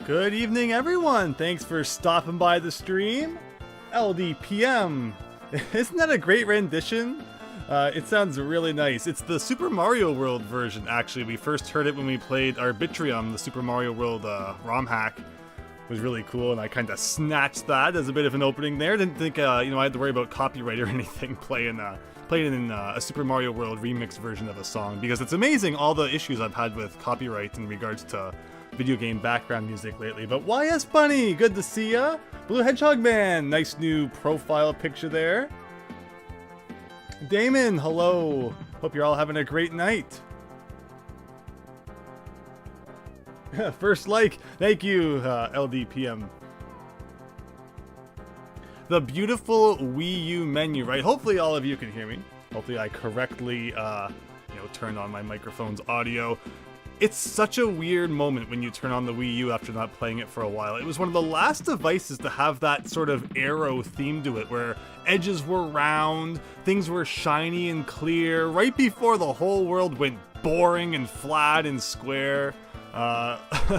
Good evening, everyone. Thanks for stopping by the stream. LDPM. Isn't that a great rendition? It sounds really nice. It's the Super Mario World version, actually. We first heard it when we played Arbitrium, the Super Mario World ROM hack. It was really cool, and I kind of snatched that as a bit of an opening there. Didn't think, I had to worry about copyright or anything playing in a Super Mario World remix version of a song, because it's amazing all the issues I've had with copyright in regards to video game background music lately. But YS Bunny, good to see ya. Blue Hedgehog Man, nice new profile picture there. Damon, hello. Hope you're all having a great night. First like, thank you, LDPM. The beautiful Wii U menu, right? Hopefully all of you can hear me. Hopefully I correctly, turned on my microphone's audio. It's such a weird moment when you turn on the Wii U after not playing it for a while. It was one of the last devices to have that sort of arrow theme to it, where edges were round, things were shiny and clear, right before the whole world went boring and flat and square.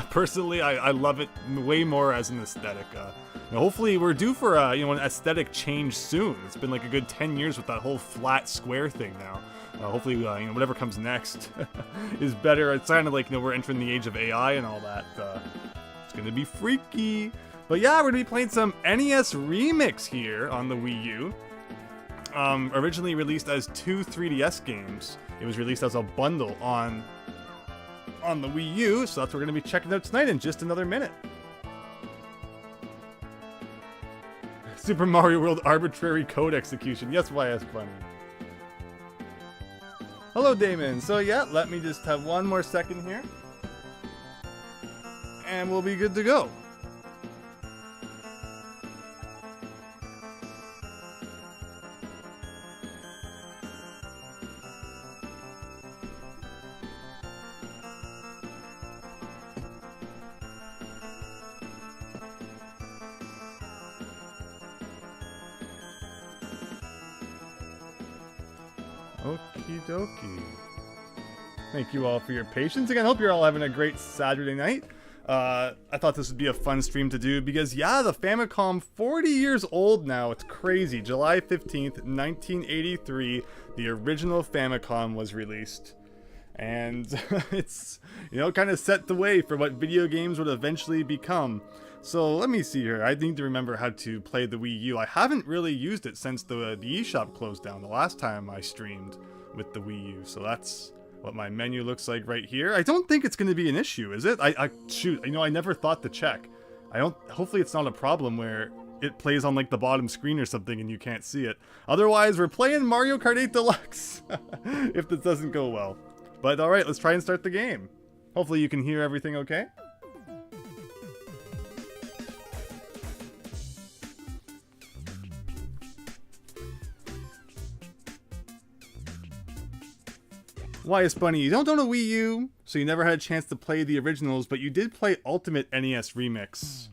Personally, I love it way more as an aesthetic. Hopefully we're due for an aesthetic change soon. It's been like a good 10 years with that whole flat square thing now. Hopefully, whatever comes next is better. It's kind of like, we're entering the age of AI and all that. It's gonna be freaky. But yeah, we're gonna be playing some NES Remix here on the Wii U. Originally released as 2 3DS games. It was released as a bundle on the Wii U, so that's what we're gonna be checking out tonight in just another minute. Super Mario World arbitrary code execution. Yes, YS Bunny. Hello, Damon. So yeah, let me just have one more second here, and we'll be good to go. Okie dokie. Thank you all for your patience. Again, hope you're all having a great Saturday night. I thought this would be a fun stream to do because, yeah, the Famicom, 40 years old now. It's crazy. July 15th, 1983, the original Famicom was released. And it's, kind of set the way for what video games would eventually become. So let me see here. I need to remember how to play the Wii U. I haven't really used it since the eShop closed down the last time I streamed with the Wii U. So that's what my menu looks like right here. I don't think it's going to be an issue, is it? Shoot, I never thought to check. Hopefully it's not a problem where it plays on like the bottom screen or something and you can't see it. Otherwise, we're playing Mario Kart 8 Deluxe if this doesn't go well. But alright, let's try and start the game. Hopefully you can hear everything okay. YS Bunny, you don't own a Wii U, so you never had a chance to play the originals, but you did play Ultimate NES Remix.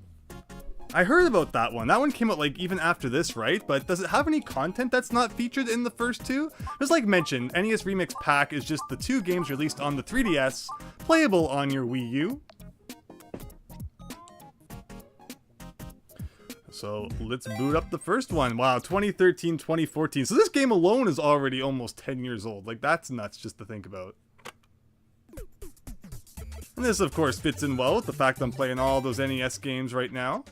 I heard about that one. That one came out like even after this, right? But does it have any content that's not featured in the first two? Just like mentioned, NES Remix Pack is just the 2 games released on the 3DS, playable on your Wii U. So let's boot up the first one. Wow, 2013, 2014. So this game alone is already almost 10 years old. Like, that's nuts just to think about. And this, of course, fits in well with the fact I'm playing all those NES games right now.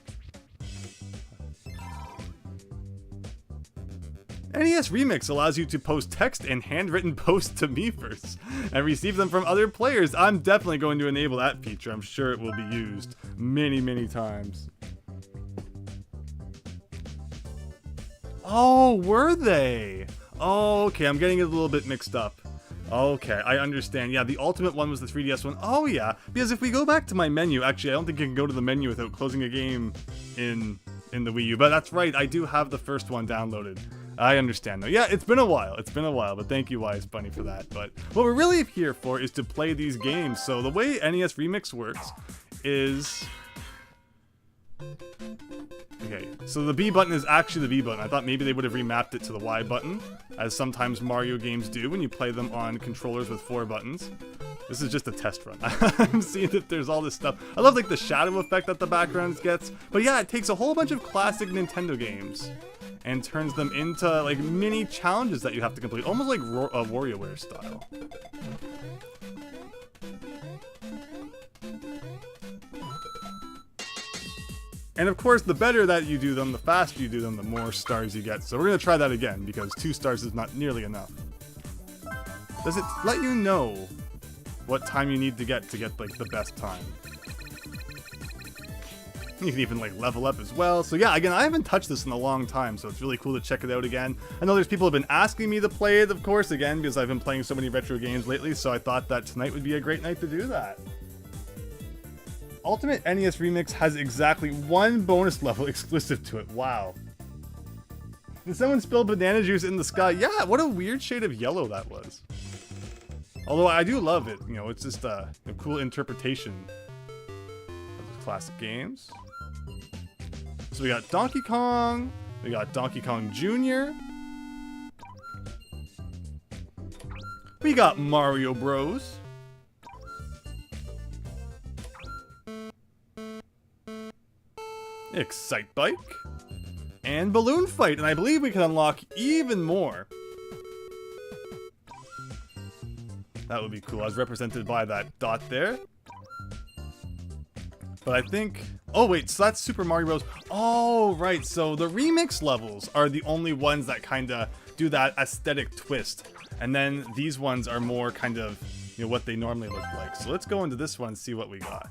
NES Remix allows you to post text and handwritten posts to Miiverse and receive them from other players. I'm definitely going to enable that feature. I'm sure it will be used many, many times. Oh, were they? Oh, okay, I'm getting it a little bit mixed up. Okay, I understand. Yeah, the Ultimate one was the 3DS one. Oh, yeah, because if we go back to my menu, actually, I don't think you can go to the menu without closing a game in the Wii U. But that's right, I do have the first one downloaded. I understand, though. Yeah, it's been a while, but thank you, YS Bunny, for that. But what we're really here for is to play these games. So the way NES Remix works is... Okay, so the B button is actually the B button. I thought maybe they would have remapped it to the Y button, as sometimes Mario games do when you play them on controllers with 4 buttons. This is just a test run. I'm seeing that there's all this stuff. I love like the shadow effect that the background gets. But yeah, it takes a whole bunch of classic Nintendo games and turns them into like mini challenges that you have to complete, almost like WateryWizard style. And of course, the better that you do them, the faster you do them, the more stars you get. So we're gonna try that again because 2 stars is not nearly enough. Does it let you know what time you need to get like the best time? You can even like level up as well. So yeah, again, I haven't touched this in a long time, so it's really cool to check it out again. I know there's people who have been asking me to play it, of course, again, because I've been playing so many retro games lately, so I thought that tonight would be a great night to do that. Ultimate NES Remix has exactly 1 bonus level exclusive to it. Wow. Did someone spill banana juice in the sky? Yeah, what a weird shade of yellow that was. Although I do love it, you know, it's just a cool interpretation of the classic games. So we got Donkey Kong, we got Donkey Kong Jr., we got Mario Bros. Excitebike, and Balloon Fight, and I believe we can unlock even more. That would be cool. I was represented by that dot there. But I think... Oh, wait, so that's Super Mario Bros. Oh, right, so the remix levels are the only ones that kind of do that aesthetic twist. And then these ones are more kind of, you know, what they normally look like. So let's go into this one and see what we got.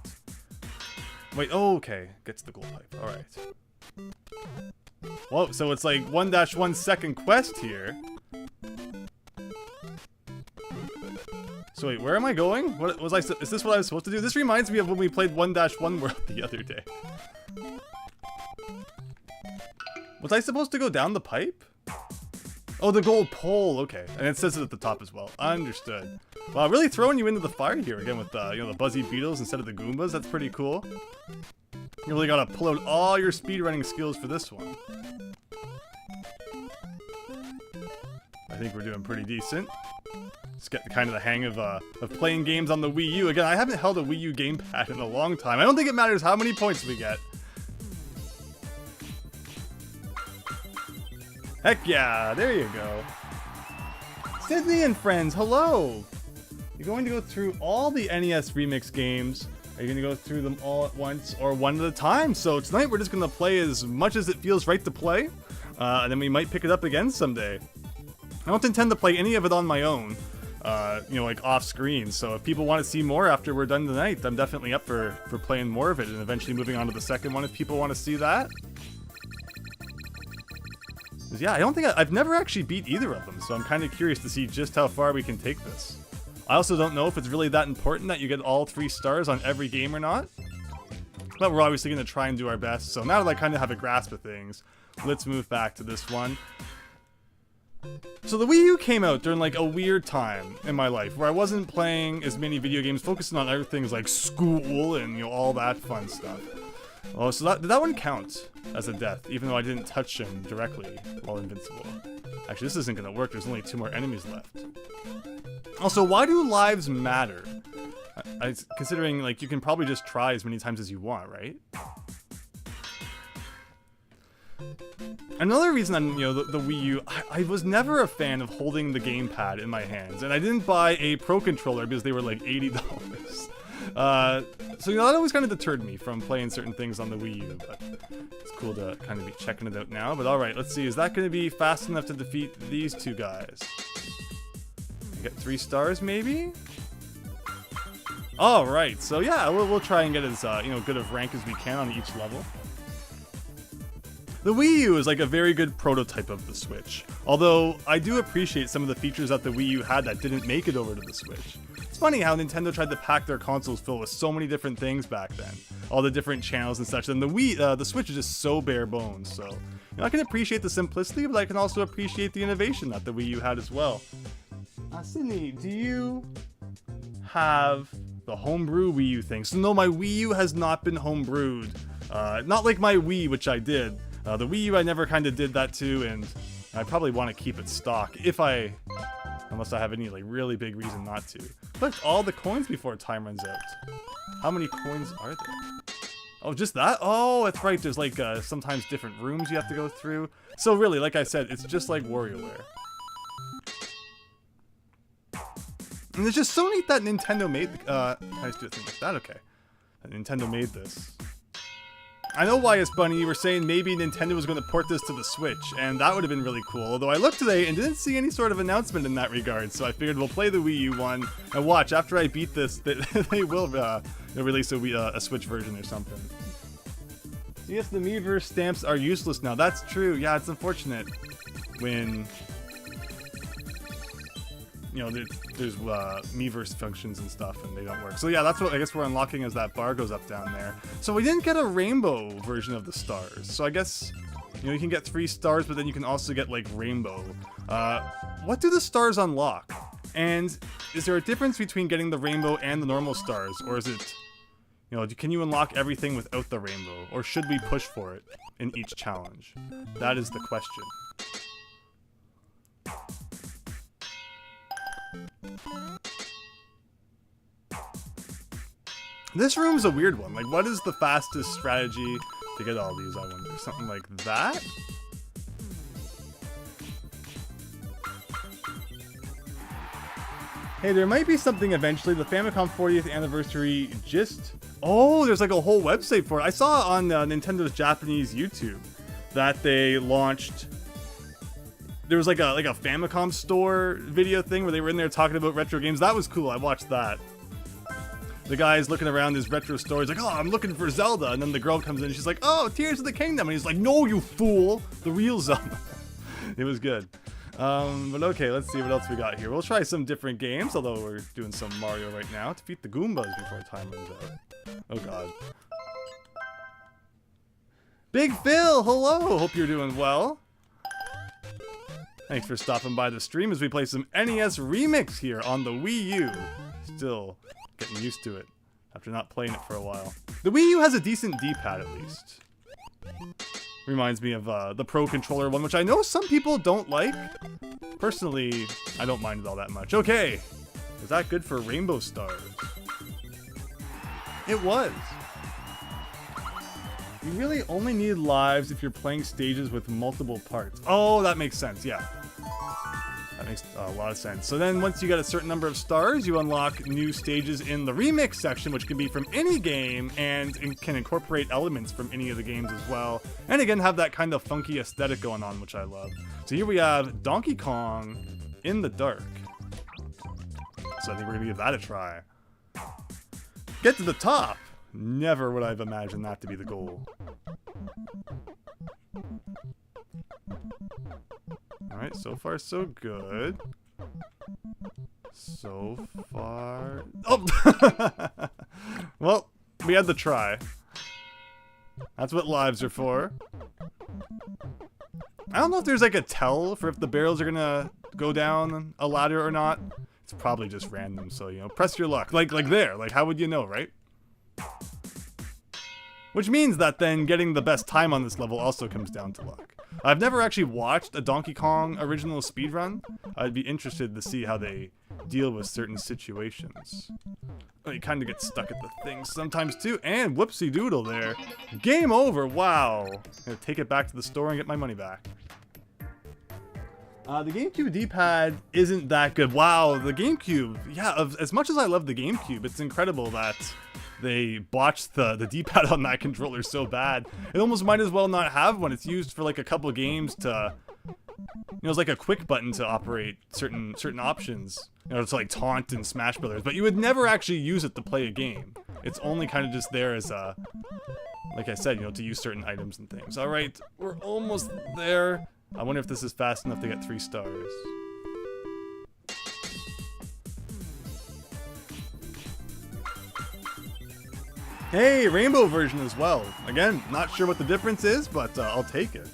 Wait, oh, okay. Gets the gold pipe. All right. Whoa, so it's like 1-1 second quest here. So wait, where am I going? What was I? Is this what I was supposed to do? This reminds me of when we played 1-1 World the other day. Was I supposed to go down the pipe? Oh, the gold pole. Okay, and it says it at the top as well. Understood. Wow, really throwing you into the fire here again with you know, the Buzzy Beetles instead of the Goombas. That's pretty cool. You really gotta pull out all your speedrunning skills for this one. I think we're doing pretty decent. Let's get kind of the hang of playing games on the Wii U. Again, I haven't held a Wii U gamepad in a long time. I don't think it matters how many points we get. Heck yeah, there you go. Sydney and friends, hello! You're going to go through all the NES Remix games. Are you going to go through them all at once or one at a time? So tonight we're just going to play as much as it feels right to play. And then we might pick it up again someday. I don't intend to play any of it on my own. You know, like off screen. So if people want to see more after we're done tonight, I'm definitely up for playing more of it and eventually moving on to the second one if people want to see that. Yeah, I don't think I've never actually beat either of them, so I'm kind of curious to see just how far we can take this. I also don't know if it's really that important that you get all 3 stars on every game or not. But we're obviously going to try and do our best. So now that I kind of have a grasp of things, let's move back to this one. So the Wii U came out during like a weird time in my life where I wasn't playing as many video games, focusing on other things like school and, you know, all that fun stuff. Oh, so did that one count as a death, even though I didn't touch him directly while invincible? Actually, this isn't going to work. There's only 2 more enemies left. Also, why do lives matter? Considering, like, you can probably just try as many times as you want, right? Another reason I'm, you know, the Wii U, I was never a fan of holding the gamepad in my hands, and I didn't buy a Pro Controller because they were like $80. So, you know, that always kind of deterred me from playing certain things on the Wii U, but it's cool to kind of be checking it out now. But alright, let's see, is that going to be fast enough to defeat these 2 guys? Get 3 stars, maybe? Alright, so yeah, we'll try and get as, you know, good of rank as we can on each level. The Wii U is like a very good prototype of the Switch, although I do appreciate some of the features that the Wii U had that didn't make it over to the Switch. It's funny how Nintendo tried to pack their consoles full with so many different things back then, all the different channels and such, and the Switch is just so bare bones, so you know, I can appreciate the simplicity, but I can also appreciate the innovation that the Wii U had as well. Sydney, do you have the homebrew Wii U thing? So no, my Wii U has not been homebrewed. Not like my Wii, which I did. The Wii U I never kind of did that too, and I probably want to keep it stock if I Unless I have any like really big reason not to. Collect all the coins before time runs out. How many coins are there? Oh, just that? Oh, that's right. There's like sometimes different rooms you have to go through. So really, like I said, it's just like WarioWare. And it's just so neat that Nintendo made... can I just do a thing like that? Okay. That Nintendo made this. I know YS Bunny, you were saying maybe Nintendo was going to port this to the Switch, and that would have been really cool. Although I looked today and didn't see any sort of announcement in that regard, so I figured we'll play the Wii U one, and watch, after I beat this, they will release a Switch version or something. Yes, the Miiverse stamps are useless now. That's true. Yeah, it's unfortunate when... You know, there's Miiverse functions and stuff, and they don't work. So yeah, that's what I guess we're unlocking as that bar goes up down there. So we didn't get a rainbow version of the stars. So I guess, you know, you can get 3 stars, but then you can also get, like, rainbow. What do the stars unlock? And is there a difference between getting the rainbow and the normal stars? Or is it, you know, can you unlock everything without the rainbow? Or should we push for it in each challenge? That is the question. This room's a weird one. Like, what is the fastest strategy to get all these, I wonder? Something like that? Hey, there might be something eventually. The Famicom 40th anniversary just... Oh, there's like a whole website for it. I saw on Nintendo's Japanese YouTube that they launched... There was like a Famicom store video thing where they were in there talking about retro games. That was cool. I watched that. The guy's looking around his retro store. He's like, oh, I'm looking for Zelda. And then the girl comes in and she's like, oh, Tears of the Kingdom. And he's like, no, you fool. The real Zelda. It was good. But okay, let's see what else we got here. We'll try some different games, although we're doing some Mario right now. Defeat the Goombas before time runs out. Oh, God. Big Phil, hello. Hope you're doing well. Thanks for stopping by the stream as we play some NES Remix here on the Wii U. Still getting used to it after not playing it for a while. The Wii U has a decent D-pad at least. Reminds me of the Pro Controller one, which I know some people don't like. Personally, I don't mind it all that much. Okay, was that good for Rainbow Stars? It was. You really only need lives if you're playing stages with multiple parts. Oh, that makes sense, yeah. That makes a lot of sense. So then once you get a certain number of stars, you unlock new stages in the remix section, which can be from any game and can incorporate elements from any of the games as well. And again, have that kind of funky aesthetic going on, which I love. So here we have Donkey Kong in the Dark. So I think we're gonna give that a try. Get to the top! Never would I have imagined that to be the goal. Alright, so far so good. So far... Oh! Well, we had the try. That's what lives are for. I don't know if there's like a tell for if the barrels are gonna go down a ladder or not. It's probably just random, so, you know, press your luck. Like there. Like, how would you know, right? Which means that then getting the best time on this level also comes down to luck. I've never actually watched a Donkey Kong original speedrun. I'd be interested to see how they deal with certain situations. Oh, you kind of get stuck at the things sometimes too. And whoopsie doodle there. Game over, wow. I'm gonna take it back to the store and get my money back. The GameCube D-pad isn't that good. Wow, the GameCube. Yeah, as much as I love the GameCube, it's incredible that they botched the D-pad on that controller so bad. It almost might as well not have one. It's used for like a couple of games to, you know, it's like a quick button to operate certain options. You know, it's like taunt and Smash Brothers, but you would never actually use it to play a game. It's only kind of just there as a, like I said, you know, to use certain items and things. All right, we're almost there. I wonder if this is fast enough to get 3 stars. Hey, rainbow version as well. Again, not sure what the difference is, but I'll take it.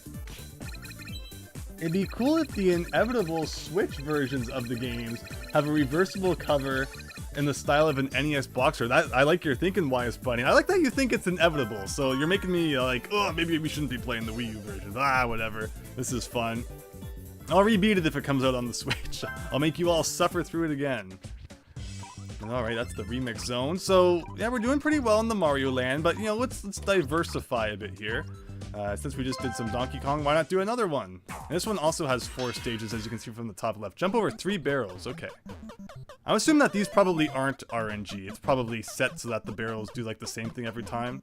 It'd be cool if the inevitable Switch versions of the games have a reversible cover in the style of an NES boxer. That I like your thinking, YS Bunny. I like that you think it's inevitable. So you're making me like, oh, maybe we shouldn't be playing the Wii U version. Ah, whatever. This is fun. I'll rebeat it if it comes out on the Switch. I'll make you all suffer through it again. Alright, that's the remix zone. So, yeah, we're doing pretty well in the Mario Land, but, you know, let's diversify a bit here. Since we just did some Donkey Kong, why not do another one? And this one also has 4 stages, as you can see from the top left. Jump over 3 barrels, okay. I assume that these probably aren't RNG. It's probably set so that the barrels do, like, the same thing every time.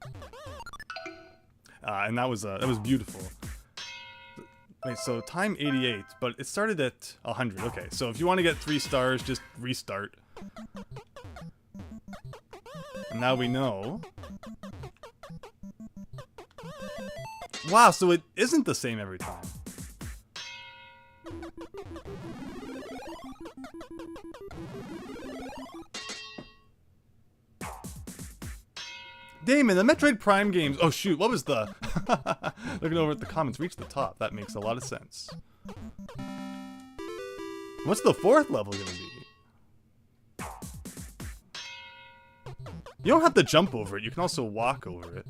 And that was beautiful. Wait, so time 88, but it started at 100. Okay, so if you want to get 3 stars, just restart. And now we know. Wow, so it isn't the same every time. Damon, the Metroid Prime games. Oh shoot, what was the... Looking over at the comments, reach the top. That makes a lot of sense. What's the 4th level gonna be? You don't have to jump over it, you can also walk over it.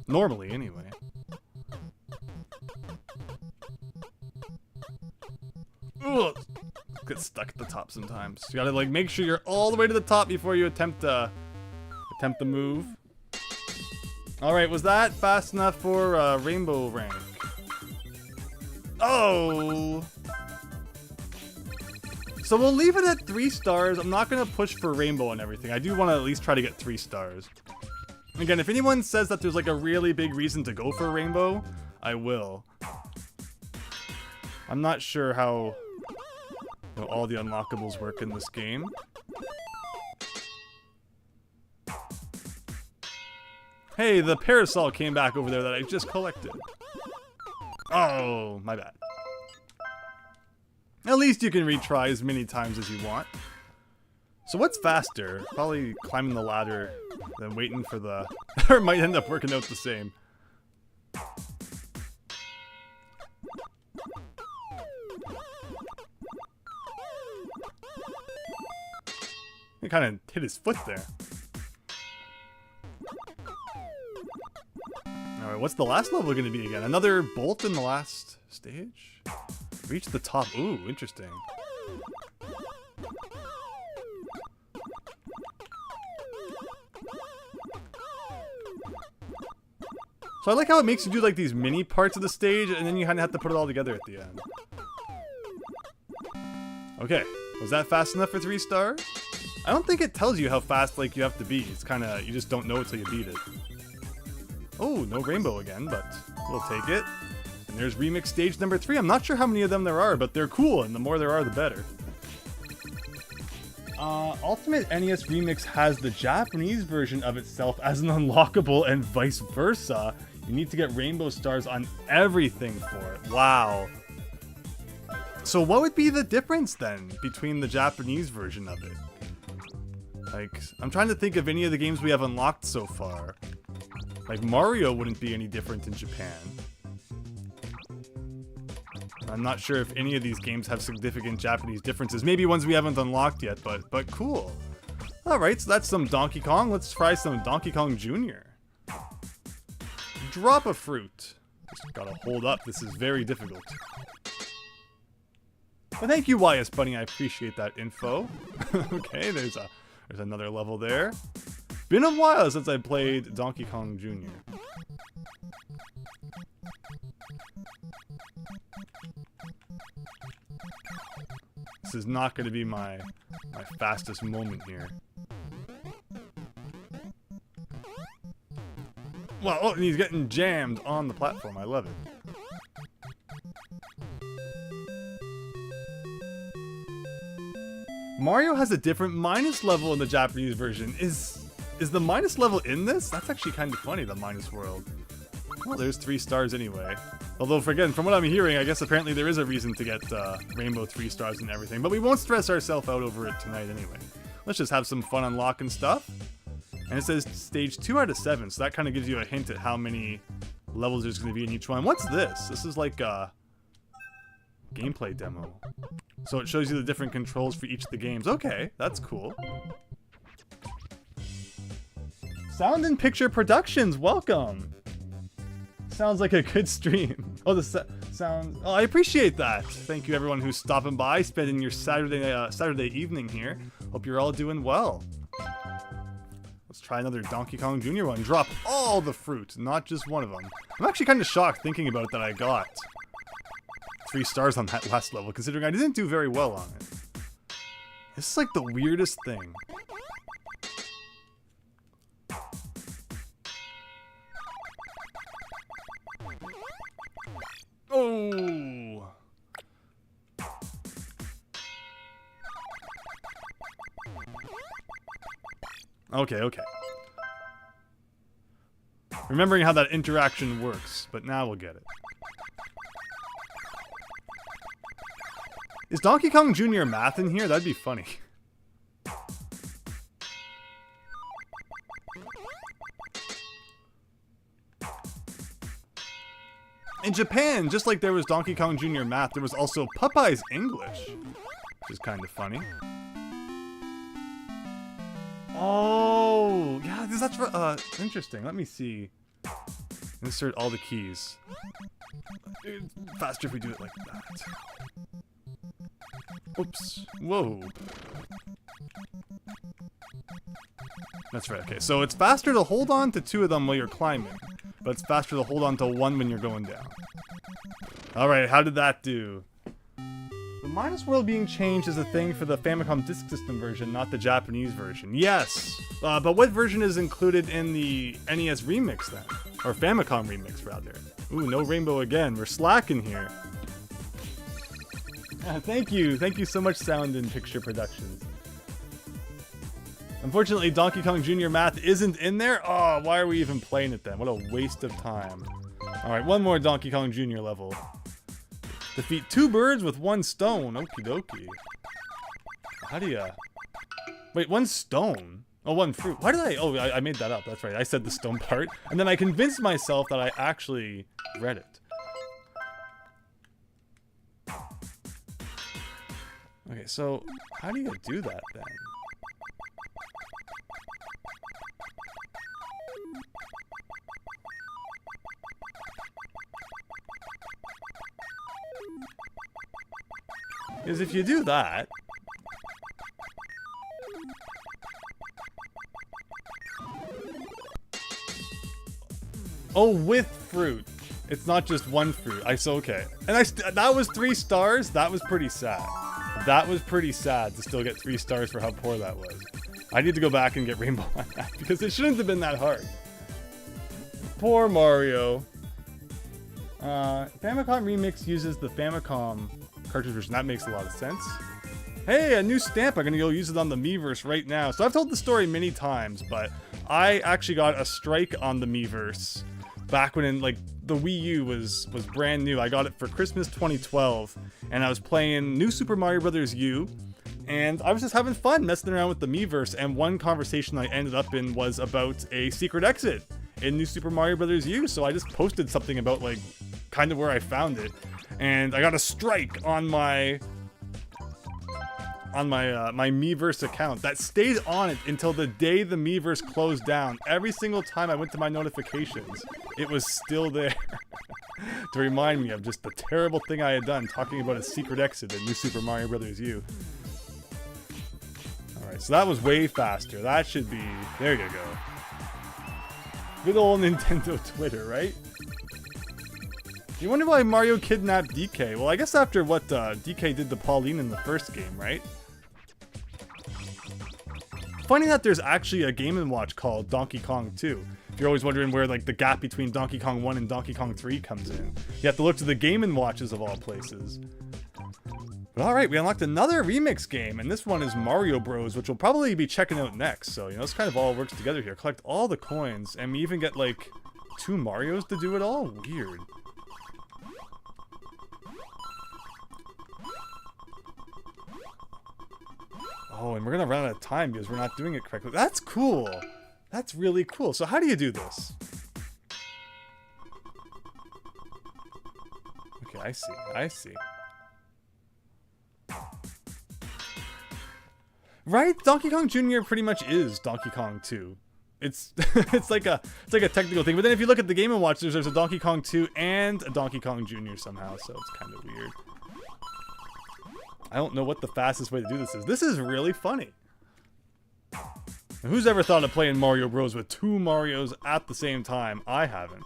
Normally, anyway. Ugh. Get stuck at the top sometimes. You gotta like make sure you're all the way to the top before you attempt the move. Alright, was that fast enough for rainbow rank? Oh! So we'll leave it at 3 stars. I'm not gonna push for rainbow and everything. I do want to at least try to get 3 stars. Again, if anyone says that there's like a really big reason to go for rainbow, I will. I'm not sure how all the unlockables work in this game. Hey, the parasol came back over there that I just collected. Oh, my bad. At least you can retry as many times as you want. So what's faster? Probably climbing the ladder than waiting for the... or it might end up working out the same. He kind of hit his foot there. Alright, what's the last level going to be again? Another bolt in the last stage? Reach the top. Ooh, interesting. So I like how it makes you do like these mini parts of the stage and then you kind of have to put it all together at the end. Okay, was that fast enough for 3 stars? I don't think it tells you how fast like you have to be. It's kind of, you just don't know until you beat it. Oh, no rainbow again, but we'll take it. And there's remix stage number 3. I'm not sure how many of them there are, but they're cool, and the more there are, the better. Ultimate NES Remix has the Japanese version of itself as an unlockable and vice versa. You need to get rainbow stars on everything for it. Wow. So what would be the difference then between the Japanese version of it? Like, I'm trying to think of any of the games we have unlocked so far. Like, Mario wouldn't be any different in Japan. I'm not sure if any of these games have significant Japanese differences. Maybe ones we haven't unlocked yet, but cool. Alright, so that's some Donkey Kong. Let's try some Donkey Kong Jr. Drop a fruit. Just gotta hold up. This is very difficult. But thank you, YS Bunny. I appreciate that info. Okay, there's another level there. Been a while since I played Donkey Kong Jr. This is not going to be my fastest moment here. Well, oh, and he's getting jammed on the platform. I love it. Mario has a different minus level in the Japanese version. Is the minus level in this? That's actually kind of funny, the minus world. Well, there's 3 stars anyway. Although, again, from what I'm hearing, I guess apparently there is a reason to get rainbow 3 stars and everything. But we won't stress ourselves out over it tonight anyway. Let's just have some fun unlocking stuff. And it says stage 2 out of 7, so that kind of gives you a hint at how many levels there's going to be in each one. What's this? This is like a gameplay demo. So it shows you the different controls for each of the games. Okay, that's cool. Sound and Picture Productions, welcome! Sounds like a good stream. Oh, the sound. Oh, I appreciate that. Thank you, everyone who's stopping by, spending your Saturday evening here. Hope you're all doing well. Let's try another Donkey Kong Jr. one. Drop all the fruit, not just one of them. I'm actually kind of shocked thinking about it that I got 3 stars on that last level, considering I didn't do very well on it. This is like the weirdest thing. Oh! Okay. Remembering how that interaction works, but now we'll get it. Is Donkey Kong Jr. math in here? That'd be funny. In Japan, just like there was Donkey Kong Jr. math, there was also Popeye's English, which is kind of funny. Oh, yeah, that's interesting. Let me see. Insert all the keys. Faster if we do it like that. Oops. Whoa. That's right, okay. So it's faster to hold on to 2 of them while you're climbing, but it's faster to hold on to 1 when you're going down. Alright, how did that do? The Minus World being changed is a thing for the Famicom Disk System version, not the Japanese version. Yes! But what version is included in the NES remix then? Or Famicom remix, rather. Ooh, no rainbow again. We're slacking here. Thank you so much, Sound and Picture Productions. Unfortunately, Donkey Kong Jr. math isn't in there. Oh, why are we even playing it then? What a waste of time. Alright, one more Donkey Kong Jr. level. Defeat 2 birds with 1 stone. Okie dokie. How do you... Wait, 1 stone? Oh, 1 fruit. Why did I... Oh, I made that up. That's right. I said the stone part. And then I convinced myself that I actually read it. Okay, so how do you do that then? Because if you do that... Oh, with fruit. It's not just 1 fruit. Okay. And that was 3 stars? That was pretty sad. That was pretty sad to still get 3 stars for how poor that was. I need to go back and get rainbow on that, because it shouldn't have been that hard. Poor Mario. Famicom Remix uses the Famicom cartridge version. That makes a lot of sense. Hey, a new stamp. I'm gonna go use it on the Miiverse right now. So I've told the story many times, but I actually got a strike on the Miiverse back when the Wii U was brand new. I got it for Christmas 2012, and I was playing New Super Mario Bros. U, and I was just having fun messing around with the Miiverse, and one conversation I ended up in was about a secret exit in New Super Mario Bros. U, so I just posted something about, kind of where I found it, and I got a strike on my Miiverse account that stayed on it until the day the Miiverse closed down. Every single time I went to my notifications, it was still there to remind me of just the terrible thing I had done talking about a secret exit in New Super Mario Bros. U. Alright, so that was way faster. That should be... There you go. Good old Nintendo Twitter, right? You wonder why Mario kidnapped DK. Well, I guess after what DK did to Pauline in the first game, right? Funny that there's actually a Game & Watch called Donkey Kong 2. If you're always wondering where the gap between Donkey Kong 1 and Donkey Kong 3 comes in. You have to look to the Game & Watches of all places. But alright, we unlocked another remix game, and this one is Mario Bros, which we'll probably be checking out next. So, this kind of all works together here. Collect all the coins, and we even get 2 Marios to do it all? Weird. Oh, and we're gonna run out of time because we're not doing it correctly. That's cool. That's really cool. So how do you do this? Okay, I see. Right? Donkey Kong Jr. pretty much is Donkey Kong 2. it's it's like a technical thing. But then if you look at the Game & Watch, there's a Donkey Kong 2 and a Donkey Kong Jr. somehow, so it's kind of weird. I don't know what the fastest way to do this is. This is really funny. Who's ever thought of playing Mario Bros with 2 Marios at the same time? I haven't.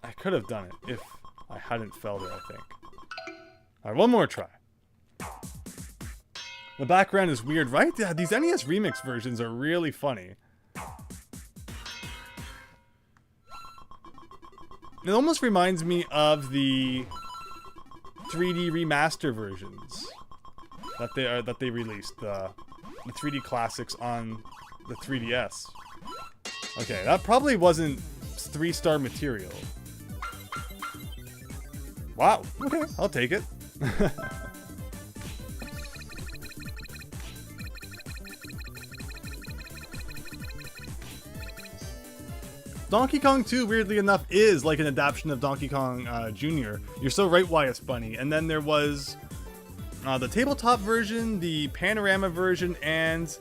I could have done it if I hadn't fell there, I think. Alright, one more try. The background is weird, right? Yeah, these NES remix versions are really funny. It almost reminds me of the 3D remaster versions that they released, the 3D classics on the 3DS. Okay, that probably wasn't 3-star material. Wow, okay, I'll take it. Donkey Kong 2, weirdly enough, is like an adaptation of Donkey Kong Jr. You're so right, Wyatt Bunny. And then there was the tabletop version, the panorama version, and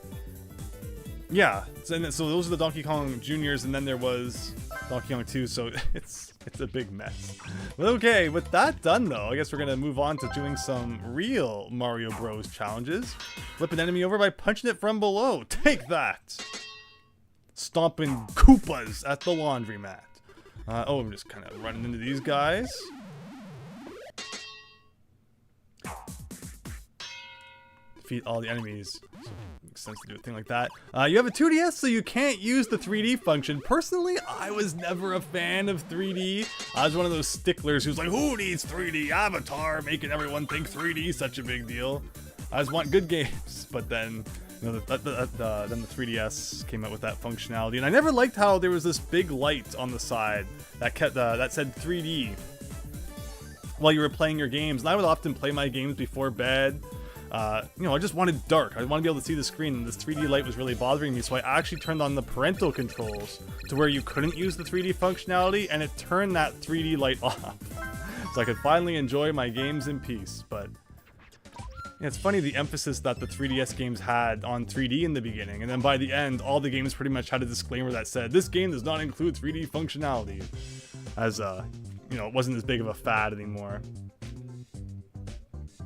yeah. So those are the Donkey Kong Juniors, and then there was Donkey Kong 2. So it's a big mess. But okay, with that done though, I guess we're gonna move on to doing some real Mario Bros. Challenges. Flip an enemy over by punching it from below. Take that! Stomping Koopas at the laundromat. Oh, I'm just kind of running into these guys. Defeat all the enemies. So it makes sense to do a thing like that. You have a 2DS, so you can't use the 3D function. Personally, I was never a fan of 3D. I was one of those sticklers who's like, who needs 3D? Avatar, making everyone think 3D is such a big deal. I just want good games, but then... You know, then the 3DS came out with that functionality, and I never liked how there was this big light on the side that kept that said 3D while you were playing your games. And I would often play my games before bed. You know, I just wanted dark. I wanted to be able to see the screen, and this 3D light was really bothering me. So I actually turned on the parental controls to where you couldn't use the 3D functionality, and it turned that 3D light off, so I could finally enjoy my games in peace. But yeah, it's funny the emphasis that the 3DS games had on 3D in the beginning, and then by the end, all the games pretty much had a disclaimer that said, this game does not include 3D functionality, as, you know, it wasn't as big of a fad anymore.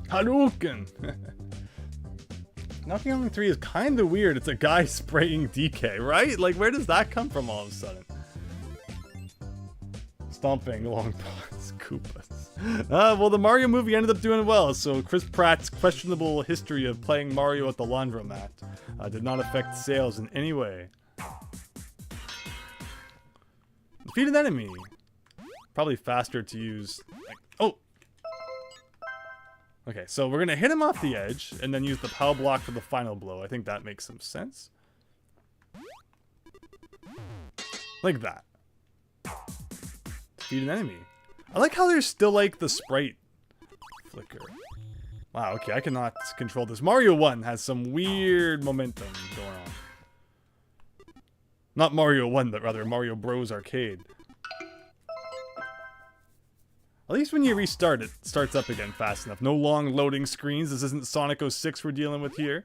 Hadouken! Donkey Kong 3 is kind of weird. It's a guy spraying DK, right? Like, where does that come from all of a sudden? Stomping along ponds, Koopas. Well, the Mario movie ended up doing well, so Chris Pratt's questionable history of playing Mario at the laundromat did not affect sales in any way. Defeat an enemy. Probably faster to use. Like, oh! Okay, so we're gonna hit him off the edge, and then use the POW block for the final blow. I think that makes some sense. Like that. Defeat an enemy. I like how there's still, like, the sprite flicker. Wow, okay, I cannot control this. Mario 1 has some weird momentum going on. Not Mario 1, but rather Mario Bros. Arcade. At least when you restart, it starts up again fast enough. No long loading screens. This isn't Sonic 06 we're dealing with here.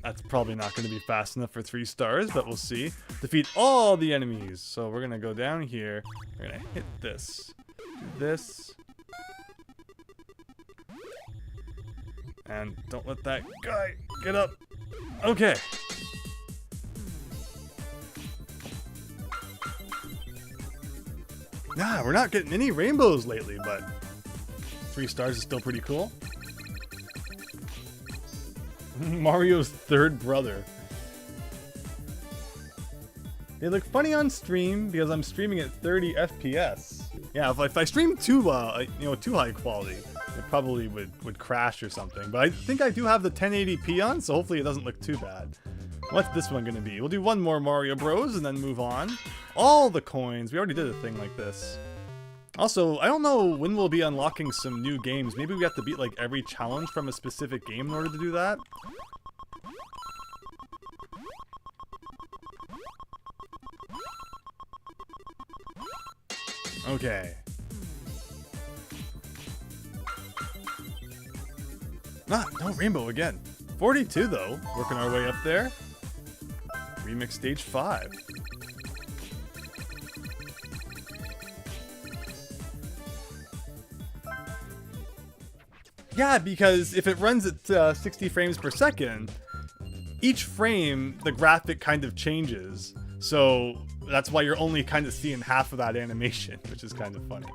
That's probably not going to be fast enough for 3 stars, but we'll see. Defeat all the enemies. So we're going to go down here. We're going to hit this. Do this. And don't let that guy get up. Okay. Nah, we're not getting any rainbows lately, but 3 stars is still pretty cool. Mario's third brother. They look funny on stream because I'm streaming at 30 FPS. Yeah, if I stream too high quality, it probably would crash or something. But I think I do have the 1080p on, so hopefully it doesn't look too bad. What's this one gonna be? We'll do one more Mario Bros. And then move on. All the coins. We already did a thing like this. Also, I don't know when we'll be unlocking some new games. Maybe we have to beat like every challenge from a specific game in order to do that. Okay. No rainbow again. 42 though. Working our way up there. Remix stage 5. Yeah, because if it runs at 60 frames per second, each frame, the graphic kind of changes. So that's why you're only kind of seeing half of that animation, which is kind of funny.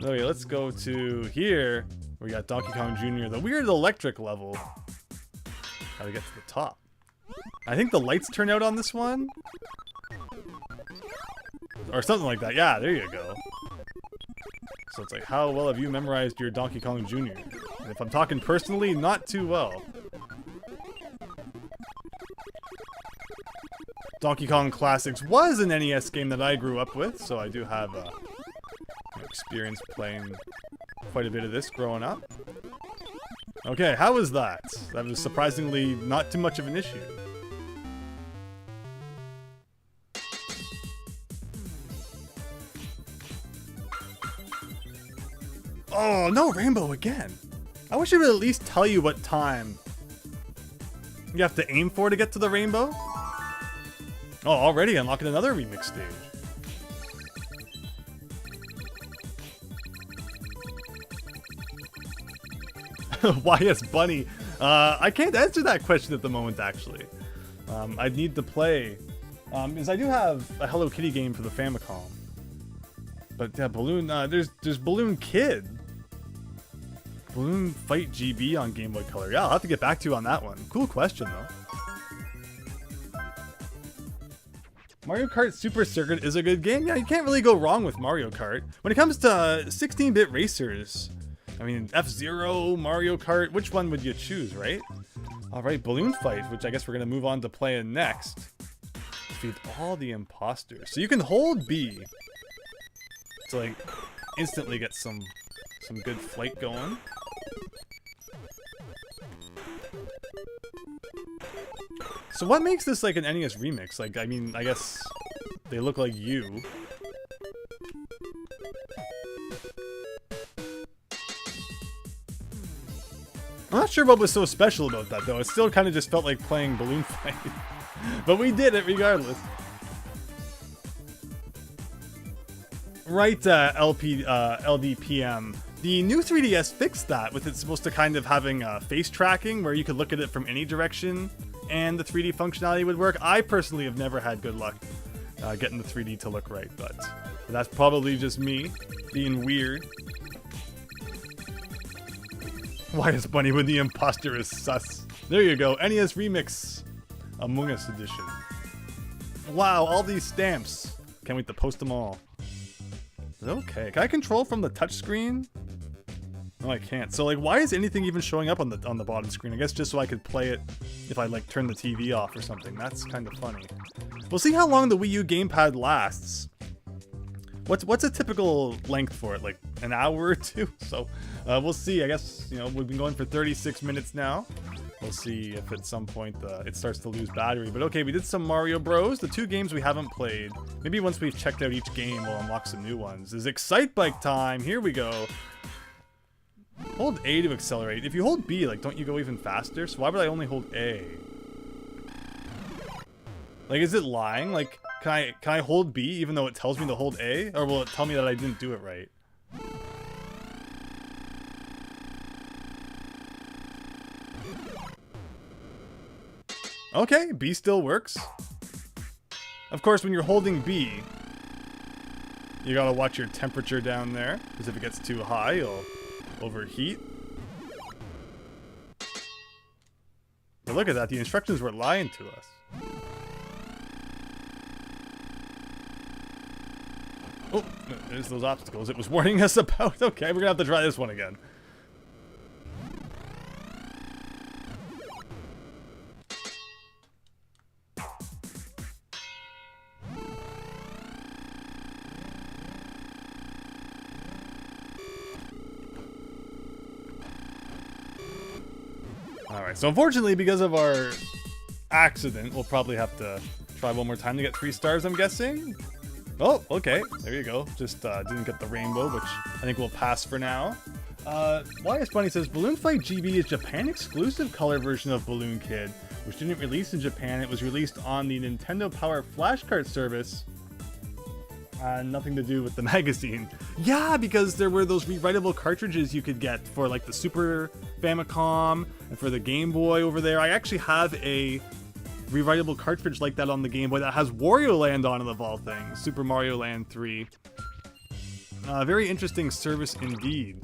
Okay, let's go to here. We got Donkey Kong Jr., the weird electric level. Gotta get to the top. I think the lights turn out on this one. Or something like that. Yeah, there you go. So it's like, how well have you memorized your Donkey Kong Jr.? And if I'm talking personally, not too well. Donkey Kong Classics was an NES game that I grew up with, so I do have experience playing quite a bit of this growing up. Okay, how was that? That was surprisingly not too much of an issue. Oh, no rainbow again. I wish it would at least tell you what time you have to aim for to get to the rainbow. Oh, already unlocking another remix stage. YS Bunny. I can't answer that question at the moment, actually. I'd need to play. Because I do have a Hello Kitty game for the Famicom. But yeah, Balloon, there's Balloon Kid. Balloon Fight GB on Game Boy Color. Yeah, I'll have to get back to you on that one. Cool question, though. Mario Kart Super Circuit is a good game. Yeah, you can't really go wrong with Mario Kart. When it comes to 16-bit racers, I mean, F-Zero, Mario Kart, which one would you choose, right? Alright, Balloon Fight, which I guess we're going to move on to playing next. Defeat all the imposters. So you can hold B to, like, instantly get some good flight going. So what makes this like an NES remix? Like, I mean, I guess they look like you. I'm not sure what was so special about that, though. It still kind of just felt like playing Balloon Fight. But we did it regardless. Right, LDPM. The new 3DS fixed that with it supposed to kind of having face tracking where you could look at it from any direction and the 3D functionality would work. I personally have never had good luck getting the 3D to look right, but that's probably just me being weird. Why is Bunny when the imposter is sus? There you go, NES Remix Among Us Edition. Wow, all these stamps. Can't wait to post them all. Okay, can I control from the touchscreen? No, I can't. So, like, why is anything even showing up on the bottom screen? I guess just so I could play it if I, like, turn the TV off or something. That's kind of funny. We'll see how long the Wii U gamepad lasts. What's a typical length for it? Like, an hour or two? So, we'll see. I guess, you know, we've been going for 36 minutes now. We'll see if at some point it starts to lose battery. But okay, we did some Mario Bros. The 2 games we haven't played. Maybe once we've checked out each game, we'll unlock some new ones. This is Excitebike time. Here we go. Hold A to accelerate. If you hold B, like, don't you go even faster? So why would I only hold A? Like, is it lying? Like, can I hold B even though it tells me to hold A? Or will it tell me that I didn't do it right? Okay, B still works. Of course, when you're holding B, you gotta watch your temperature down there, because if it gets too high, you'll overheat. But look at that, the instructions were lying to us. Oh, there's those obstacles it was warning us about. Okay, we're gonna have to try this one again. Alright, so unfortunately, because of our accident, we'll probably have to try one more time to get 3 stars, I'm guessing. Oh, okay. There you go. Just didn't get the rainbow, which I think we'll pass for now. YS Bunny says, Balloon Fight GB is Japan exclusive color version of Balloon Kid, which didn't release in Japan. It was released on the Nintendo Power flashcard service. Nothing to do with the magazine. Yeah, because there were those rewritable cartridges you could get for like the Super Famicom and for the Game Boy over there. I actually have a rewritable cartridge like that on the Game Boy that has Wario Land on it, of all things. Super Mario Land 3. Very interesting service indeed.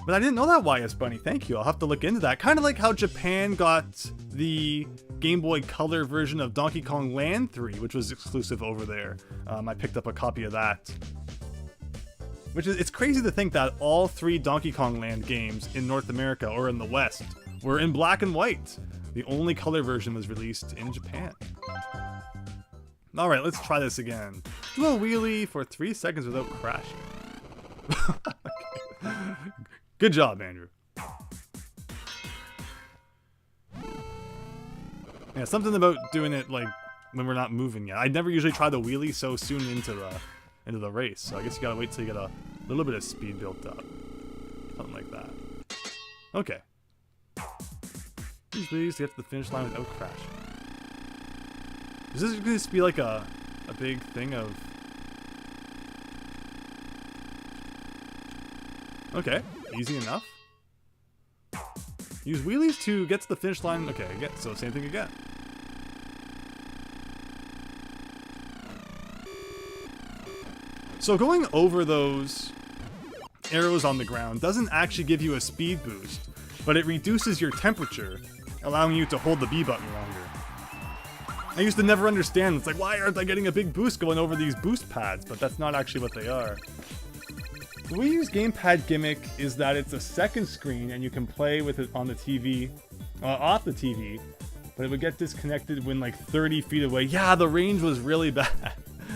But I didn't know that, YS Bunny. Thank you. I'll have to look into that. Kind of like how Japan got the Game Boy Color version of Donkey Kong Land 3, which was exclusive over there. I picked up a copy of that. It's crazy to think that all 3 Donkey Kong Land games in North America or in the West were in black and white. The only color version was released in Japan. Alright, let's try this again. Do a wheelie for 3 seconds without crashing. Good job, Andrew. Yeah, something about doing it like when we're not moving yet. I'd never usually try the wheelie so soon into the race, so I guess you gotta wait till you get a little bit of speed built up. Something like that. Okay. Use wheelies to get to the finish line without crashing. Is this gonna just be like a big thing of... Okay, easy enough. Use wheelies to get to the finish line. Okay, again, so same thing again. So going over those arrows on the ground doesn't actually give you a speed boost, but it reduces your temperature, allowing you to hold the B button longer. I used to never understand. It's like, why aren't I getting a big boost going over these boost pads? But that's not actually what they are. The Wii U's gamepad gimmick is that it's a second screen and you can play with it on the TV, off the TV, but it would get disconnected when like 30 feet away. Yeah, the range was really bad.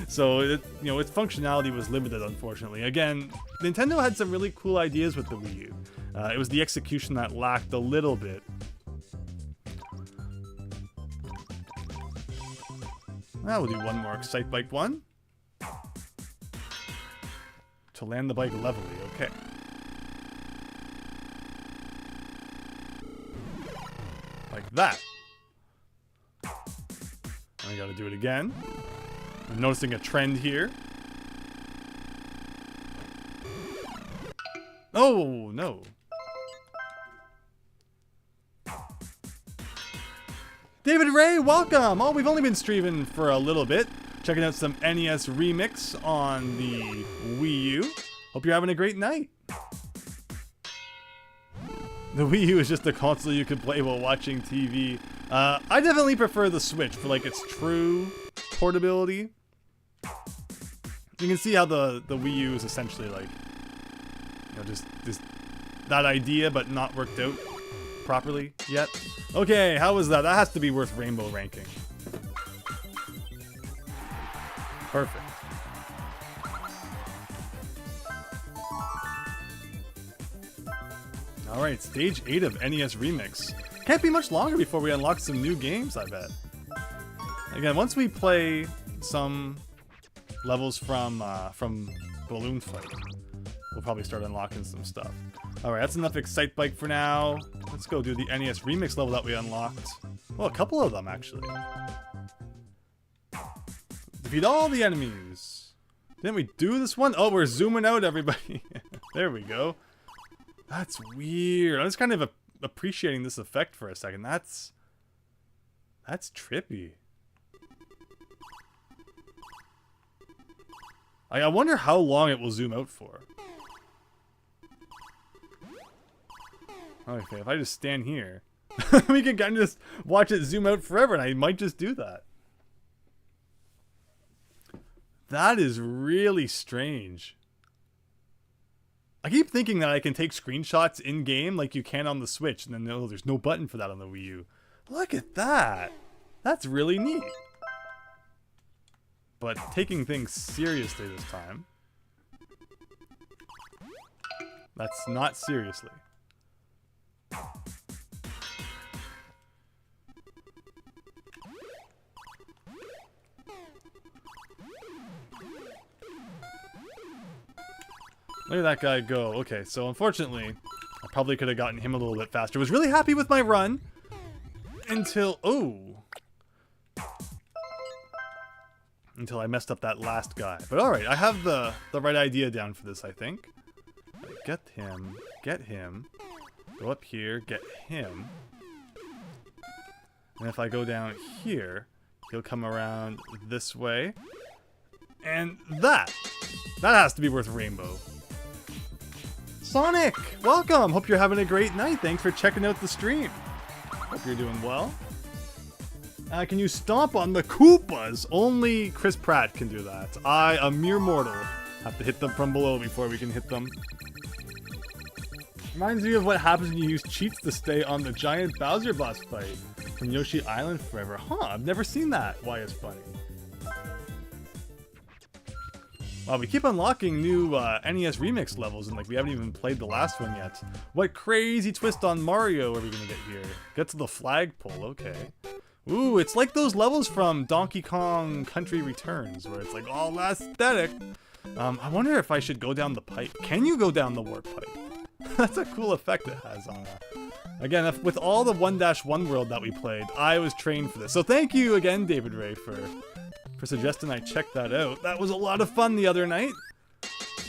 So, its functionality was limited, unfortunately. Again, Nintendo had some really cool ideas with the Wii U. It was the execution that lacked a little bit. Now we'll do one more Excitebike one. To land the bike levelly, okay. Like that. I gotta do it again. I'm noticing a trend here. Oh, no. David Ray, welcome! Oh, we've only been streaming for a little bit. Checking out some NES Remix on the Wii U. Hope you're having a great night. The Wii U is just a console you can play while watching TV. I definitely prefer the Switch for like its true portability. You can see how the Wii U is essentially like, just that idea, but not worked out properly yet. Okay, how was that? That has to be worth rainbow ranking. Perfect. Alright, stage 8 of NES Remix. Can't be much longer before we unlock some new games, I bet. Again, once we play some levels from Balloon Fight, we'll probably start unlocking some stuff. Alright, that's enough Excitebike for now. Let's go do the NES Remix level that we unlocked. Well, a couple of them, actually. Defeat all the enemies. Didn't we do this one? Oh, we're zooming out, everybody. There we go. That's weird. I was kind of appreciating this effect for a second. That's trippy. I wonder how long it will zoom out for. Okay, if I just stand here, we can kind of just watch it zoom out forever, and I might just do that. That is really strange. I keep thinking that I can take screenshots in-game like you can on the Switch, and then no, there's no button for that on the Wii U. Look at that! That's really neat. But taking things seriously this time. That's not seriously. Look at that guy go. Okay, so unfortunately, I probably could have gotten him a little bit faster. Was really happy with my run until, until I messed up that last guy. But alright, I have the right idea down for this, I think. Get him, go up here, get him. And if I go down here, he'll come around this way. And that has to be worth rainbow. Sonic, welcome! Hope you're having a great night. Thanks for checking out the stream. Hope you're doing well. Can you stomp on the Koopas? Only Chris Pratt can do that. I, a mere mortal, have to hit them from below before we can hit them. Reminds me of what happens when you use cheats to stay on the giant Bowser boss fight from Yoshi Island forever. Huh, I've never seen that. Why, it's funny. Wow, we keep unlocking new NES remix levels, and like we haven't even played the last one yet. What crazy twist on Mario are we gonna get here? Get to the flagpole, okay. Ooh, it's like those levels from Donkey Kong Country Returns, where it's like all aesthetic. I wonder if I should go down the pipe. Can you go down the warp pipe? That's a cool effect it has on that. Again, with all the 1-1 world that we played, I was trained for this. So thank you again, David Ray, for suggesting I check that out. That was a lot of fun the other night.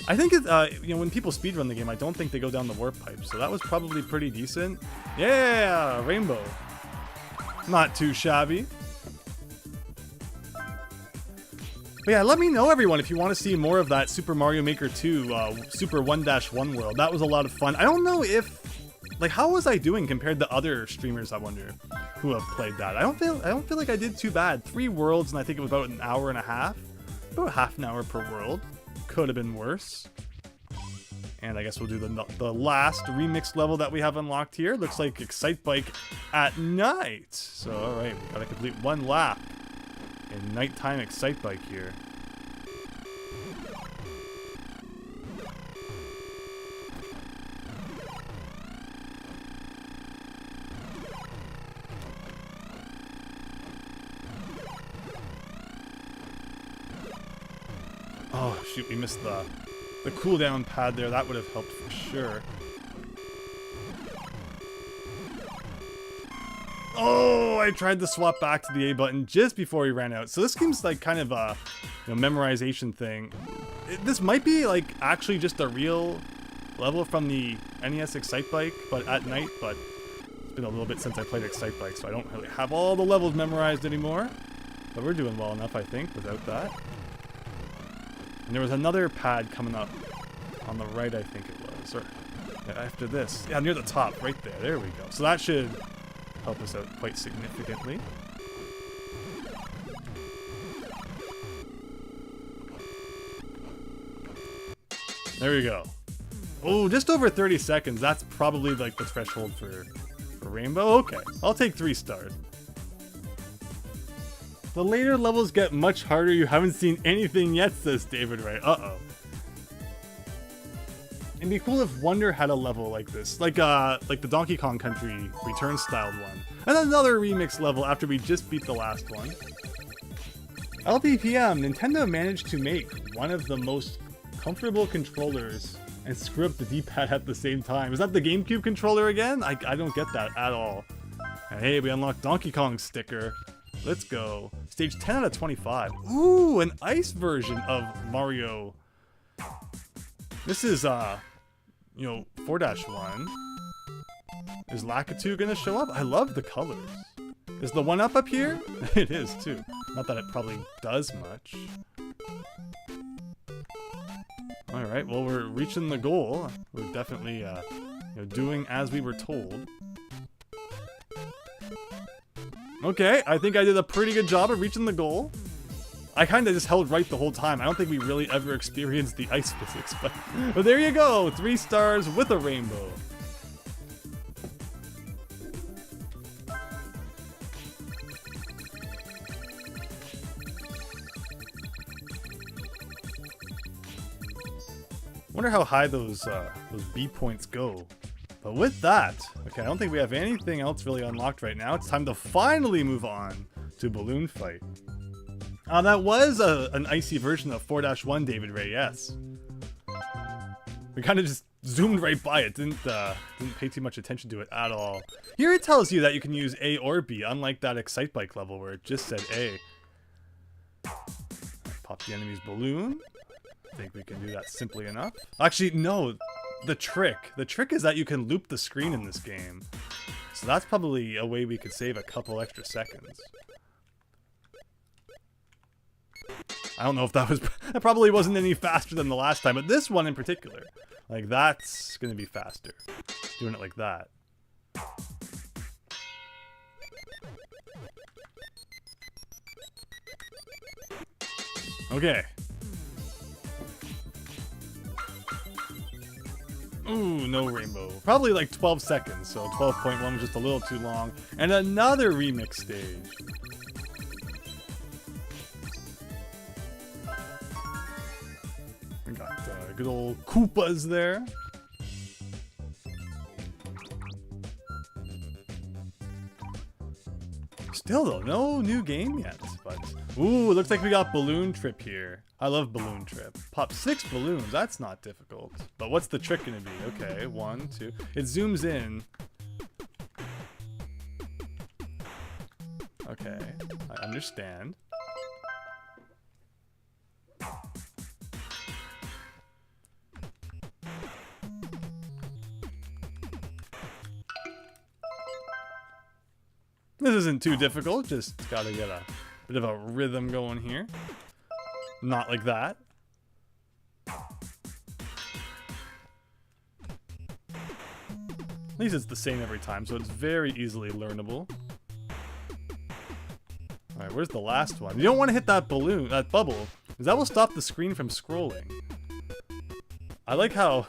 I think it's, you know, when people speedrun the game, I don't think they go down the warp pipe, so that was probably pretty decent. Yeah, rainbow. Not too shabby. But yeah, let me know, everyone, if you want to see more of that Super Mario Maker 2 Super 1-1 world. That was a lot of fun. I don't know if, like, how was I doing compared to other streamers, I wonder, who have played that. I don't feel like I did too bad. 3 worlds, and I think it was about an hour and a half. About half an hour per world. Could have been worse. And I guess we'll do the last remix level that we have unlocked here. Looks like Excitebike at night. So, alright, we gotta complete 1 lap in nighttime Excitebike here. Oh, shoot, we missed the cooldown pad there. That would have helped for sure. Oh, I tried to swap back to the A button just before we ran out. So this game's like kind of a memorization thing. This might be like actually just a real level from the NES Excitebike, but at night. But it's been a little bit since I played Excitebike, so I don't really have all the levels memorized anymore. But we're doing well enough, I think, without that. And there was another pad coming up on the right, I think it was, or after this. Yeah, near the top, right there. There we go. So that should help us out quite significantly. There we go. Oh, just over 30 seconds. That's probably like the threshold for rainbow. Okay, I'll take 3 stars. The later levels get much harder. You haven't seen anything yet, says David Ray. Uh-oh. It'd be cool if Wonder had a level like this. Like the Donkey Kong Country Return styled one. And another remix level after we just beat the last one. LPPM, Nintendo managed to make one of the most comfortable controllers and screw up the D-pad at the same time. Is that the GameCube controller again? I don't get that at all. And hey, we unlocked Donkey Kong sticker. Let's go. Stage 10 out of 25. Ooh, an ice version of Mario. This is, 4-1. Is Lakitu gonna show up? I love the colors. Is the 1-up up here? It is, too. Not that it probably does much. Alright, well, we're reaching the goal. We're definitely, doing as we were told. Okay, I think I did a pretty good job of reaching the goal. I kind of just held right the whole time. I don't think we really ever experienced the ice physics, but there you go. 3 stars with a rainbow. Wonder how high those B points go. But with that, okay, I don't think we have anything else really unlocked right now. It's time to finally move on to Balloon Fight. That was an icy version of 4-1, David Ray, yes. We kind of just zoomed right by it. Didn't pay too much attention to it at all. Here it tells you that you can use A or B, unlike that Excitebike level where it just said A. Pop the enemy's balloon. I think we can do that simply enough. Actually, no. The trick is that you can loop the screen in this game. So that's probably a way we could save a couple extra seconds. I don't know if that probably wasn't any faster than the last time, but this one in particular, like that's gonna be faster. Doing it like that. Okay. Ooh, no rainbow. Probably like 12 seconds, so 12.1 was just a little too long. And another remix stage. We got good old Koopas there. Still though, no new game yet. But ooh, it looks like we got Balloon Trip here. I love Balloon Trip. Pop 6 balloons, that's not difficult. But what's the trick gonna be? Okay, 1, 2. It zooms in. Okay, I understand. This isn't too difficult, just gotta get a bit of a rhythm going here. Not like that. At least it's the same every time, so it's very easily learnable. Alright, where's the last one? You don't want to hit that balloon, that bubble, because that will stop the screen from scrolling. I like how...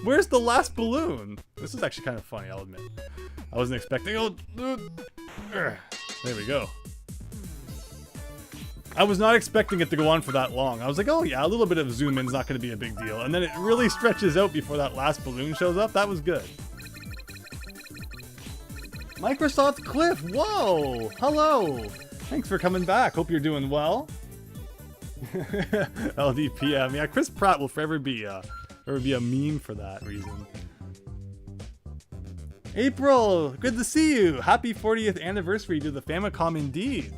Where's the last balloon? This is actually kind of funny, I'll admit. I wasn't expecting... Oh, there we go. I was not expecting it to go on for that long. I was like, oh yeah, a little bit of zoom in is not going to be a big deal. And then it really stretches out before that last balloon shows up. That was good. Microsoft Cliff, whoa! Hello! Thanks for coming back. Hope you're doing well. LDPM. Yeah, Chris Pratt will forever be a meme for that reason. April, good to see you. Happy 40th anniversary to the Famicom indeed.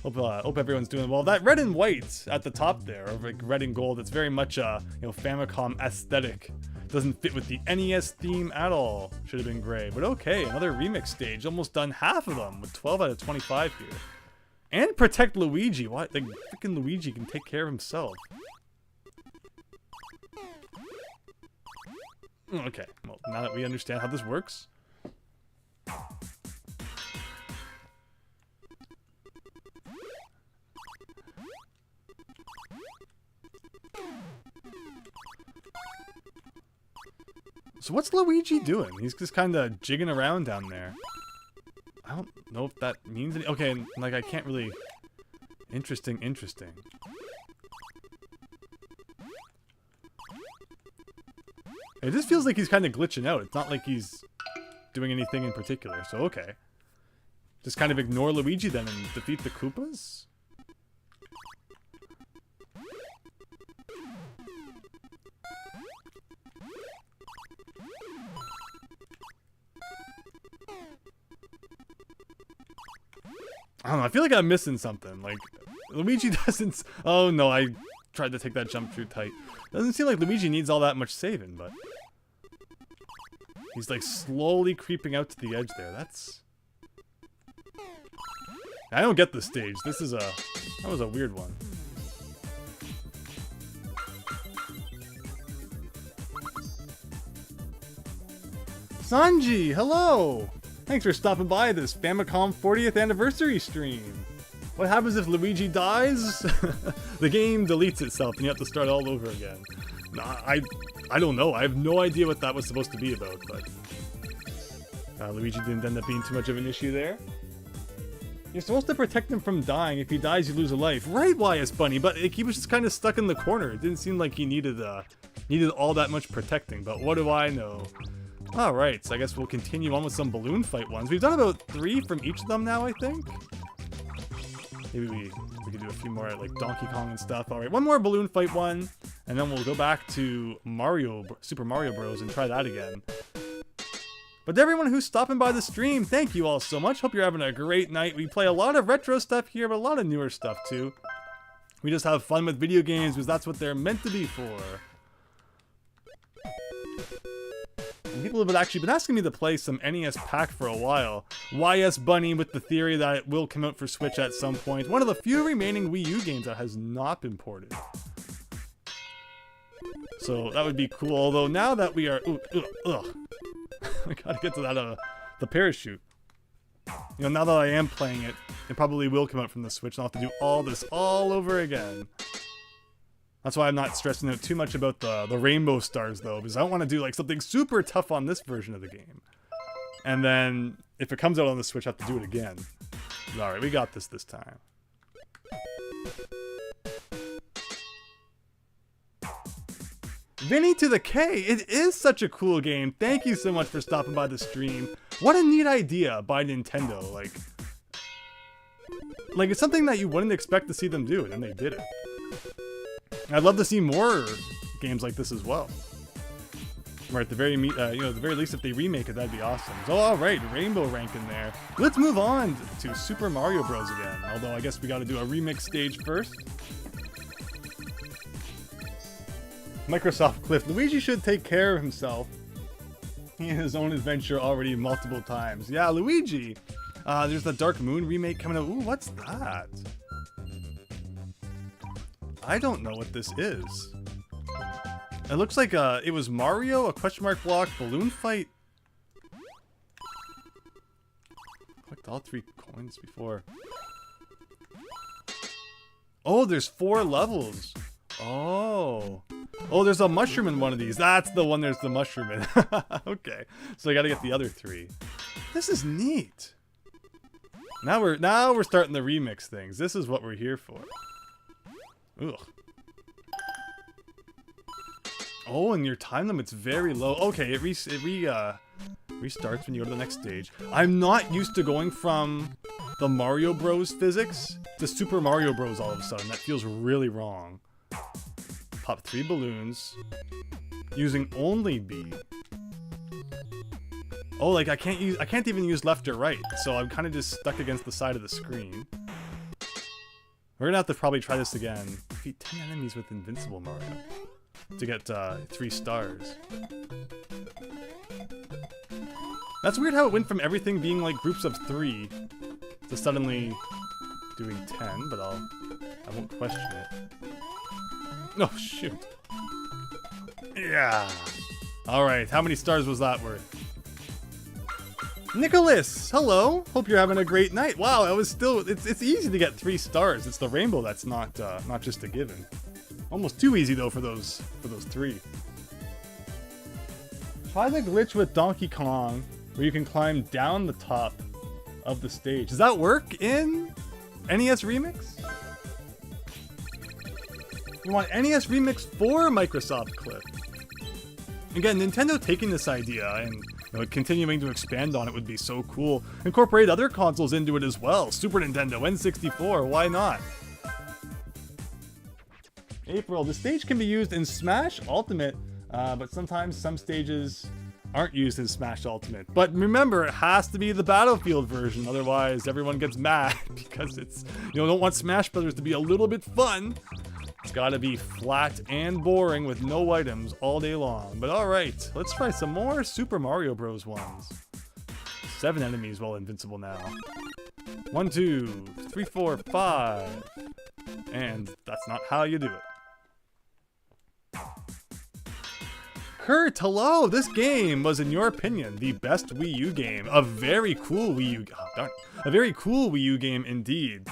Hope everyone's doing well. That red and white at the top there, or like red and gold, it's very much Famicom aesthetic. Doesn't fit with the NES theme at all. Should have been gray, but okay. Another remix stage, almost done half of them with 12 out of 25 here. And protect Luigi. What? The freaking Luigi can take care of himself. Okay, well, now that we understand how this works. So what's Luigi doing? He's just kind of jigging around down there. I don't know if that means anything. Okay, like I can't really... Interesting. It just feels like he's kind of glitching out. It's not like he's doing anything in particular, so okay. Just kind of ignore Luigi then and defeat the Koopas? I don't know, I feel like I'm missing something. Like, Luigi doesn't... Oh no, I tried to take that jump too tight. Doesn't seem like Luigi needs all that much saving, but... He's like slowly creeping out to the edge there. That's... I don't get this stage. This is a... That was a weird one. Sanji, hello! Thanks for stopping by this Famicom 40th anniversary stream. What happens if Luigi dies? The game deletes itself and you have to start all over again. Nah, I don't know. I have no idea what that was supposed to be about, but... Luigi didn't end up being too much of an issue there. You're supposed to protect him from dying. If he dies, you lose a life. Right, YS Bunny, but he was just kind of stuck in the corner. It didn't seem like he needed all that much protecting, but what do I know? Alright, so I guess we'll continue on with some balloon fight ones. We've done about 3 from each of them now, I think. Maybe we can do a few more like Donkey Kong and stuff. Alright, one more balloon fight one, and then we'll go back to Super Mario Bros. And try that again. But to everyone who's stopping by the stream, thank you all so much. Hope you're having a great night. We play a lot of retro stuff here, but a lot of newer stuff too. We just have fun with video games because that's what they're meant to be for. And people have actually been asking me to play some NES Pack for a while. YS Bunny with the theory that it will come out for Switch at some point. One of the few remaining Wii U games that has not been ported. So that would be cool, although now that we are... I gotta get to that, the parachute. You know, now that I am playing it, it probably will come out from the Switch, and I'll have to do all this all over again. That's why I'm not stressing out too much about the rainbow stars, though, because I don't want to do, like, something super tough on this version of the game. And then, if it comes out on the Switch, I have to do it again. Alright, we got this time. Vinny to the K, it is such a cool game. Thank you so much for stopping by the stream. What a neat idea by Nintendo. Like it's something that you wouldn't expect to see them do, and they did it. I'd love to see more games like this as well. Or at the very, the very least, if they remake it, that'd be awesome. So, all right, Rainbow rank in there. Let's move on to Super Mario Bros. Again. Although I guess we got to do a remix stage first. Microsoft Cliff. Luigi should take care of himself. He had his own adventure already multiple times. Yeah, Luigi. There's the Dark Moon remake coming out. Ooh, what's that? I don't know what this is. It looks like it was Mario, a question mark block, balloon fight. Collect all 3 coins before. Oh, there's 4 levels. Oh, there's a mushroom in one of these. That's the one there's the mushroom in. Okay, so I gotta get the other 3. This is neat. Now we're starting to remix things. This is what we're here for. Ugh. Oh, and your time limit's very low. Okay, it restarts when you go to the next stage. I'm not used to going from the Mario Bros physics to Super Mario Bros all of a sudden. That feels really wrong. Pop 3 balloons. Using only B. Oh, like I can't even use left or right, so I'm kind of just stuck against the side of the screen. We're gonna have to probably try this again. Defeat 10 enemies with Invincible Mario to get 3 stars. That's weird how it went from everything being like groups of 3 to suddenly doing 10, but I won't question it. Oh, shoot. Yeah. Alright, how many stars was that worth? Nicholas, hello. Hope you're having a great night. Wow, it's easy to get 3 stars. It's the rainbow that's not just a given. Almost too easy though for those 3. Try the glitch with Donkey Kong where you can climb down the top of the stage. Does that work in NES Remix? You want NES Remix for Microsoft Clip. Again, Nintendo taking this idea and continuing to expand on it would be so cool. Incorporate other consoles into it as well. Super Nintendo, N64, why not? April, the stage can be used in Smash Ultimate, but sometimes some stages aren't used in Smash Ultimate. But remember, it has to be the Battlefield version, otherwise everyone gets mad because it's, don't want Smash Brothers to be a little bit fun. It's gotta be flat and boring with no items all day long. But alright, let's try some more Super Mario Bros. Ones. 7 enemies while invincible now. 1, 2, 3, 4, 5. And that's not how you do it. Kurt, hello! This game was, in your opinion, the best Wii U game. A very cool Wii U... Oh, darn. A very cool Wii U game indeed.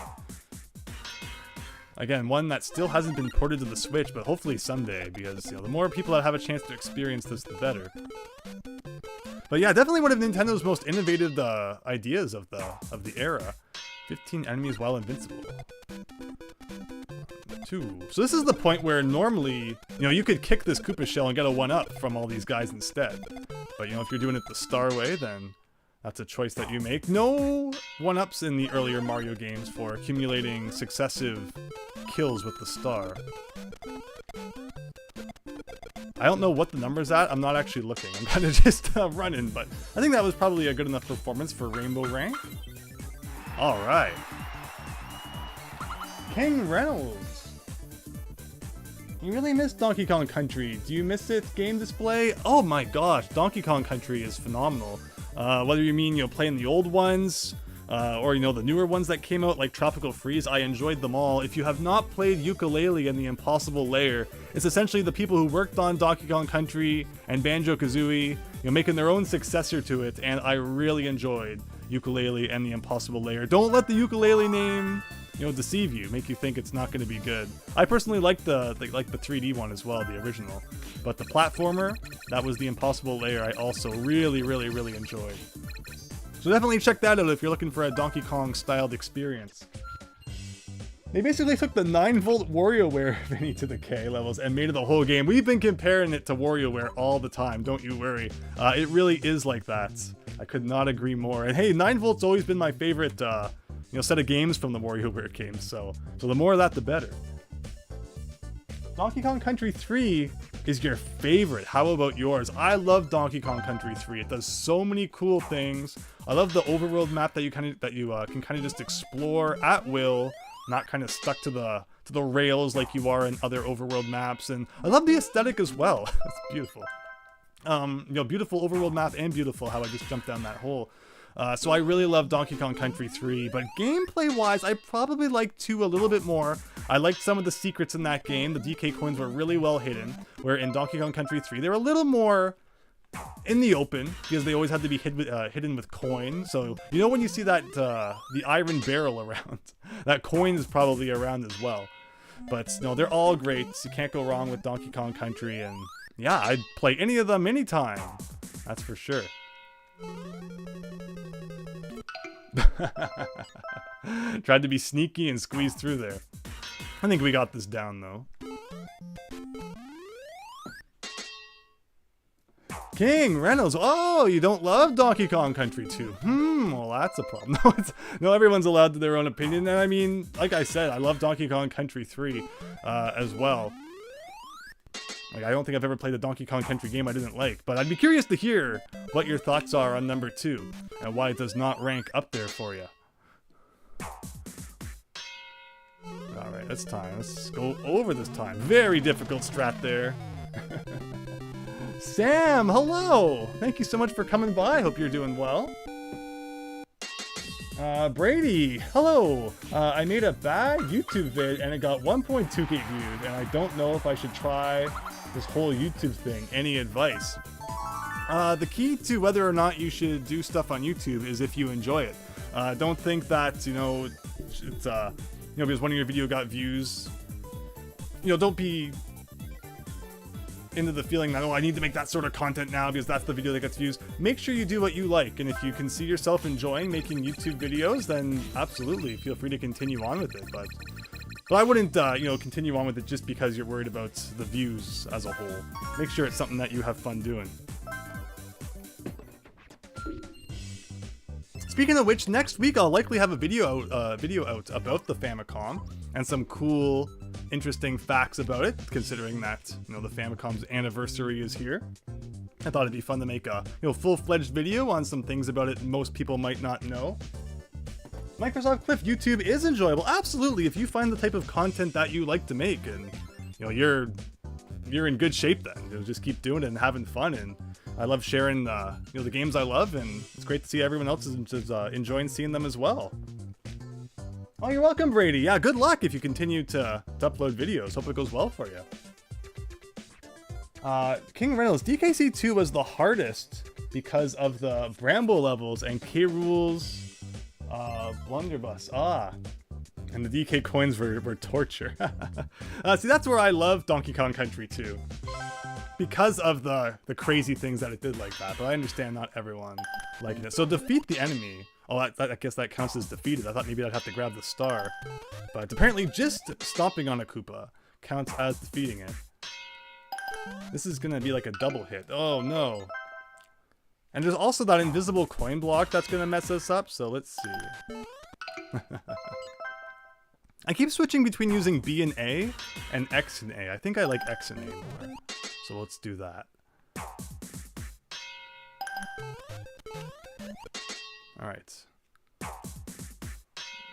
Again, one that still hasn't been ported to the Switch, but hopefully someday, because the more people that have a chance to experience this, the better. But yeah, definitely one of Nintendo's most innovative ideas of the era. 15 enemies while invincible. 2. So this is the point where normally, you could kick this Koopa shell and get a 1-up from all these guys instead. But if you're doing it the star way, then that's a choice that you make. No 1-ups in the earlier Mario games for accumulating successive kills with the star. I don't know what the number's at. I'm not actually looking. I'm kind of just running, but I think that was probably a good enough performance for Rainbow Rank. All right. King Reynolds. You really miss Donkey Kong Country. Do you miss its game display? Oh my gosh, Donkey Kong Country is phenomenal. Whether you mean, playing the old ones, or, the newer ones that came out, like Tropical Freeze, I enjoyed them all. If you have not played Yooka-Laylee and the Impossible Lair, it's essentially the people who worked on Donkey Kong Country and Banjo-Kazooie, making their own successor to it, and I really enjoyed Yooka-Laylee and the Impossible Lair. Don't let the Yooka-Laylee name, deceive you, make you think it's not going to be good. I personally like the 3D one as well, the original. But the platformer, that was the Impossible Lair, I also really, really, really enjoyed. So definitely check that out if you're looking for a Donkey Kong-styled experience. They basically took the 9-volt WarioWare Vinny to the K levels and made it the whole game. We've been comparing it to WarioWare all the time, don't you worry. It really is like that. I could not agree more. And hey, 9-volt's always been my favorite, set of games from the WarioWare games, so the more of that, the better. Donkey Kong Country 3 is your favorite. How about yours? I love Donkey Kong Country 3. It does so many cool things. I love the overworld map that you can kind of just explore at will, not kind of stuck to the rails like you are in other overworld maps. And I love the aesthetic as well. It's beautiful. Beautiful overworld map and beautiful how I just jumped down that hole. So I really love Donkey Kong Country 3, but gameplay-wise, I probably like 2 a little bit more. I liked some of the secrets in that game. The DK coins were really well hidden, where in Donkey Kong Country 3, they were a little more in the open, because they always had to be hidden with coin. So, when you see that, the iron barrel around, that coin is probably around as well. But, no, they're all great. You can't go wrong with Donkey Kong Country, and yeah, I'd play any of them anytime. That's for sure. Tried to be sneaky and squeeze through there. I think we got this down though. King Reynolds. Oh, you don't love Donkey Kong Country 2. Well, that's a problem. No, everyone's allowed to their own opinion. And I mean, like I said, I love Donkey Kong Country 3 as well. Like, I don't think I've ever played a Donkey Kong Country game I didn't like, but I'd be curious to hear what your thoughts are on number 2 and why it does not rank up there for you. Alright, it's time. Let's go over this time. Very difficult strat there. Sam, hello! Thank you so much for coming by. Hope you're doing well. Brady, hello! I made a bad YouTube vid and it got 1.2k viewed, and I don't know if I should try this whole YouTube thing. Any advice? The key to whether or not you should do stuff on YouTube is if you enjoy it. Don't think that, it's, because one of your video got views, don't be into the feeling that, oh, I need to make that sort of content now because that's the video that gets views. Make sure you do what you like, and if you can see yourself enjoying making YouTube videos, then absolutely feel free to continue on with it. But I wouldn't, continue on with it just because you're worried about the views as a whole. Make sure it's something that you have fun doing. Speaking of which, next week I'll likely have a video out about the Famicom and some cool, interesting facts about it, considering that, the Famicom's anniversary is here. I thought it'd be fun to make a, full-fledged video on some things about it most people might not know. Microsoft Cliff, YouTube is enjoyable. Absolutely, if you find the type of content that you like to make, and, you're in good shape then. Just keep doing it and having fun, and I love sharing, the games I love, and it's great to see everyone else is enjoying seeing them as well. Oh, you're welcome, Brady. Yeah, good luck if you continue to upload videos. Hope it goes well for you. King Reynolds, DKC2 was the hardest because of the Bramble levels and K. Rool's blunderbuss. And the DK coins were torture. See, that's where I love Donkey Kong Country 2. Because of the crazy things that it did like that. But I understand not everyone liking it. So defeat the enemy. Oh, I guess that counts as defeated. I thought maybe I'd have to grab the star. But apparently just stomping on a Koopa counts as defeating it. This is gonna be like a double hit. Oh no. And there's also that invisible coin block that's gonna mess us up, so let's see. I keep switching between using B and A and X and A. I think I like X and A more. So let's do that. Alright.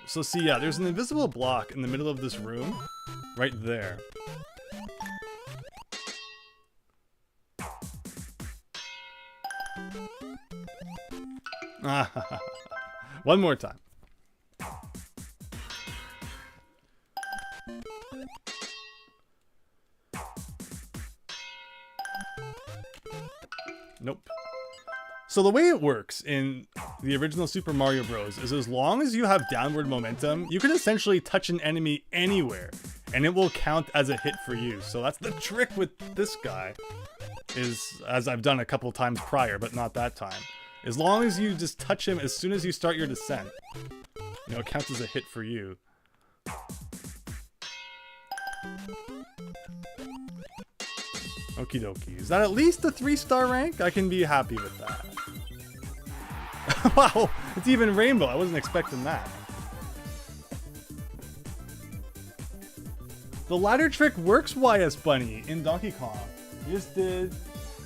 So see, yeah, there's an invisible block in the middle of this room. Right there. One more time. Nope. So the way it works in the original Super Mario Bros. Is as long as you have downward momentum, you can essentially touch an enemy anywhere, and it will count as a hit for you. So that's the trick with this guy, is, as I've done a couple times prior, but not that time. As long as you just touch him as soon as you start your descent, you know, it counts as a hit for you. Okie dokie. Is that at least a 3-star rank? I can be happy with that. Wow, it's even rainbow. I wasn't expecting that. The ladder trick works, YS Bunny, in Donkey Kong. You just did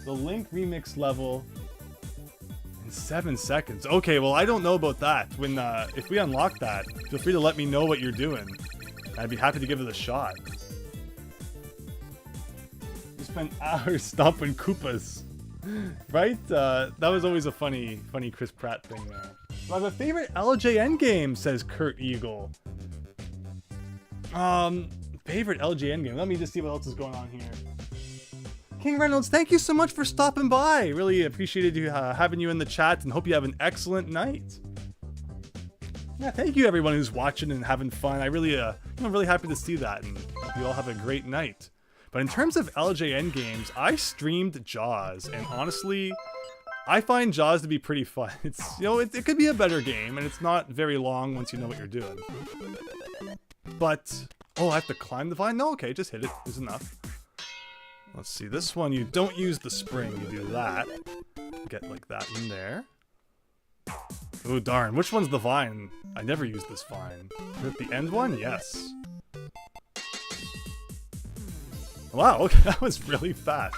the Link remix level in 7 seconds. Okay, well, I don't know about that. When if we unlock that, feel free to let me know what you're doing. I'd be happy to give it a shot. You spent hours stomping Koopas. Right? That was always a funny Chris Pratt thing there. I have a favorite LJN game, says Kurt Eagle. Favorite LJN game. Let me just see what else is going on here. King Reynolds, thank you so much for stopping by. Really appreciated you having you in the chat, and hope you have an excellent night. Yeah, thank you everyone who's watching and having fun. I'm really happy to see that, and hope you all have a great night. But in terms of LJN games, I streamed Jaws, and honestly, I find Jaws to be pretty fun. It's, you know, it could be a better game, and it's not very long once you know what you're doing. But, oh, I have to climb the vine? No, okay, just hit it. It's enough. Let's see, this one, you don't use the spring, you do that. Get like that in there. Oh, darn, which one's the vine? I never used this vine. Is it the end one? Yes. Wow, okay, that was really fast.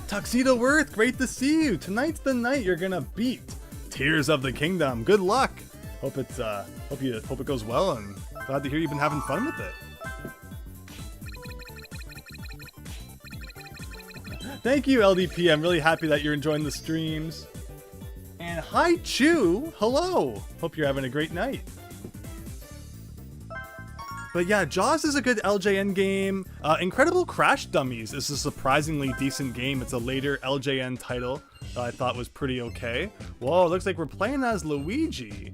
Tuxedo Worth, great to see you. Tonight's the night you're gonna beat Tears of the Kingdom. Good luck. Hope it goes well, and glad to hear you've been having fun with it. Thank you, LDP. I'm really happy that you're enjoying the streams. And hi, Chew. Hello. Hope you're having a great night. But yeah, Jaws is a good LJN game. Incredible Crash Dummies is a surprisingly decent game. It's a later LJN title that I thought was pretty okay. Whoa, looks like we're playing as Luigi.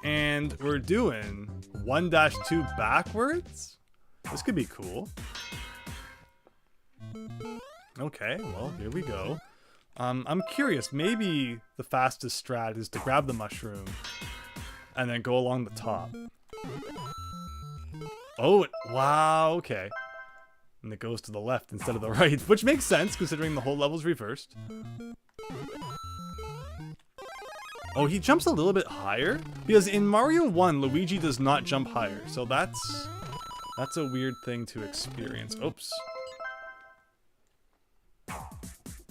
And we're doing 1-2 backwards? This could be cool. Okay, well, here we go. I'm curious, maybe the fastest strat is to grab the mushroom and then go along the top. Oh, wow, okay. And it goes to the left instead of the right, which makes sense considering the whole level's reversed. Oh, he jumps a little bit higher? Because in Mario 1, Luigi does not jump higher, so that's a weird thing to experience. Oops.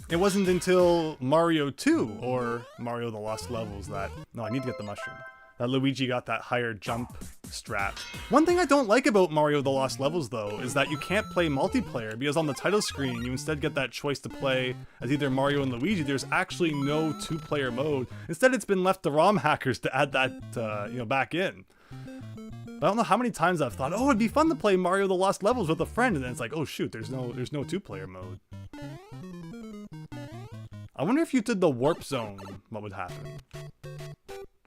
It wasn't until Mario 2, or Mario the Lost Levels, that... No, I need to get the mushroom. That Luigi got that higher jump strat. One thing I don't like about Mario the Lost Levels, though, is that you can't play multiplayer, because on the title screen, you instead get that choice to play as either Mario and Luigi. There's actually no two-player mode. Instead, it's been left to ROM hackers to add that, back in. But I don't know how many times I've thought, oh, it'd be fun to play Mario the Lost Levels with a friend, and then it's like, oh shoot, there's no two-player mode. I wonder if you did the warp zone, what would happen?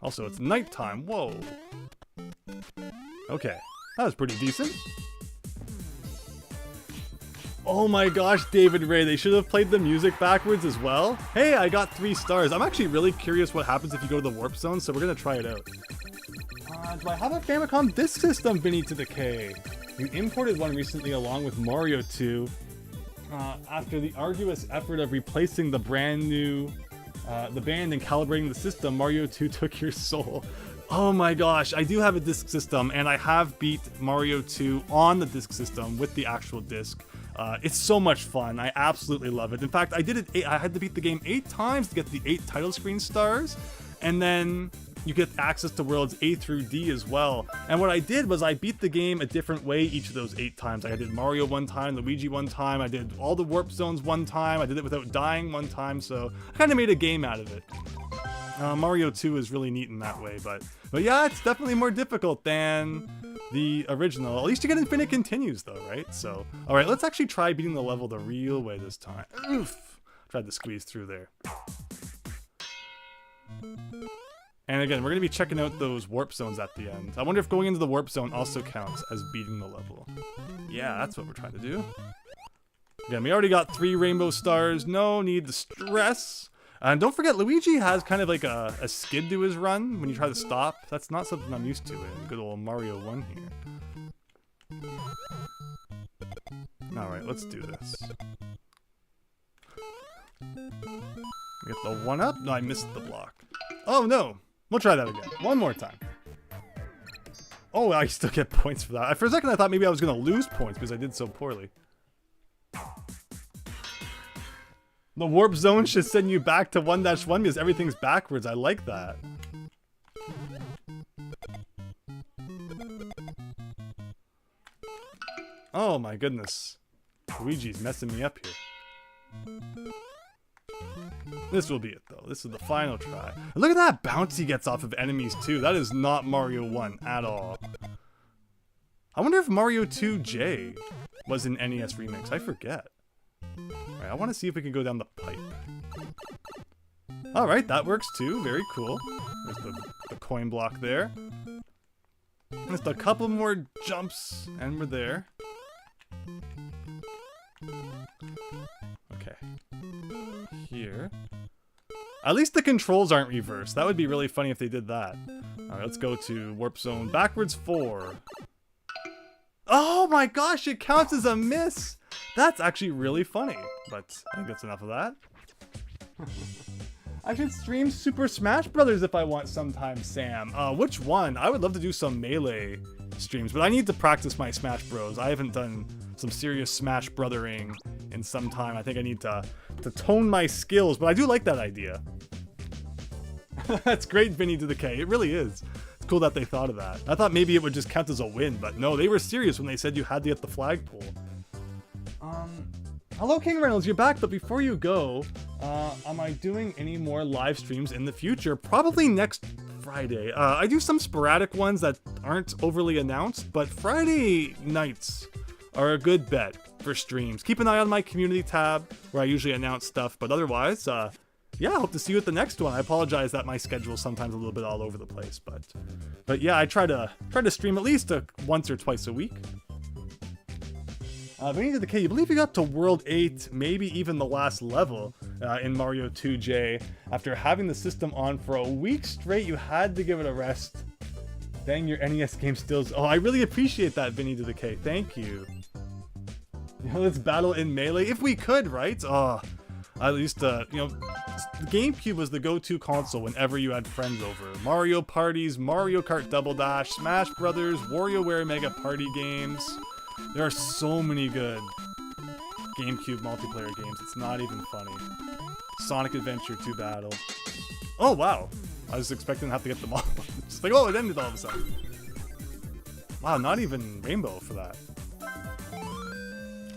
Also, it's nighttime. Whoa. Okay, that was pretty decent. Oh my gosh, David Ray, they should have played the music backwards as well. Hey, I got 3 stars. I'm actually really curious what happens if you go to the warp zone, so we're gonna try it out. Do I have a Famicom disk system, Vinny to the K? You imported one recently along with Mario 2. After the arduous effort of replacing the brand new The band and calibrating the system, Mario 2 took your soul. Oh my gosh, I do have a disc system, and I have beat Mario 2 on the disc system with the actual disc. It's so much fun. I absolutely love it. In fact, I had to beat the game 8 times to get the 8 title screen stars, and then you get access to worlds A through D as well. And what I did was I beat the game a different way each of those 8 times. I did Mario 1 time, Luigi 1 time, I did all the warp zones 1 time, I did it without dying 1 time, so I kind of made a game out of it. Mario 2 is really neat in that way, but yeah, it's definitely more difficult than the original. At least you get infinite continues though, right? So, alright, let's actually try beating the level the real way this time. Oof! Tried to squeeze through there. And again, we're going to be checking out those warp zones at the end. I wonder if going into the warp zone also counts as beating the level. Yeah, that's what we're trying to do. Again, we already got 3 rainbow stars. No need to stress. And don't forget, Luigi has kind of like a skid to his run when you try to stop. That's not something I'm used to in good old Mario 1 here. Alright, let's do this. Get the 1 up? No, I missed the block. Oh no! We'll try that again. One more time. Oh, I still get points for that. For a second I thought maybe I was going to lose points because I did so poorly. The warp zone should send you back to 1-1 because everything's backwards. I like that. Oh my goodness. Luigi's messing me up here. This will be it though. This is the final try. And look at that bounce he gets off of enemies too. That is not Mario 1 at all. I wonder if Mario 2J was an NES remix. I forget. Alright, I want to see if we can go down the pipe. Alright, that works too. Very cool. There's the coin block there. Just a couple more jumps and we're there. Okay. Here. At least the controls aren't reversed. That would be really funny if they did that. Alright, let's go to warp zone backwards 4. Oh my gosh, it counts as a miss! That's actually really funny. But I think that's enough of that. I should stream Super Smash Brothers if I want sometime, Sam. Which one? I would love to do some Melee streams, but I need to practice my Smash Bros. I haven't done some serious Smash Brothering in some time. I think I need to tone my skills, but I do like that idea. That's great, Vinny to the K. It really is. It's cool that they thought of that. I thought maybe it would just count as a win, but no, they were serious when they said you had to get the flagpole. Hello, King Reynolds, you're back, but before you go, am I doing any more live streams in the future? Probably next Friday. I do some sporadic ones that aren't overly announced, but Friday nights are a good bet for streams. Keep an eye on my community tab where I usually announce stuff, but otherwise, yeah, I hope to see you at the next one. I apologize that my schedule is sometimes a little bit all over the place, but yeah, I try to stream at least once or twice a week. Vinny to the K, you believe you got to World 8, maybe even the last level in Mario 2J. After having the system on for a week straight, you had to give it a rest. Dang, your NES game stills. Oh, I really appreciate that, Vinny to the K. Thank you. Let's battle in Melee if we could, right? Oh, at least, you know, the GameCube was the go-to console whenever you had friends over. Mario parties, Mario Kart Double Dash, Smash Brothers, WarioWare Mega Party games. There are so many good GameCube multiplayer games, it's not even funny. Sonic Adventure 2 Battle. Oh, wow. I was expecting to have to get them all. Just like, oh, it ended all of a sudden. Wow, not even Rainbow for that.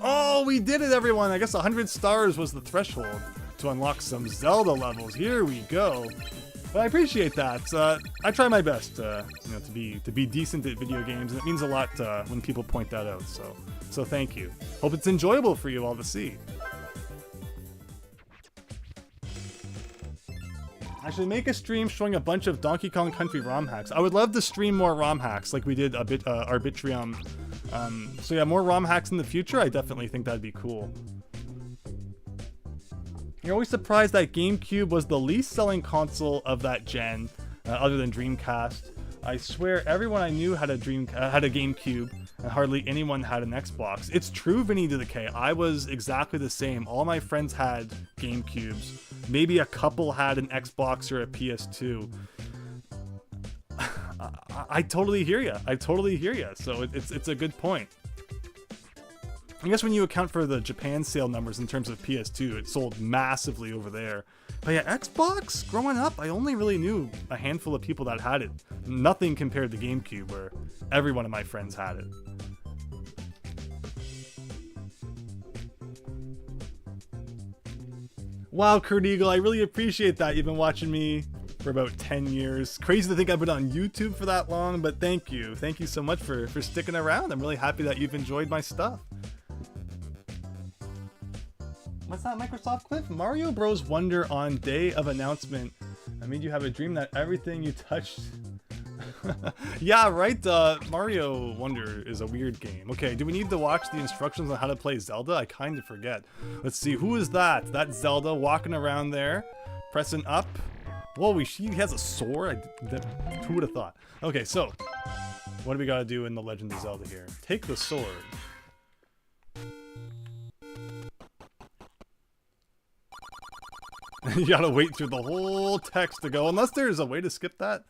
Oh, we did it, everyone! I guess 100 stars was the threshold to unlock some Zelda levels. Here we go. But I appreciate that. I try my best, you know, to be decent at video games, and it means a lot when people point that out. So thank you. Hope it's enjoyable for you all to see. I should make a stream showing a bunch of Donkey Kong Country ROM hacks. I would love to stream more ROM hacks, like we did Arbitrium. So yeah, more ROM hacks in the future. I definitely think that'd be cool. You're always surprised that GameCube was the least selling console of that gen, other than Dreamcast. I swear everyone I knew had a GameCube, and hardly anyone had an Xbox. It's true, Vinny to the K. I was exactly the same. All my friends had GameCubes. Maybe a couple had an Xbox or a PS2. I totally hear you. I totally hear you. So it's a good point. I guess when you account for the Japan sale numbers in terms of PS2, it sold massively over there. But yeah, Xbox, growing up, I only really knew a handful of people that had it. Nothing compared to GameCube, where every one of my friends had it. Wow, Kurt Eagle, I really appreciate that. You've been watching me for about 10 years. Crazy to think I've been on YouTube for that long, but thank you. Thank you so much for sticking around. I'm really happy that you've enjoyed my stuff. What's that, Microsoft Cliff? Mario Bros. Wonder on day of announcement. I made you have a dream that everything you touched... Yeah, right, Mario Wonder is a weird game. Okay, do we need to watch the instructions on how to play Zelda? I kind of forget. Let's see, who is that? That's Zelda walking around there, pressing up. Whoa, she has a sword? Who would have thought? Okay, so, what do we gotta do in The Legend of Zelda here? Take the sword. You gotta wait through the whole text to go, unless there's a way to skip that.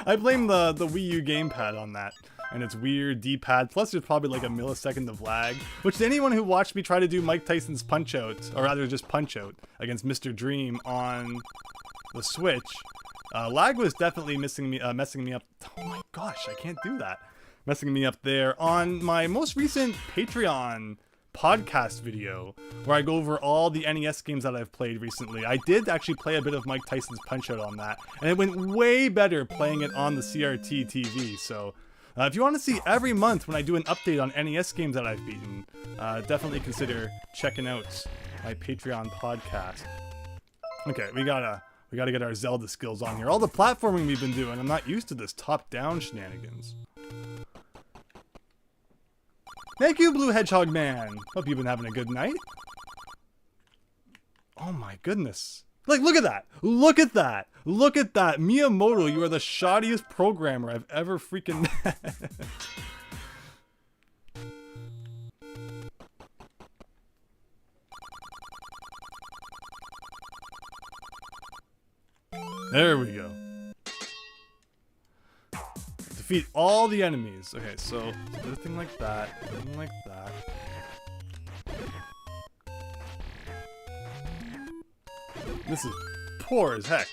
I blame the Wii U gamepad on that, and its weird D-pad, plus there's probably like a millisecond of lag, which to anyone who watched me try to do Mike Tyson's Punch-Out, or rather just Punch-Out, against Mr. Dream on the Switch, lag was definitely messing me up. Oh my gosh, I can't do that. Messing me up there. On my most recent Patreon podcast video where I go over all the NES games that I've played recently, I did actually play a bit of Mike Tyson's Punch-Out on that, and it went way better playing it on the CRT TV. So if you want to see every month when I do an update on NES games that I've beaten, definitely consider checking out my Patreon podcast. Okay, we gotta get our Zelda skills on here. All the platforming we've been doing, I'm not used to this top-down shenanigans. Thank you, Blue Hedgehog Man. Hope you've been having a good night. Oh my goodness. Like, look at that. Look at that. Look at that. Miyamoto, you are the shoddiest programmer I've ever freaking met. There we go. Defeat all the enemies. Okay, so do a thing like that, thing like that. This is poor as heck.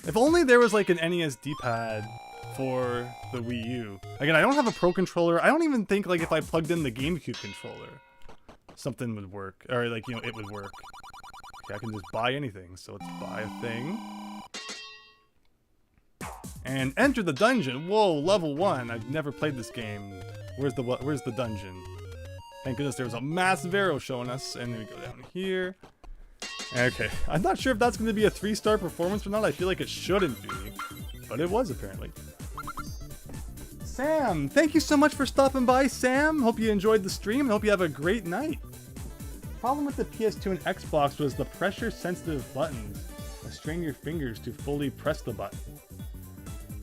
If only there was like an NES D-pad for the Wii U. Again, I don't have a Pro Controller. I don't even think like if I plugged in the GameCube controller, something would work. Or like, you know, it would work. Okay, I can just buy anything. So let's buy a thing. And enter the dungeon. Whoa, level 1. I've never played this game. Where's the dungeon? Thank goodness there was a massive arrow showing us. And then we go down here. Okay, I'm not sure if that's going to be a 3-star performance or not. I feel like it shouldn't be. But it was, apparently. Sam, thank you so much for stopping by, Sam. Hope you enjoyed the stream and hope you have a great night. Problem with the PS2 and Xbox was the pressure-sensitive buttons that strain your fingers to fully press the button.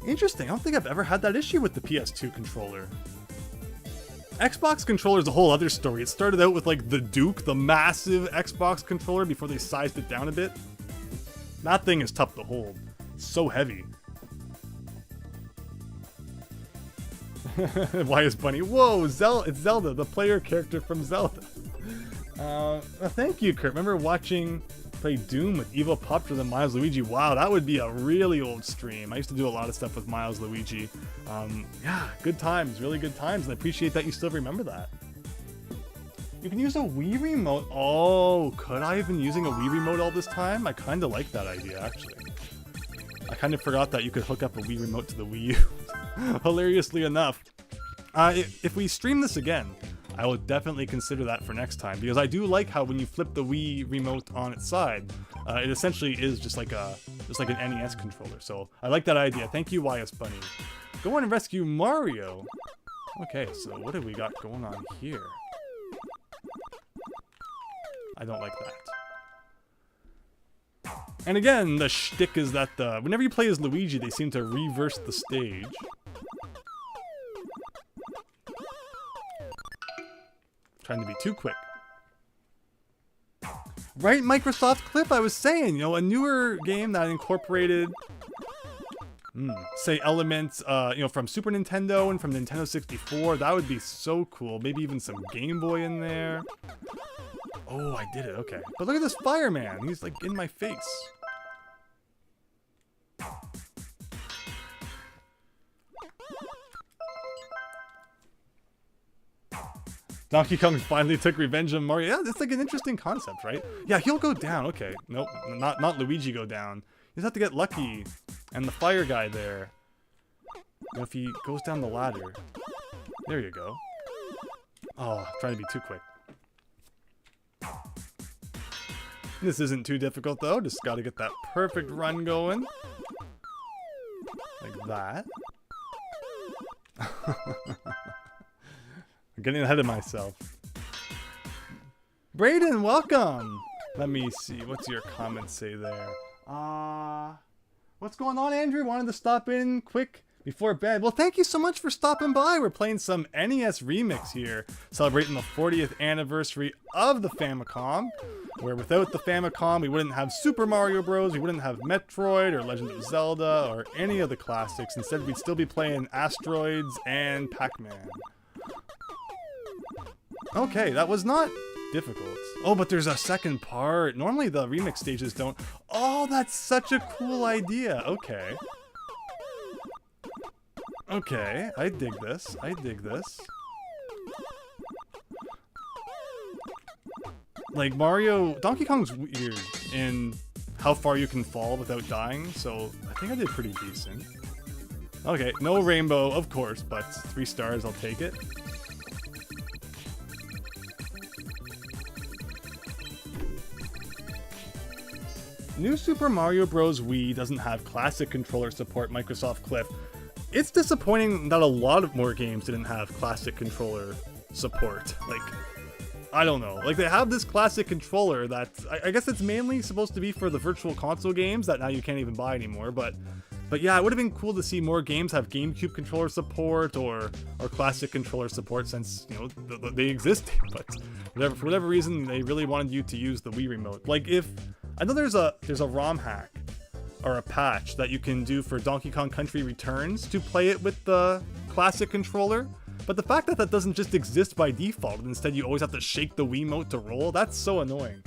Interesting, I don't think I've ever had that issue with the PS2 controller. Xbox controller is a whole other story. It started out with like the Duke, the massive Xbox controller, before they sized it down a bit. That thing is tough to hold. It's so heavy. Why is Bunny? Whoa, it's Zelda, the player character from Zelda. Thank you, Kurt. Remember watching play Doom with Evil Pup and Miles Luigi? Wow, that would be a really old stream. I used to do a lot of stuff with Miles Luigi. Yeah, good times, really good times, and I appreciate that you still remember that. You can use a Wii Remote. Oh, could I have been using a Wii Remote all this time? I kind of like that idea, actually. I kind of forgot that you could hook up a Wii Remote to the Wii U. Hilariously enough. If we stream this again, I will definitely consider that for next time, because I do like how when you flip the Wii Remote on its side, it essentially is just like an NES controller. So I like that idea. Thank you, YS Bunny. Go on and rescue Mario. Okay, so what have we got going on here? I don't like that. And again, the shtick is that whenever you play as Luigi, they seem to reverse the stage. Trying to be too quick. Right, Microsoft Clip, I was saying, you know, a newer game that incorporated, say, elements, you know, from Super Nintendo and from Nintendo 64. That would be so cool. Maybe even some Game Boy in there. Oh, I did it. Okay. But look at this fireman. He's, like, in my face. Donkey Kong finally took revenge on Mario. Yeah, it's like an interesting concept, right? Yeah, he'll go down. Okay. Nope, not Luigi go down. You just have to get lucky. And the fire guy there. And if he goes down the ladder. There you go. Oh, trying to be too quick. This isn't too difficult, though. Just gotta get that perfect run going. Like that. I'm getting ahead of myself. Brayden, welcome! Let me see. What's your comment say there? What's going on, Andrew? Wanted to stop in quick before bed. Well, thank you so much for stopping by. We're playing some NES Remix here, celebrating the 40th anniversary of the Famicom, where without the Famicom, we wouldn't have Super Mario Bros., we wouldn't have Metroid, or Legend of Zelda, or any of the classics. Instead, we'd still be playing Asteroids and Pac-Man. Okay, that was not difficult. Oh, but there's a second part. Normally the remix stages don't. Oh, that's such a cool idea. Okay. Okay, I dig this. I dig this. Like Donkey Kong's weird in how far you can fall without dying, so I think I did pretty decent. Okay, no rainbow, of course, but 3 stars, I'll take it. New Super Mario Bros. Wii doesn't have classic controller support, Microsoft Cliff. It's disappointing that a lot of more games didn't have classic controller support. Like, I don't know. Like, they have this classic controller that I guess it's mainly supposed to be for the virtual console games that now you can't even buy anymore. But yeah, it would have been cool to see more games have GameCube controller support or classic controller support since, you know, they existed. But for whatever reason, they really wanted you to use the Wii remote. Like, I know there's a ROM hack or a patch that you can do for Donkey Kong Country Returns to play it with the classic controller, but the fact that that doesn't just exist by default, and instead you always have to shake the Wiimote to roll, that's so annoying.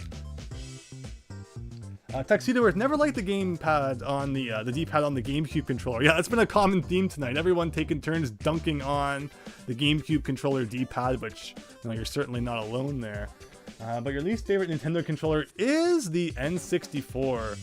Tuxedo Earth never liked the gamepad on the D-pad on the GameCube controller. Yeah, that's been a common theme tonight. Everyone taking turns dunking on the GameCube controller D-pad, which, you know, you're certainly not alone there. But your least favorite Nintendo controller is the N64.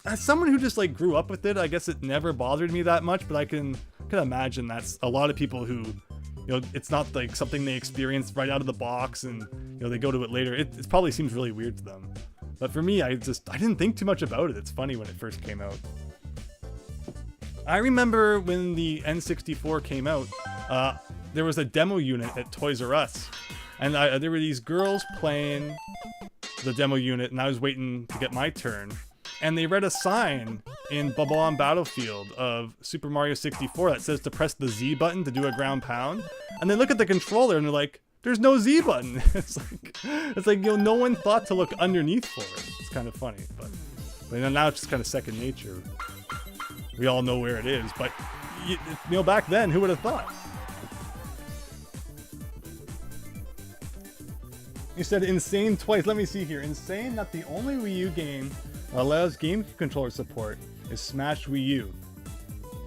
As someone who just like grew up with it, I guess it never bothered me that much, but I can imagine that's a lot of people who, you know, it's not like something they experienced right out of the box and, you know, they go to it later. It probably seems really weird to them. But for me, I didn't think too much about it. It's funny when it first came out. I remember when the N64 came out, there was a demo unit at Toys R Us. And there were these girls playing the demo unit, and I was waiting to get my turn. And they read a sign in Bob-omb Battlefield of Super Mario 64 that says to press the Z button to do a ground pound. And they look at the controller and they're like, there's no Z button. It's like, you know, no one thought to look underneath for it. It's kind of funny, but now it's just kind of second nature. We all know where it is, but you know, back then, who would have thought? You said insane twice. Let me see here. Insane that the only Wii U game that allows GameCube controller support is Smash Wii U.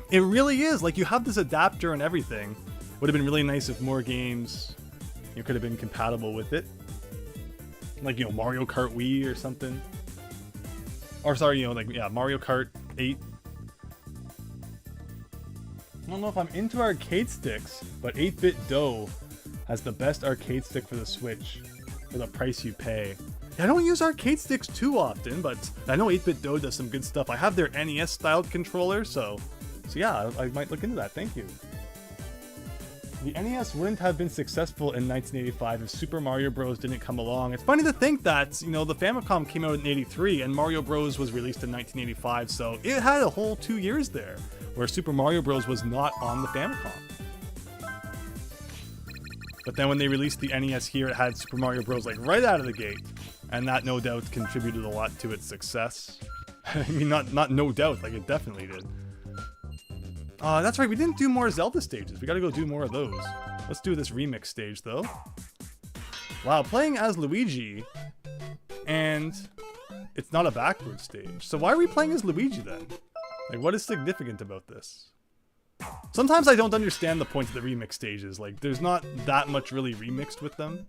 It really is. Like, you have this adapter and everything. Would have been really nice if more games, you know, could have been compatible with it. Like, you know, Mario Kart Wii or something. Or sorry, you know, like, yeah, Mario Kart 8. I don't know if I'm into arcade sticks, but 8-Bit Dough has the best arcade stick for the Switch for the price you pay. I don't use arcade sticks too often, but I know 8-Bit Dough does some good stuff. I have their NES styled controller, so yeah, I might look into that. Thank you. The NES wouldn't have been successful in 1985 if Super Mario Bros. Didn't come along. It's funny to think that, you know, the Famicom came out in '83 and Mario Bros. Was released in 1985, so it had a whole 2 years there where Super Mario Bros. Was not on the Famicom. But then when they released the NES here, it had Super Mario Bros. Like right out of the gate, and that no doubt contributed a lot to its success. I mean, not no doubt, like it definitely did. That's right, we didn't do more Zelda stages. We gotta go do more of those. Let's do this remix stage, though. Wow, playing as Luigi, and it's not a backward stage. So why are we playing as Luigi, then? Like, what is significant about this? Sometimes I don't understand the point of the remix stages. Like, there's not that much really remixed with them.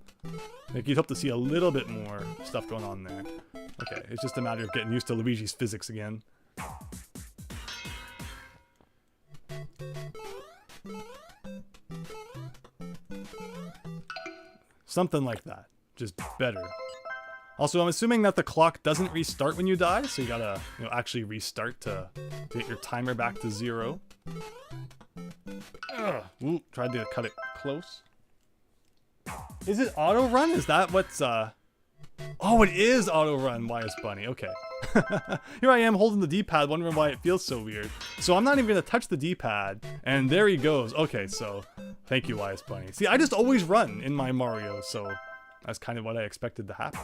Like, you'd hope to see a little bit more stuff going on there. Okay, it's just a matter of getting used to Luigi's physics again. Something like that, just better. Also, I'm assuming that the clock doesn't restart when you die, so you gotta, you know, actually restart to get your timer back to 0. Ooh, tried to cut it close. Is it auto run? Is that what's Oh, it is auto run. Why is Bunny? Okay. Here I am holding the D-pad, wondering why it feels so weird. So I'm not even gonna touch the D-pad, and there he goes. Okay, so thank you, Wise Bunny. See, I just always run in my Mario, so that's kind of what I expected to happen.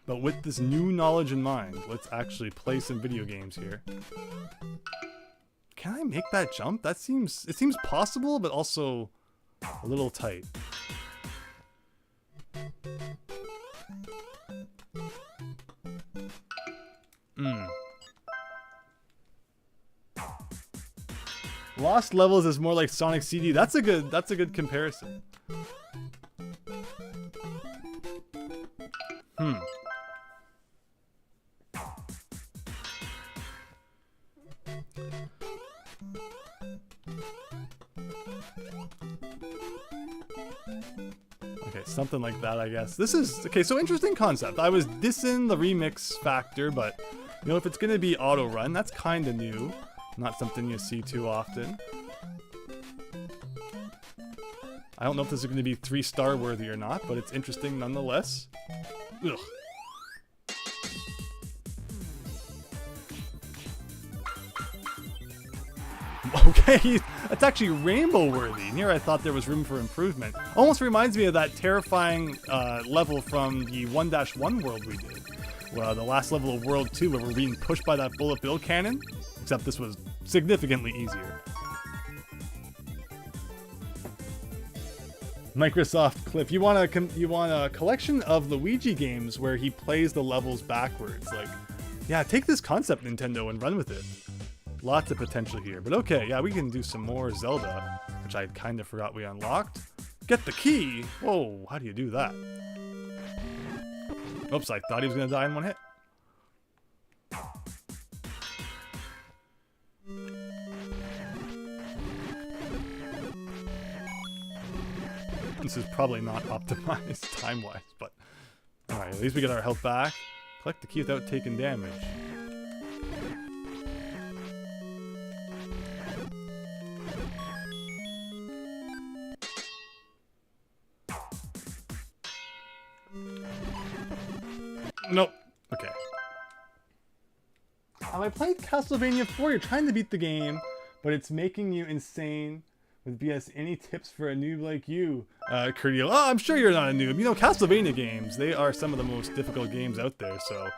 But with this new knowledge in mind, let's actually play some video games here. Can I make that jump? It seems possible, but also a little tight. Lost Levels is more like Sonic CD. That's a good comparison. Okay, something like that, I guess. This is okay, so interesting concept. I was dissing the remix factor, but you know, if it's gonna be auto run, that's kinda new. Not something you see too often. I don't know if this is going to be 3-star worthy or not, but it's interesting nonetheless. Ugh. Okay, that's actually rainbow worthy. Here I thought there was room for improvement. Almost reminds me of that terrifying level from the 1-1 world we did. Well, the last level of World 2 where we're being pushed by that bullet bill cannon. Except this was significantly easier. Microsoft Cliff, you want a collection of Luigi games where he plays the levels backwards. Like, yeah, take this concept, Nintendo, and run with it. Lots of potential here. But okay, yeah, we can do some more Zelda, which I kind of forgot we unlocked. Get the key! Whoa, how do you do that? Oops, I thought he was going to die in one hit. This is probably not optimized time-wise, but alright, at least we get our health back. Collect the key without taking damage. Nope. Okay. Have I played Castlevania 4? You're trying to beat the game, but it's making you insane. With BS, any tips for a noob like you? Curdio, oh, I'm sure you're not a noob. You know, Castlevania games, they are some of the most difficult games out there, so you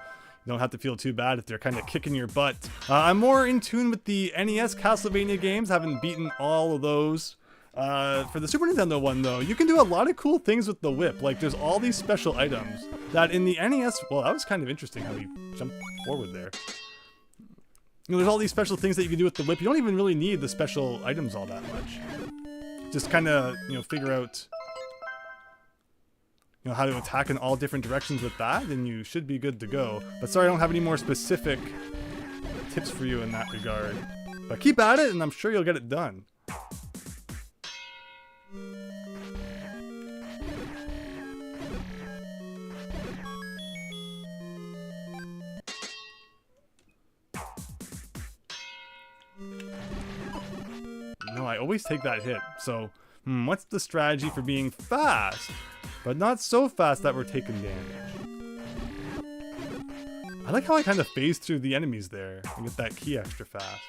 don't have to feel too bad if they're kind of kicking your butt. I'm more in tune with the NES Castlevania games, haven't beaten all of those. For the Super Nintendo one, though, you can do a lot of cool things with the whip. Like, there's all these special items that in the NES, well, that was kind of interesting how he jumped forward there. You know, there's all these special things that you can do with the whip. You don't even really need the special items all that much. Just kind of, you know, figure out, you know, how to attack in all different directions with that, and you should be good to go. But sorry, I don't have any more specific tips for you in that regard. But keep at it, and I'm sure you'll get it done. No, I always take that hit. So, what's the strategy for being fast, but not so fast that we're taking damage? I like how I kind of phase through the enemies there and get that key extra fast.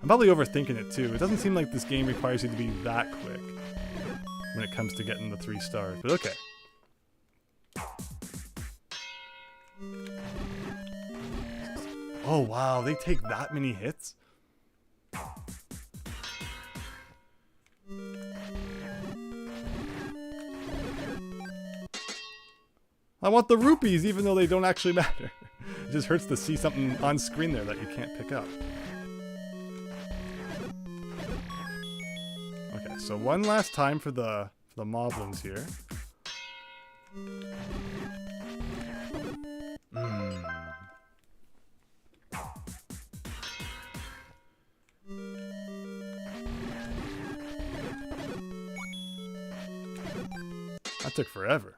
I'm probably overthinking it too. It doesn't seem like this game requires you to be that quick when it comes to getting the 3 stars, but okay. Oh wow, they take that many hits? I want the rupees even though they don't actually matter. It just hurts to see something on screen there that you can't pick up. Okay, so one last time for the moblins here. That took forever.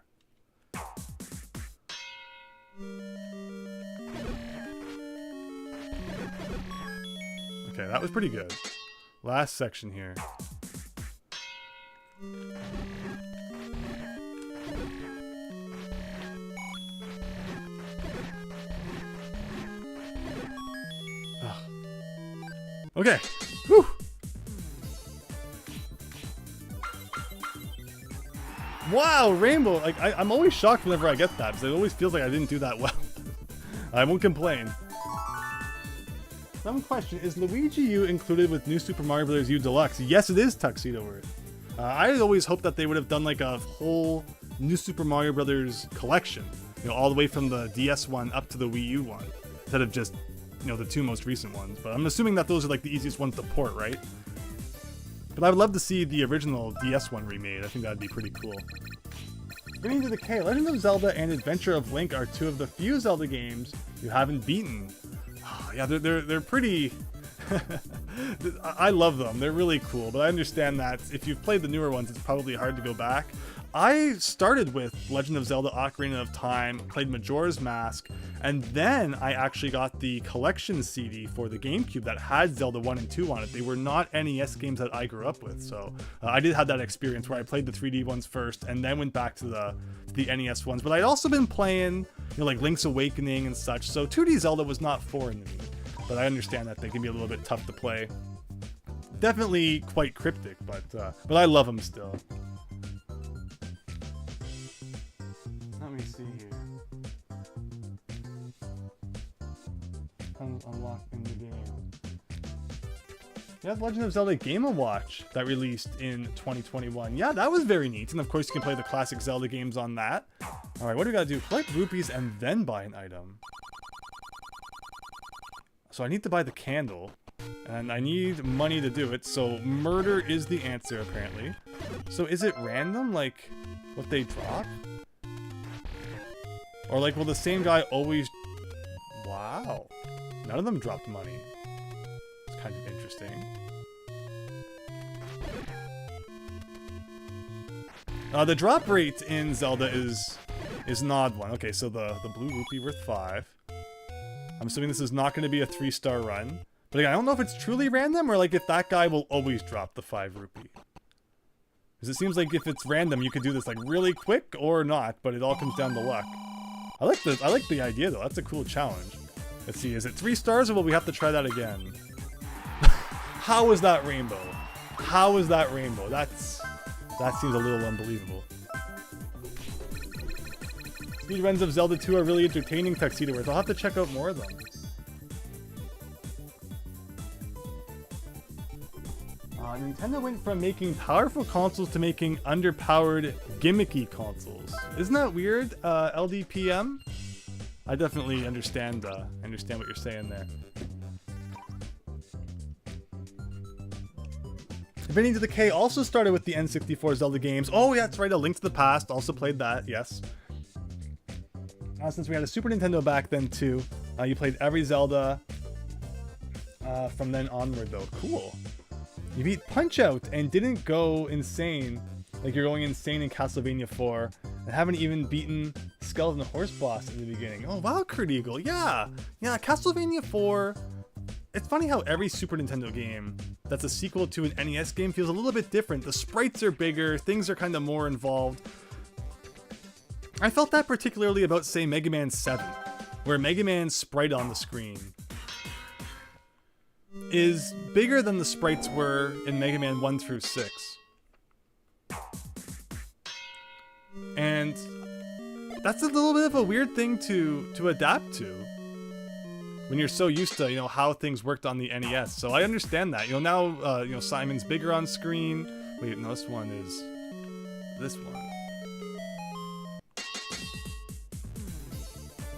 Okay, that was pretty good. Last section here. Ugh. Okay. Whew. Wow, rainbow! Like I'm always shocked whenever I get that because it always feels like I didn't do that well. I won't complain. Some question, is Luigi U included with New Super Mario Bros. U Deluxe? Yes, it is, Tuxedo Word. I had always hoped that they would have done like a whole New Super Mario Bros. Collection. You know, all the way from the DS one up to the Wii U one. Instead of just, you know, the 2 most recent ones. But I'm assuming that those are like the easiest ones to port, right? But I would love to see the original DS one remade. I think that'd be pretty cool. Getting to the K, Legend of Zelda and Adventure of Link are 2 of the few Zelda games you haven't beaten. Oh, yeah, they're pretty... I love them. They're really cool, but I understand that if you've played the newer ones, it's probably hard to go back. I started with Legend of Zelda Ocarina of Time, played Majora's Mask, and then I actually got the collection CD for the GameCube that had Zelda 1 and 2 on it. They were not NES games that I grew up with, so I did have that experience where I played the 3D ones first and then went back to the NES ones. But I'd also been playing, you know, like Link's Awakening and such, so 2D Zelda was not foreign to me. But I understand that they can be a little bit tough to play. Definitely quite cryptic, but I love them still. Let me see here. Unlock in the game. You have Legend of Zelda Game & Watch that released in 2021. Yeah, that was very neat. And of course you can play the classic Zelda games on that. Alright, what do we gotta do? Collect rupees and then buy an item. So I need to buy the candle, and I need money to do it, so murder is the answer, apparently. So is it random, like, what they drop? Or, like, will the same guy always... Wow. None of them dropped money. It's kind of interesting. The drop rate in Zelda is an odd one. Okay, so the blue rupee worth 5. I'm assuming this is not going to be a 3-star run. But again, I don't know if it's truly random or like if that guy will always drop the 5 rupee. Because it seems like if it's random, you could do this like really quick or not, but it all comes down to luck. I like the idea though. That's a cool challenge. Let's see, is it 3 stars or will we have to try that again? How is that rainbow? How is that rainbow? That seems a little unbelievable. Speedruns of Zelda 2 are really entertaining, Tuxedo Worth. I'll have to check out more of them. Nintendo went from making powerful consoles to making underpowered, gimmicky consoles. Isn't that weird, LDPM? I definitely understand what you're saying there. Adventing to the K also started with the N64 Zelda games. Oh, yeah, that's right, A Link to the Past. Also played that, yes. Since we had a Super Nintendo back then too, you played every Zelda from then onward though. Cool. You beat Punch-Out and didn't go insane like you're going insane in Castlevania 4 and haven't even beaten Skeleton Horse Boss in the beginning. Oh wow, Kurt Eagle. Yeah, Castlevania 4, It's funny how every Super Nintendo game that's a sequel to an NES game feels a little bit different. The sprites are bigger, things are kind of more involved. I felt that particularly about, say, Mega Man 7, where Mega Man's sprite on the screen is bigger than the sprites were in Mega Man 1 through 6. And that's a little bit of a weird thing to adapt to when you're so used to, how things worked on the NES. So I understand that. Now, Simon's bigger on screen. Wait, no, this one is this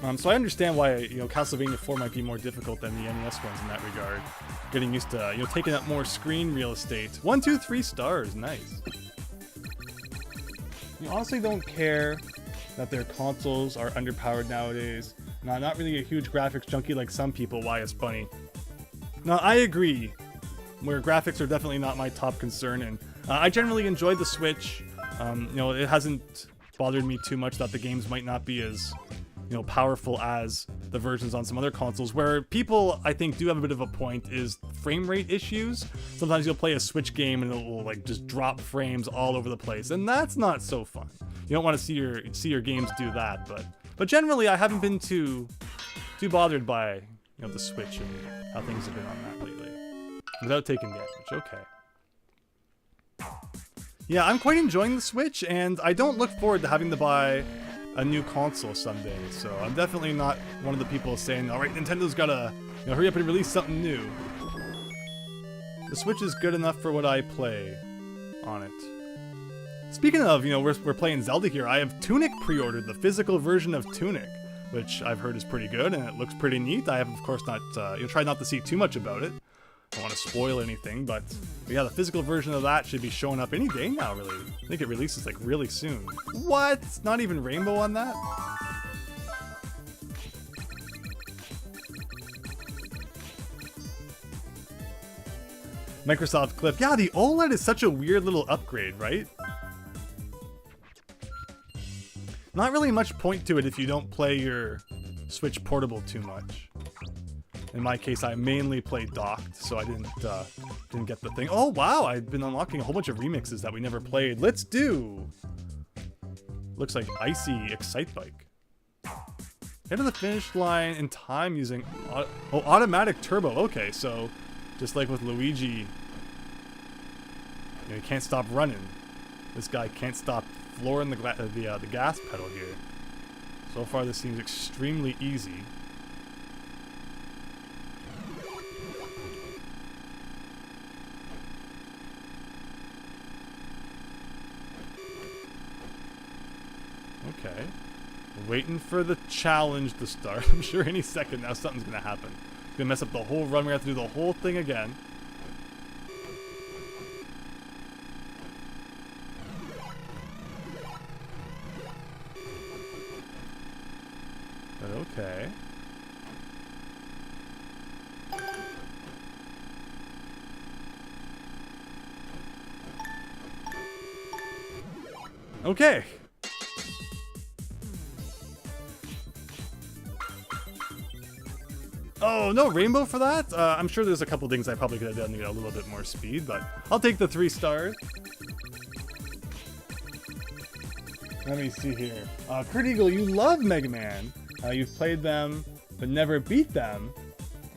one. So I understand why, Castlevania 4 might be more difficult than the NES ones in that regard. Getting used to, taking up more screen real estate. 1, 2, 3 stars, nice. You honestly don't care that their consoles are underpowered nowadays. Not really a huge graphics junkie like some people. Why it's funny. Now I agree, where graphics are definitely not my top concern, and I generally enjoy the Switch. It hasn't bothered me too much that the games might not be as powerful as the versions on some other consoles. Where people, I think, do have a bit of a point is frame rate issues. Sometimes you'll play a Switch game and it will like just drop frames all over the place, and that's not so fun. You don't want to see your games do that, but generally I haven't been too bothered by the Switch and how things have been on that lately without taking damage. Okay. Yeah, I'm quite enjoying the Switch, and I don't look forward to having to buy a new console someday, so I'm definitely not one of the people saying, alright, Nintendo's gotta hurry up and release something new. The Switch is good enough for what I play on it. Speaking of, we're playing Zelda here, I have Tunic pre-ordered, the physical version of Tunic, which I've heard is pretty good, and it looks pretty neat. I have, of course, tried not to see too much about it. I don't want to spoil anything, but yeah, the physical version of that should be showing up any day now, really. I think it releases, like, really soon. What? Not even Rainbow on that? Microsoft Clip. Yeah, the OLED is such a weird little upgrade, right? Not really much point to it if you don't play your Switch Portable too much. In my case, I mainly played docked, so I didn't get the thing. Oh wow, I've been unlocking a whole bunch of remixes that we never played. Let's do. Looks like Icy Excitebike. Head to the finish line in time using automatic turbo. Okay, so just like with Luigi, you can't stop running. This guy can't stop flooring the gas pedal here. So far, this seems extremely easy. Okay. Waiting for the challenge to start. I'm sure any second now something's gonna happen. It's gonna mess up the whole run. We have to do the whole thing again. But okay. Okay. Oh, no rainbow for that? I'm sure there's a couple things I probably could have done to get a little bit more speed, but I'll take the 3 stars. Let me see here. Kurt Eagle, you love Mega Man. You've played them, but never beat them.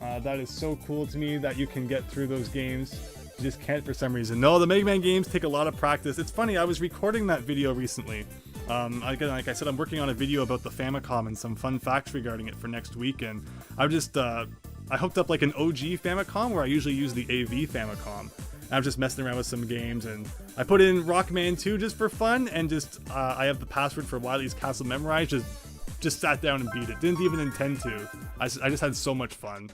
That is so cool to me that you can get through those games. You just can't for some reason. No, the Mega Man games take a lot of practice. It's funny, I was recording that video recently. Again, like I said, I'm working on a video about the Famicom and some fun facts regarding it for next week, and I hooked up like an OG Famicom where I usually use the AV Famicom. And I was just messing around with some games, and I put in Rockman 2 just for fun, and I have the password for Wily's Castle memorized, just sat down and beat it. Didn't even intend to. I just had so much fun.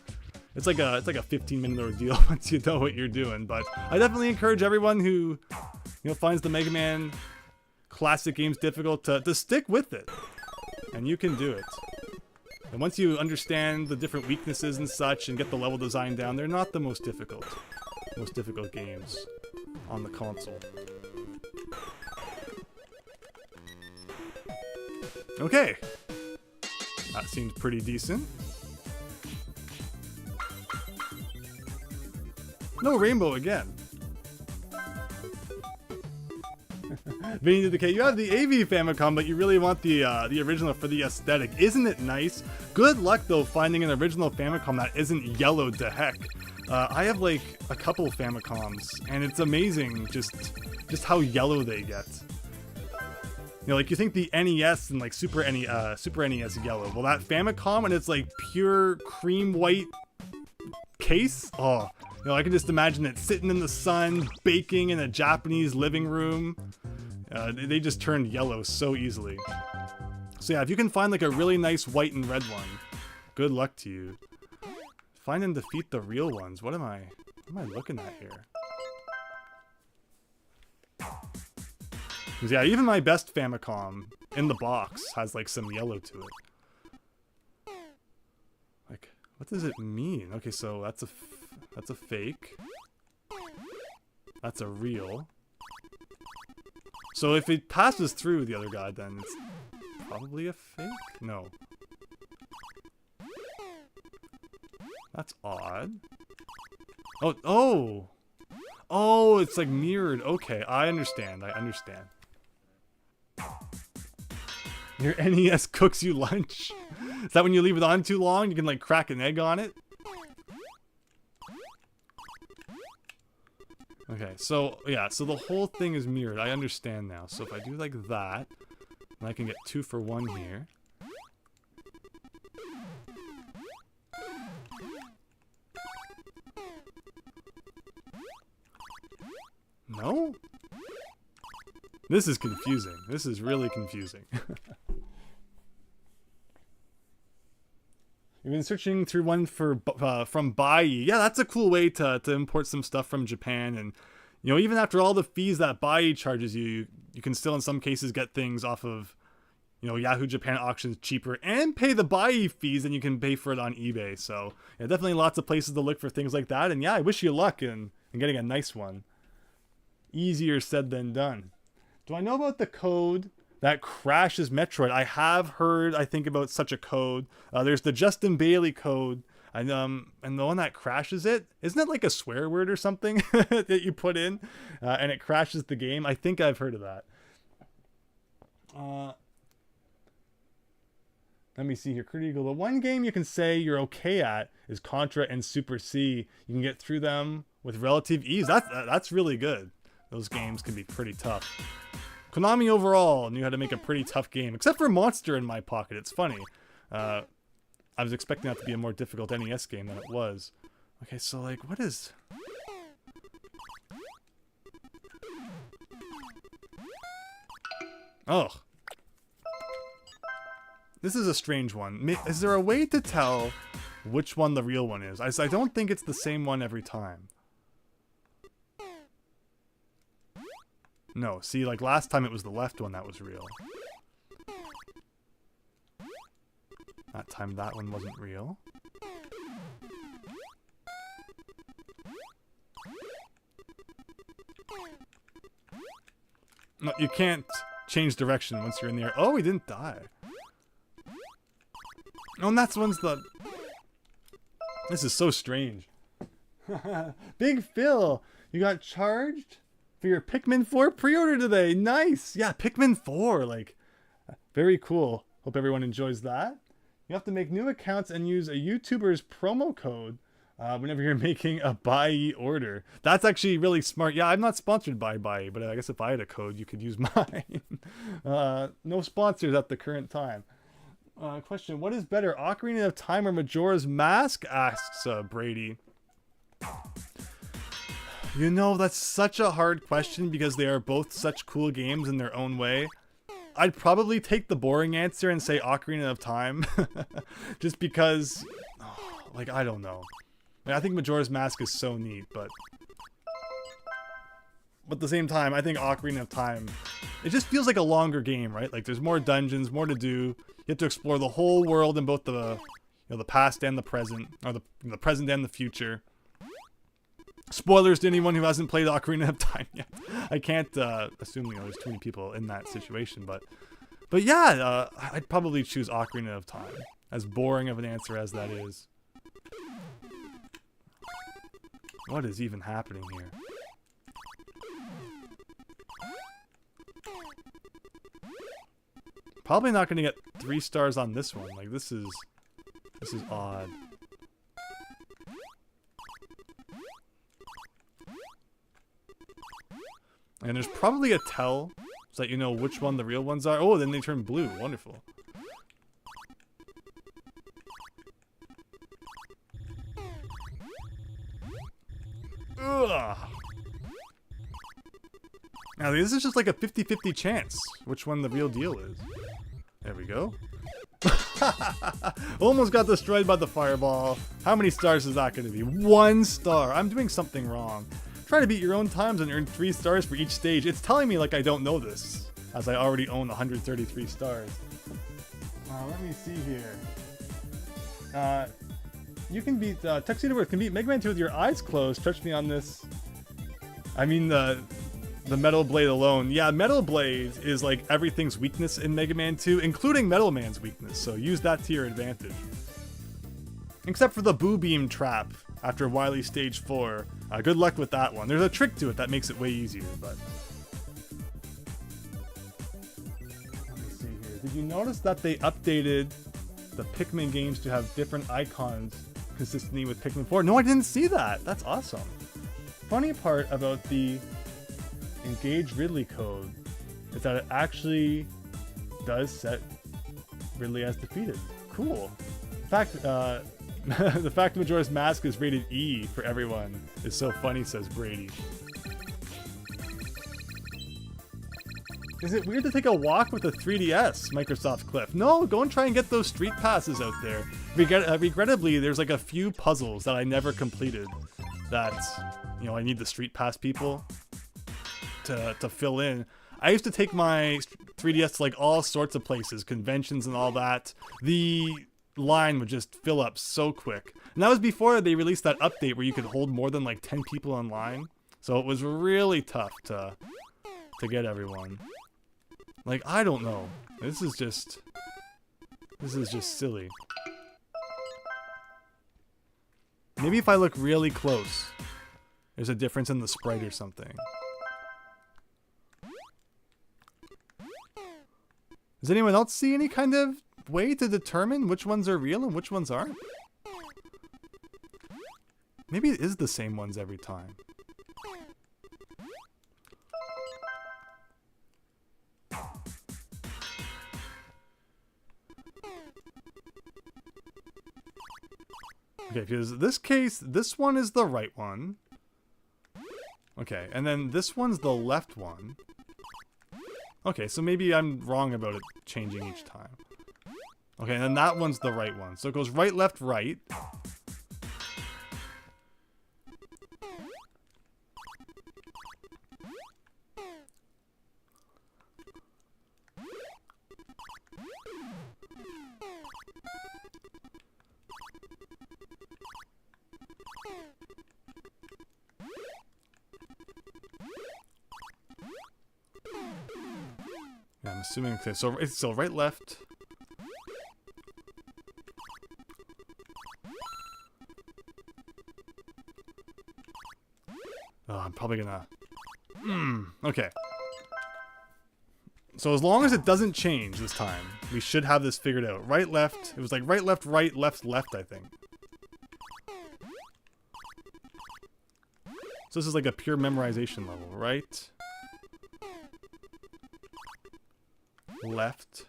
It's like a 15-minute ordeal once you know what you're doing, but I definitely encourage everyone who finds the Mega Man classic games difficult to stick with it, and you can do it. And once you understand the different weaknesses and such and get the level design down, they're not the most difficult games on the console. Okay, that seems pretty decent. No rainbow again. Vinny to the K, you have the AV Famicom, but you really want the original for the aesthetic. Isn't it nice? Good luck though finding an original Famicom that isn't yellowed to heck. I have like a couple Famicoms, and it's amazing just how yellow they get. You know, like you think the NES and like Super NES yellow. Well, that Famicom and it's like pure cream white case. Oh, you know, I can just imagine it sitting in the sun, baking in a Japanese living room. They just turned yellow so easily. So yeah, if you can find like a really nice white and red one, good luck to you. Find and defeat the real ones. What am I looking at here? Because yeah, even my best Famicom in the box has like some yellow to it. Like, what does it mean? Okay, so that's a fake. That's a real. So if it passes through the other guy, then it's probably a fake? No. That's odd. Oh! Oh, it's like mirrored. Okay, I understand. Your NES cooks you lunch? Is that when you leave it on too long, you can like crack an egg on it? Okay, so yeah, so the whole thing is mirrored. I understand now. So if I do like that, then I can get 2 for 1 here. No? This is confusing. This is really confusing. You've been searching through one for from Bai. Yeah, that's a cool way to import some stuff from Japan. And, you know, even after all the fees that Bai charges you, you can still in some cases get things off of, you know, Yahoo Japan auctions cheaper and pay the Bai fees than you can pay for it on eBay. So, yeah, definitely lots of places to look for things like that. And yeah, I wish you luck in getting a nice one. Easier said than done. Do I know about the code that crashes Metroid? I have heard, I think, about such a code. There's the Justin Bailey code, and the one that crashes it, isn't it like a swear word or something that you put in, and it crashes the game? I think I've heard of that. Let me see here. Critical. The one game you can say you're okay at is Contra and Super C. You can get through them with relative ease. That's really good. Those games can be pretty tough. Konami overall knew how to make a pretty tough game, except for Monster in My Pocket. It's funny. I was expecting that to be a more difficult NES game than it was. Okay, so like, what is... Oh. This is a strange one. Is there a way to tell which one the real one is? I don't think it's the same one every time. No, see, like last time it was the left one that was real. That time that one wasn't real. No, you can't change direction once you're in the air. Oh, he didn't die. Oh, and that's one's the... This is so strange. Big Phil, you got charged for your Pikmin 4 pre-order today. Nice. Yeah, Pikmin 4, like, very cool. Hope everyone enjoys that. You have to make new accounts and use a YouTuber's promo code whenever you're making a Bai order. That's actually really smart. Yeah, I'm not sponsored by Bai, but I guess if I had a code, you could use mine. No sponsors at the current time. Question, what is better, Ocarina of Time or Majora's Mask? Asks Brady. You know, that's such a hard question because they are both such cool games in their own way. I'd probably take the boring answer and say Ocarina of Time. Just because, like, I don't know. I mean, I think Majora's Mask is so neat, but at the same time, I think Ocarina of Time, it just feels like a longer game, right? Like, there's more dungeons, more to do. You have to explore the whole world in both the, the past and the present, or the present and the future. Spoilers to anyone who hasn't played Ocarina of Time yet. I can't assume there's too many people in that situation, but yeah, I'd probably choose Ocarina of Time, as boring of an answer as that is. What is even happening here? Probably not gonna get 3 stars on this one. Like, this is odd. And there's probably a tell so that you know which one the real ones are. Oh, then they turn blue. Wonderful. Ugh. Now, this is just like a 50-50 chance which one the real deal is. There we go. Almost got destroyed by the fireball. How many stars is that going to be? 1 star. I'm doing something wrong. Try to beat your own times and earn 3 stars for each stage. It's telling me like I don't know this, as I already own 133 stars. Let me see here. You can beat Tuxedo Worth can beat Mega Man 2 with your eyes closed. Touch me on this. I mean the Metal Blade alone. Yeah, Metal Blade is like everything's weakness in Mega Man 2, including Metal Man's weakness, so use that to your advantage. Except for the Boo Beam trap after Wily Stage 4. Good luck with that one. There's a trick to it that makes it way easier, but... Let me see here. Did you notice that they updated the Pikmin games to have different icons consistently with Pikmin 4? No, I didn't see that! That's awesome. Funny part about the Engage Ridley code is that it actually does set Ridley as defeated. Cool. In fact, the fact Majora's Mask is rated E for everyone is so funny, says Brady. Is it weird to take a walk with a 3DS, Microsoft Cliff? No, go and try and get those street passes out there. Regrettably, there's like a few puzzles that I never completed that, you know, I need the street pass people to fill in. I used to take my 3DS to like all sorts of places, conventions and all that. The line would just fill up so quick. And that was before they released that update where you could hold more than like 10 people in line. So it was really tough to get everyone. Like, I don't know. This is just silly. Maybe if I look really close, there's a difference in the sprite or something. Does anyone else see any kind of way to determine which ones are real and which ones aren't? Maybe it is the same ones every time. Okay, because this case, this one is the right one. Okay, and then this one's the left one. Okay, so maybe I'm wrong about it changing each time. Okay, and then that one's the right one. So it goes right, left, right. Yeah, I'm assuming, okay, so it's still right, left. Oh, I'm probably gonna... okay. So as long as it doesn't change this time, we should have this figured out. Right, left. It was like right, left, left, I think. So this is like a pure memorization level. Right. Left.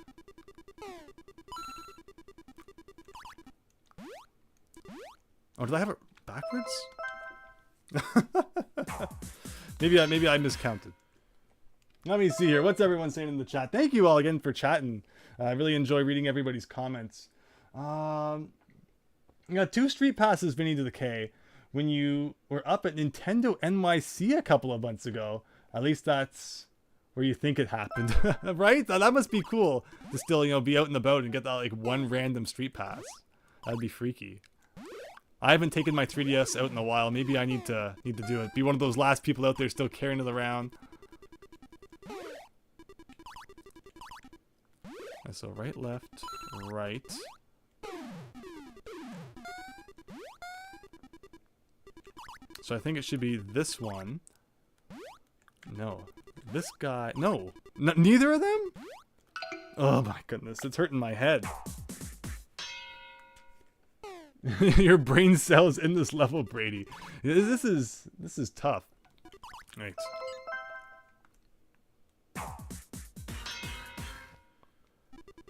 Oh, did I have it backwards? maybe I miscounted. Let me see here. What's everyone saying in the chat? Thank you all again for chatting. I really enjoy reading everybody's comments. You got 2 street passes, Vinny to the K, when you were up at Nintendo NYC a couple of months ago. At least that's where you think it happened, right? That must be cool to still, you know, be out and about and get that like one random street pass. That'd be freaky. I haven't taken my 3DS out in a while. Maybe I need to do it. Be one of those last people out there still carrying it around. So right, left, right. So I think it should be this one. No. This guy. No. Neither of them? Oh my goodness. It's hurting my head. Your brain cells in this level, Brady. This is tough. Right.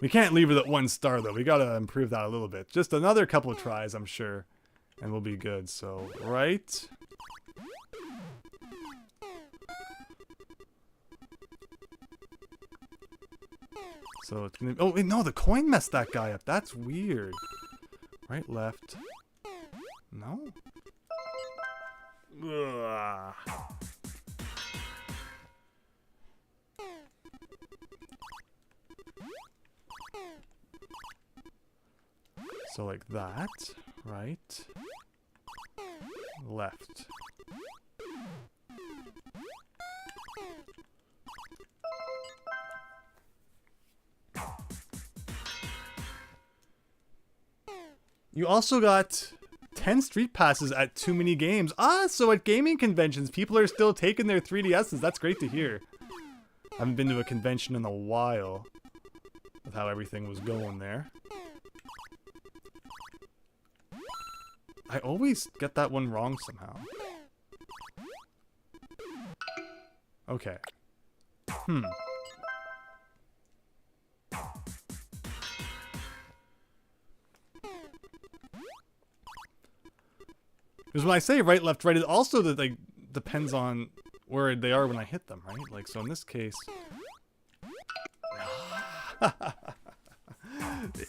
We can't leave it at 1 star though. We gotta improve that a little bit. Just another couple of tries, I'm sure, and we'll be good. So, right. So it's gonna. Oh wait, no, the coin messed that guy up. That's weird. Right, left. No. Ugh. So like that, right, left. You also got 10 street passes at too many games. Ah, so at gaming conventions, people are still taking their 3DSs. That's great to hear. I haven't been to a convention in a while with how everything was going there. I always get that one wrong somehow. Okay. Because when I say right, left, right, it also like depends on where they are when I hit them, right? Like, so in this case...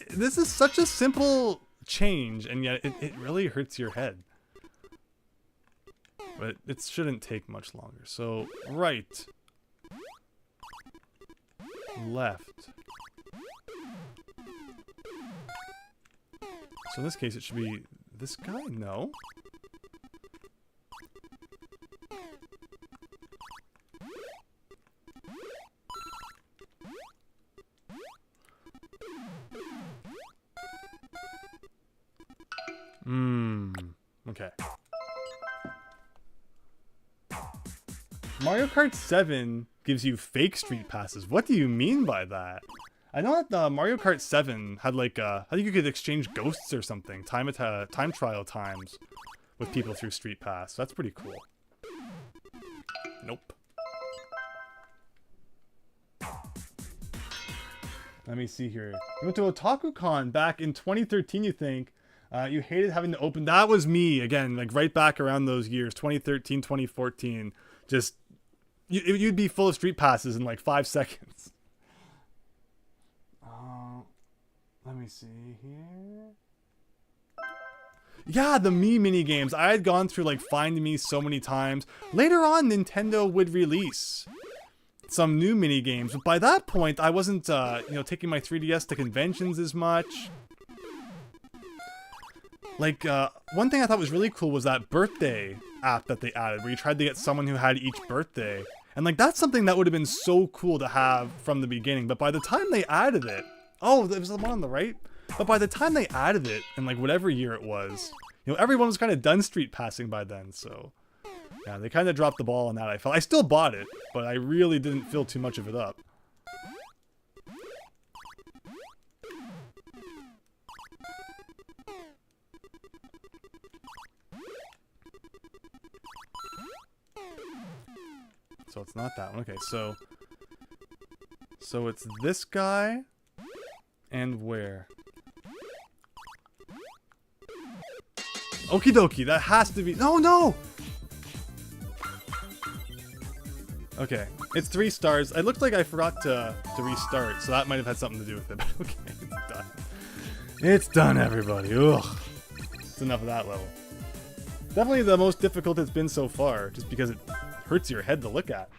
This is such a simple change, and yet it really hurts your head. But it shouldn't take much longer. So, right. Left. So in this case, it should be this guy? No. Okay. Mario Kart 7 gives you fake street passes. What do you mean by that? I know that Mario Kart 7 had like I think you could exchange ghosts or something, time trial times with people through Street Pass. That's pretty cool. Nope. Let me see here. You went to OtakuCon back in 2013, you think? You hated having to open... That was me, again, like right back around those years, 2013, 2014. Just, you'd be full of street passes in like 5 seconds. Let me see here. Yeah, the Mii mini games. I had gone through like Find Me so many times. Later on, Nintendo would release some new mini games, but by that point, I wasn't, taking my 3DS to conventions as much. Like, one thing I thought was really cool was that birthday app that they added, where you tried to get someone who had each birthday. And, like, that's something that would have been so cool to have from the beginning. But by the time they added it... Oh, there was the one on the right? But by the time they added it, in, like, whatever year it was, everyone was kind of done street passing by then, so... Yeah, they kind of dropped the ball on that, I felt. I still bought it, but I really didn't fill too much of it up. So it's not that one. Okay, so it's this guy and where? Okie dokie, that has to be... No! Okay, it's 3 stars. It looked like I forgot to restart, so that might have had something to do with it. But okay, it's done. It's done, everybody. Ugh. It's enough of that level. Definitely the most difficult it's been so far, just because it hurts your head to look at.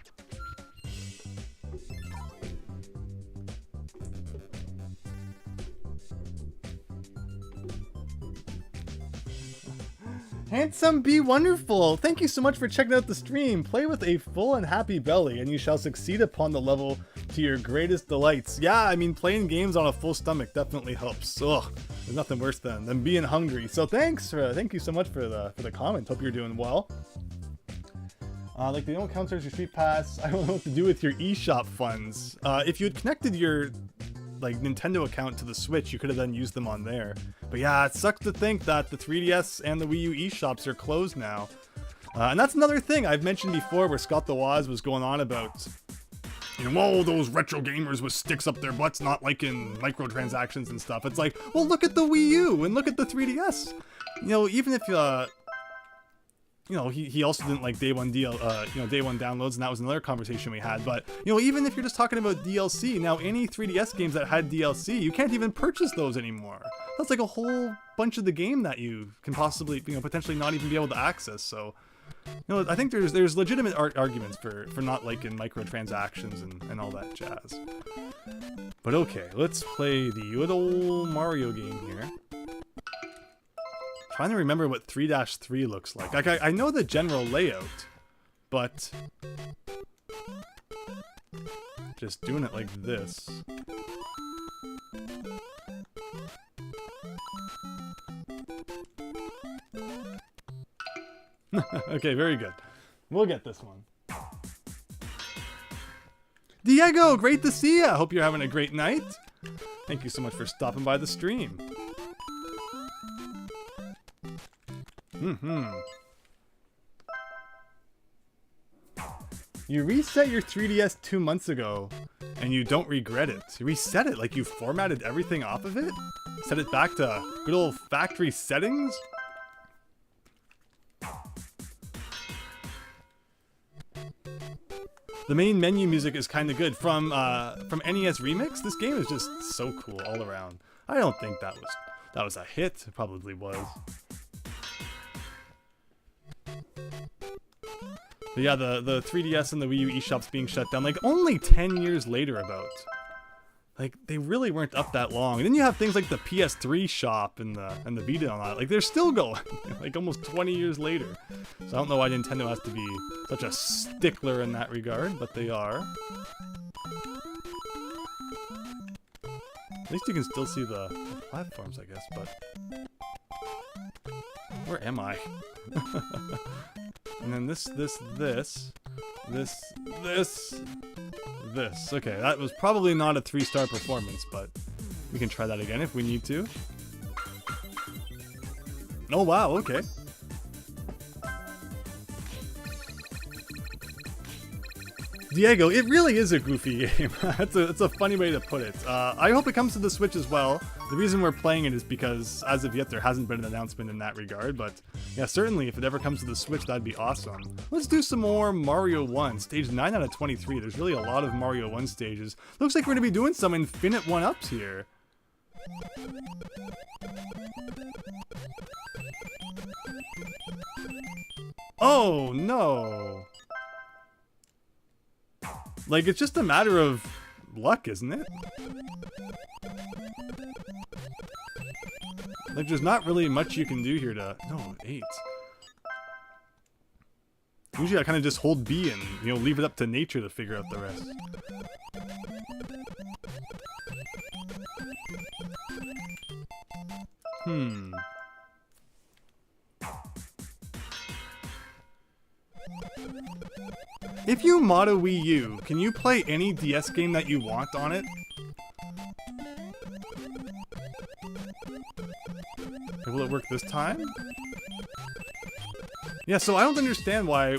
Handsome Be Wonderful! Thank you so much for checking out the stream. Play with a full and happy belly, and you shall succeed upon the level to your greatest delights. Yeah, I mean, playing games on a full stomach definitely helps. Ugh. There's nothing worse than being hungry. So thank you so much for the comment. Hope you're doing well. Like they don't count towards your Street Pass. I don't know what to do with your eShop funds. If you had connected your like Nintendo account to the Switch, you could have then used them on there. But yeah, it sucks to think that the 3DS and the Wii U eShops are closed now. And that's another thing I've mentioned before where Scott the Woz was going on about, you know, oh, those retro gamers with sticks up their butts not liking microtransactions and stuff. It's like, well, look at the Wii U and look at the 3DS. You know, even if, you know, he also didn't like day one downloads, and that was another conversation we had. But, you know, even if you're just talking about DLC, now any 3DS games that had DLC, you can't even purchase those anymore. That's like a whole bunch of the game that you can possibly, you know, potentially not even be able to access. So, you know, I think there's legitimate arguments for not liking microtransactions and all that jazz. But okay, let's play the good old Mario game here. Trying to remember what 3-3 looks like. Like I know the general layout, but just doing it like this. Okay, very good. We'll get this one. Diego, great to see ya! Hope you're having a great night. Thank you so much for stopping by the stream. You reset your 3DS 2 months ago, and you don't regret it. You reset it like you formatted everything off of it? Set it back to good old factory settings? The main menu music is kind of good. From NES Remix, this game is just so cool all around. I don't think that was a hit. It probably was. But yeah, the 3DS and the Wii U eShops being shut down, like, only 10 years later about. Like, they really weren't up that long. And then you have things like the PS3 shop and the Vita on that. Like, they're still going, like, almost 20 years later. So I don't know why Nintendo has to be such a stickler in that regard, but they are. At least you can still see the platforms, I guess, but... Where am I? And then this. Okay, that was probably not a 3-star performance, but we can try that again if we need to. Oh wow, okay. Diego, it really is a goofy game. It's a funny way to put it. I hope it comes to the Switch as well. The reason we're playing it is because, as of yet, there hasn't been an announcement in that regard. But yeah, certainly, if it ever comes to the Switch, that'd be awesome. Let's do some more Mario 1. Stage 9 out of 23. There's really a lot of Mario 1 stages. Looks like we're going to be doing some infinite 1-ups here. Oh, no. Like, it's just a matter of luck, isn't it? Like, there's not really much you can do here to... No, 8. Usually I kind of just hold B and, you know, leave it up to nature to figure out the rest. If you mod a Wii U, can you play any DS game that you want on it? Will it work this time? Yeah, so I don't understand why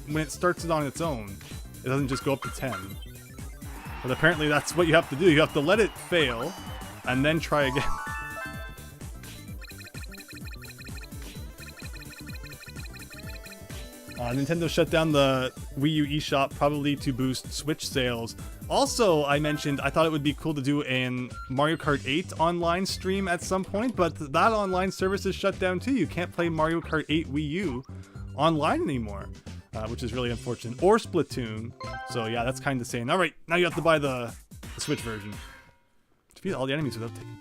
when it starts it on its own, it doesn't just go up to 10. But apparently that's what you have to do. You have to let it fail, and then try again. Nintendo shut down the Wii U eShop probably to boost Switch sales. Also, I mentioned I thought it would be cool to do an Mario Kart 8 online stream at some point, but that online service is shut down too. You can't play Mario Kart 8 Wii U online anymore, which is really unfortunate. Or Splatoon. So yeah, that's kind of saying, all right, now you have to buy the Switch version. Defeat all the enemies without taking...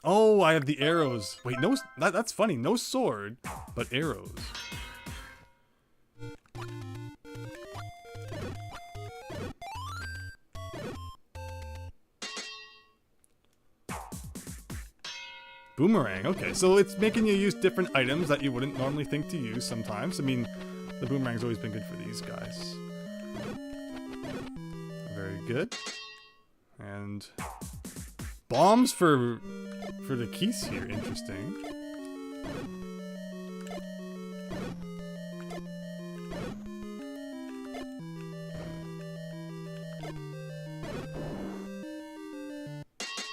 Oh, I have the arrows. Wait, no, that's funny. No sword, but arrows. boomerang. Okay, so it's making you use different items that you wouldn't normally think to use sometimes. I mean, the boomerang's always been good for these guys. Very good. And bombs for the keys here. Interesting.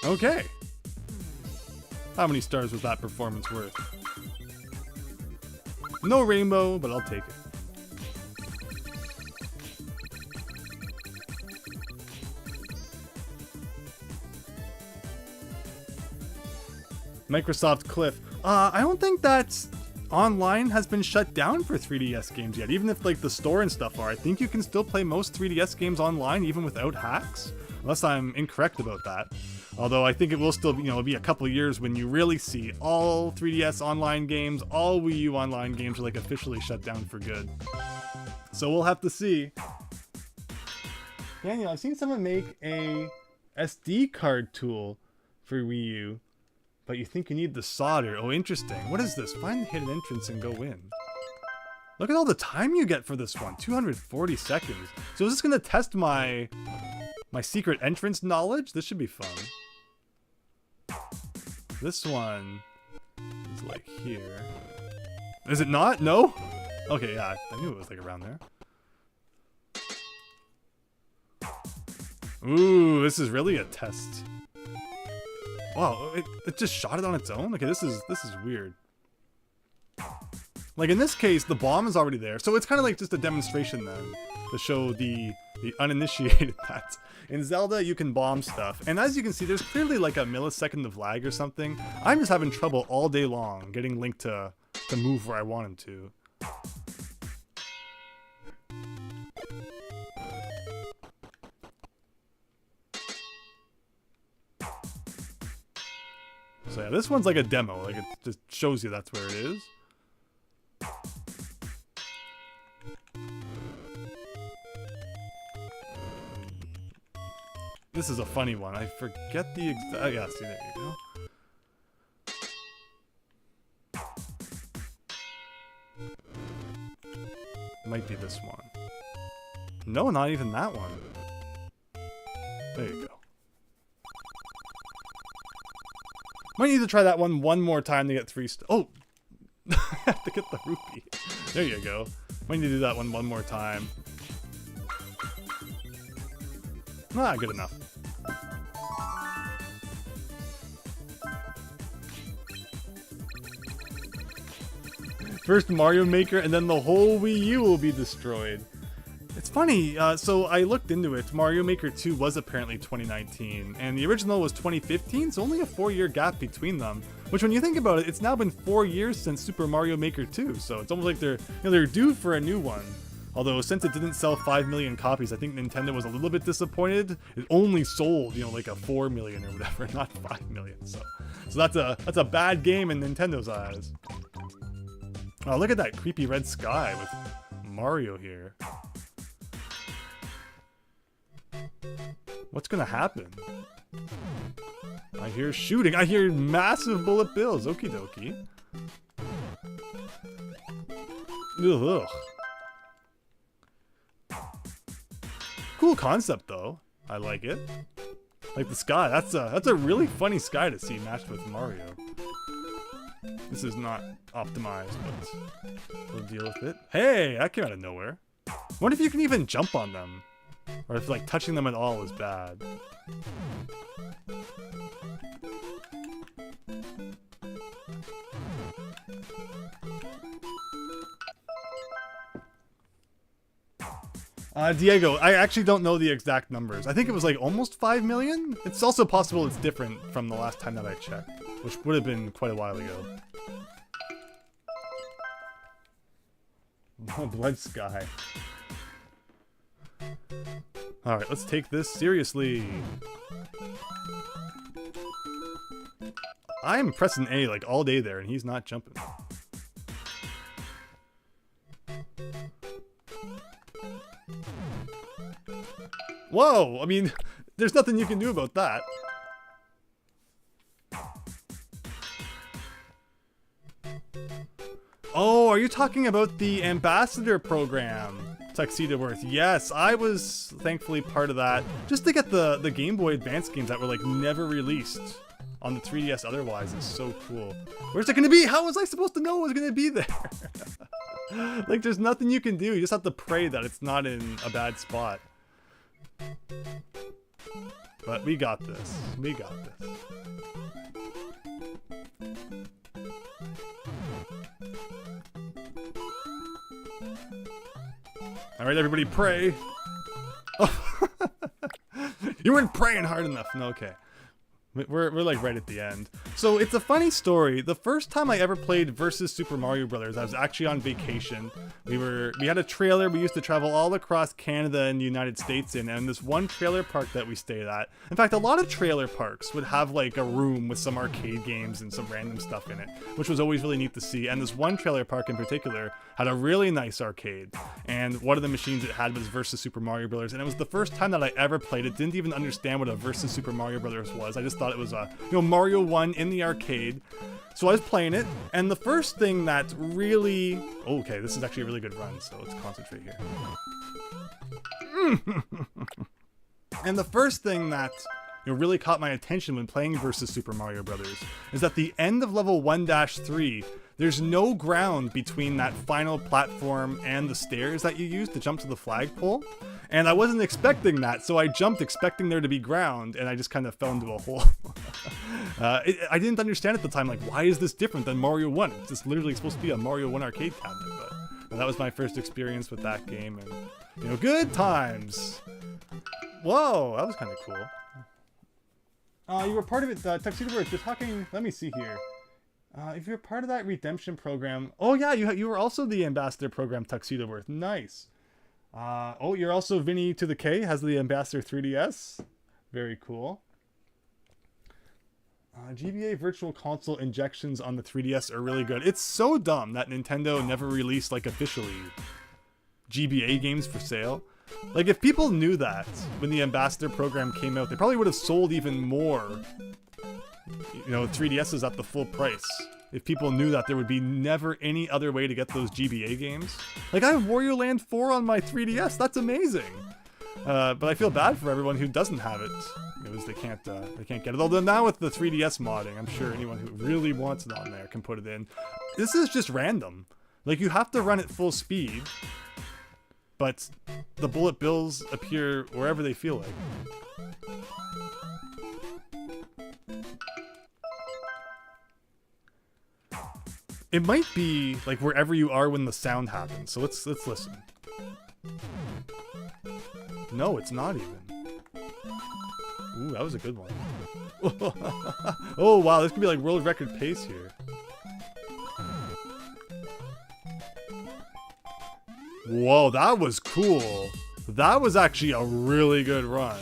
Okay. How many stars was that performance worth? No rainbow, but I'll take it. Microsoft Cliff. I don't think that online has been shut down for 3DS games yet. Even if like the store and stuff are, I think you can still play most 3DS games online even without hacks. Unless I'm incorrect about that. Although I think it will still be, be a couple of years when you really see all 3DS online games, all Wii U online games are like officially shut down for good. So we'll have to see. Daniel, I've seen someone make a SD card tool for Wii U, but you think you need the solder. Oh, interesting. What is this? Find the hidden entrance and go in. Look at all the time you get for this one. 240 seconds. So is this going to test my secret entrance knowledge? This should be fun. This one is like here. Is it not? No? Okay, yeah, I knew it was like around there. Ooh, this is really a test. Wow, it just shot it on its own? Okay, this is weird. Like in this case, the bomb is already there, so it's kind of like just a demonstration then to show the uninitiated that in Zelda you can bomb stuff, and as you can see, there's clearly like a millisecond of lag or something. I'm just having trouble all day long getting Link to move where I want him to. So yeah, this one's like a demo, like it just shows you that's where it is. This is a funny one. I forget the exact... yeah, see, there you go. Might be this one. No, not even that one. There you go. Might need to try that one more time to get 3 stars. Oh! I have to get the rupee. There you go. Might need to do that one more time. Ah, good enough. First Mario Maker, and then the whole Wii U will be destroyed. It's funny, so I looked into it. Mario Maker 2 was apparently 2019, and the original was 2015, so only a 4-year gap between them. Which, when you think about it, it's now been 4 years since Super Mario Maker 2, so it's almost like they're due for a new one. Although, since it didn't sell 5 million copies, I think Nintendo was a little bit disappointed. It only sold, like a 4 million or whatever, not 5 million. So that's a bad game in Nintendo's eyes. Oh, look at that creepy red sky with Mario here. What's gonna happen? I hear shooting. I hear massive bullet bills. Okie dokie. Ugh. Cool concept though. I like it. Like the sky. That's a really funny sky to see matched with Mario. This is not optimized, but we'll deal with it. Hey, that came out of nowhere. I wonder if you can even jump on them. Or if like touching them at all is bad. Diego, I actually don't know the exact numbers. I think it was like almost 5 million. It's also possible it's different from the last time that I checked, which would have been quite a while ago. Blood sky. Alright, let's take this seriously. I'm pressing A like all day there and he's not jumping. Whoa! I mean, there's nothing you can do about that. Oh, are you talking about the Ambassador program? Tuxedo Worth. Yes, I was thankfully part of that. Just to get the Game Boy Advance games that were like never released on the 3DS otherwise is so cool. Where's it gonna be? How was I supposed to know it was gonna be there? Like there's nothing you can do. You just have to pray that it's not in a bad spot. But we got this. We got this. Alright, everybody pray. Oh. You weren't praying hard enough. No, okay. We're like right at the end. So it's a funny story. The first time I ever played Versus Super Mario Brothers, I was actually on vacation. We had a trailer we used to travel all across Canada and the United States in, and this one trailer park that we stayed at. In fact, a lot of trailer parks would have like a room with some arcade games and some random stuff in it, which was always really neat to see. And this one trailer park in particular had a really nice arcade, and one of the machines it had was Versus Super Mario Brothers, and it was the first time that I ever played it. Didn't even understand what a Versus Super Mario Brothers was. I just thought it was a, Mario 1 in the arcade. So I was playing it, and the first thing that really... Okay, this is actually a really good run, so let's concentrate here. And the first thing that really caught my attention when playing Versus Super Mario Brothers is at the end of level 1-3, there's no ground between that final platform and the stairs that you use to jump to the flagpole. And I wasn't expecting that, so I jumped expecting there to be ground, and I just kind of fell into a hole. I didn't understand at the time, like, why is this different than Mario 1? It's just literally supposed to be a Mario 1 arcade cabinet, but that was my first experience with that game, and, good times. Whoa, that was kind of cool. You were part of it, Tuxedo Bird, you're talking, let me see here. If you're part of that redemption program, oh yeah, you were also the Ambassador program, Tuxedo Worth. Nice. Oh, you're also Vinny to the K, has the Ambassador 3DS. Very cool. GBA Virtual Console injections on the 3DS are really good. It's so dumb that Nintendo never released, like, officially GBA games for sale. Like, if people knew that when the Ambassador program came out, they probably would have sold even more 3DSs at the full price. If people knew that there would be never any other way to get those GBA games. Like, I have Wario Land 4 on my 3DS, that's amazing! But I feel bad for everyone who doesn't have it, because they can't get it. Although now with the 3DS modding, I'm sure anyone who really wants it on there can put it in. This is just random. Like, you have to run at full speed, but the bullet bills appear wherever they feel like. It might be like wherever you are when the sound happens. So let's listen. No, it's not even. Ooh, that was a good one. Oh wow, this could be like world record pace here. Whoa, that was cool. That was actually a really good run.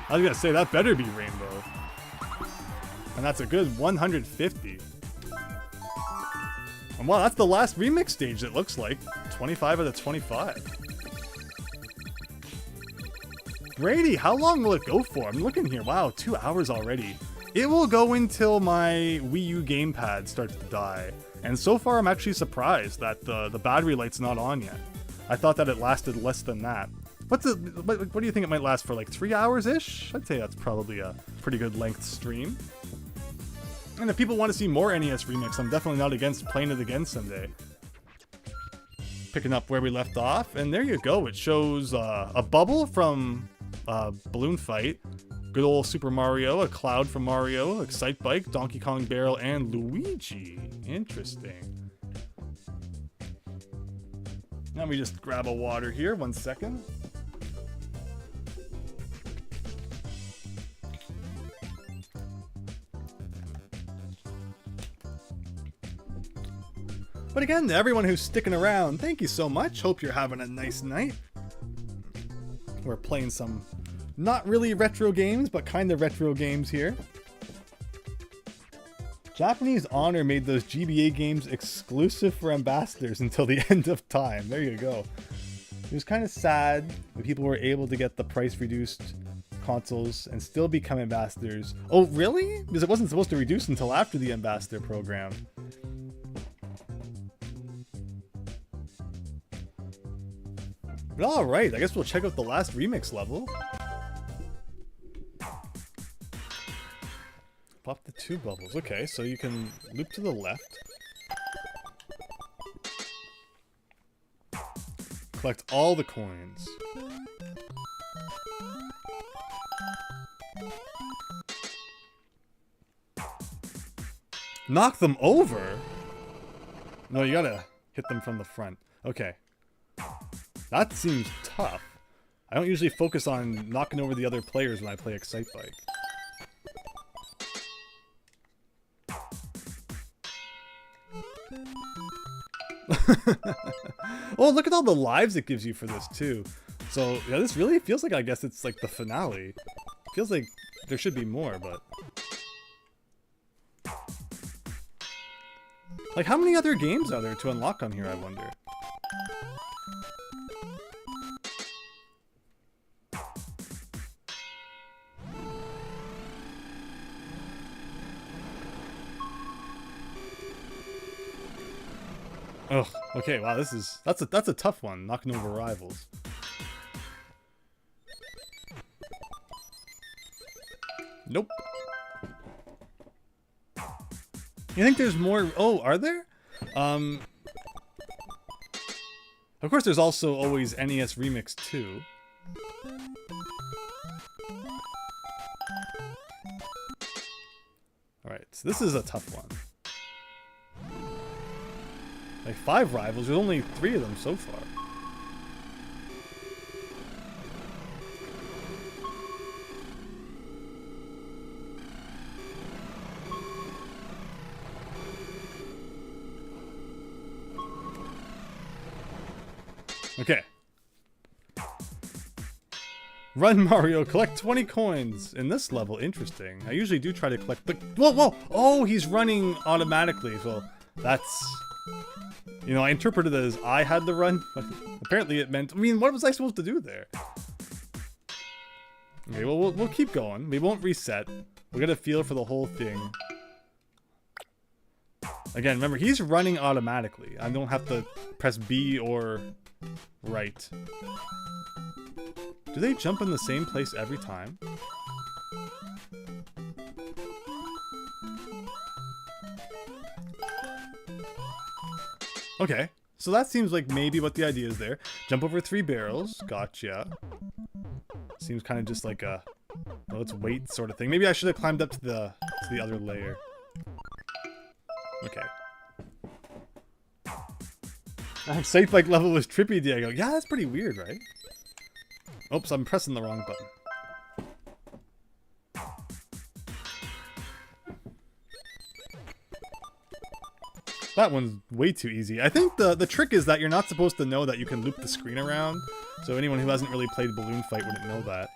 I was gonna say, that better be rainbow. And that's a good 150. And wow, that's the last remix stage, it looks like. 25 out of 25. Brady, how long will it go for? I'm looking here. Wow, 2 hours already. It will go until my Wii U gamepad starts to die. And so far, I'm actually surprised that the battery light's not on yet. I thought that it lasted less than that. What do you think it might last for, like 3 hours-ish? I'd say that's probably a pretty good length stream. And if people want to see more NES remix, I'm definitely not against playing it again someday. Picking up where we left off, and there you go. It shows a bubble from Balloon Fight, good old Super Mario, a cloud from Mario, Excitebike, Donkey Kong Barrel, and Luigi. Interesting. Let me just grab a water here, 1 second. But again, to everyone who's sticking around, thank you so much. Hope you're having a nice night. We're playing some not really retro games, but kind of retro games here. Japanese Honor made those GBA games exclusive for ambassadors until the end of time. There you go. It was kind of sad that people were able to get the price reduced consoles and still become ambassadors. Oh, really? Because it wasn't supposed to reduce until after the ambassador program. But alright, I guess we'll check out the last remix level. Pop the 2 bubbles. Okay, so you can loop to the left. Collect all the coins. Knock them over? No, you gotta hit them from the front. Okay. That seems tough. I don't usually focus on knocking over the other players when I play Excitebike. Oh, look at all the lives it gives you for this too. So yeah, this really feels like, I guess it's like the finale. Feels like there should be more, but like how many other games are there to unlock on here, I wonder? Oh, okay, wow, that's a tough one, knocking over rivals. Nope. You think there's more? Oh, are there? Of course there's also always NES Remix 2. Alright, so this is a tough one. Like 5 rivals, there's only 3 of them so far. Okay. Run, Mario, collect 20 coins. In this level, interesting. I usually do try to collect the... Whoa, whoa! Oh, he's running automatically. So that's... You know, I interpreted it as I had to run, but apparently it meant... I mean, what was I supposed to do there? Okay, well, we'll keep going. We won't reset. We'll get a feel for the whole thing. Again, remember, he's running automatically. I don't have to press B or right. Do they jump in the same place every time? Okay, so that seems like maybe what the idea is there. Jump over 3 barrels. Gotcha. Seems kind of just like a... Well, let's wait sort of thing. Maybe I should have climbed up to the other layer. Okay. Excitebike level was trippy, Diego. Yeah, that's pretty weird, right? Oops, I'm pressing the wrong button. That one's way too easy. I think the trick is that you're not supposed to know that you can loop the screen around. So anyone who hasn't really played Balloon Fight wouldn't know that.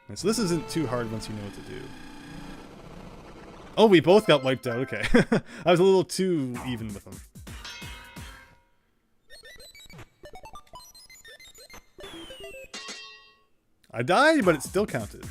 And so this isn't too hard once you know what to do. Oh, we both got wiped out. Okay. I was a little too even with them. I died, but it still counted.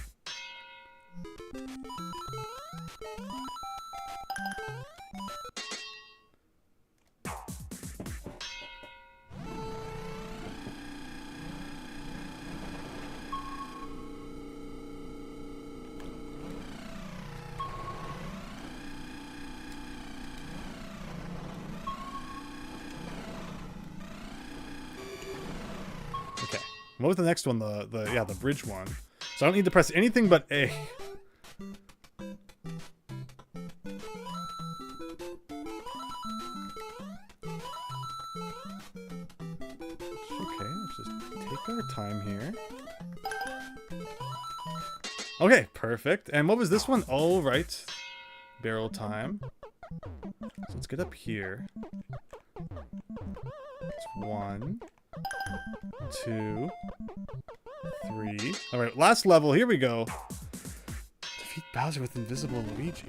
What was the next one? The bridge one. So I don't need to press anything but A. Okay, let's just take our time here. Okay, perfect. And what was this one? Oh, right. Barrel time. So let's get up here. It's 1, 2, 3. Alright, last level. Here we go. Defeat Bowser with Invisible Luigi.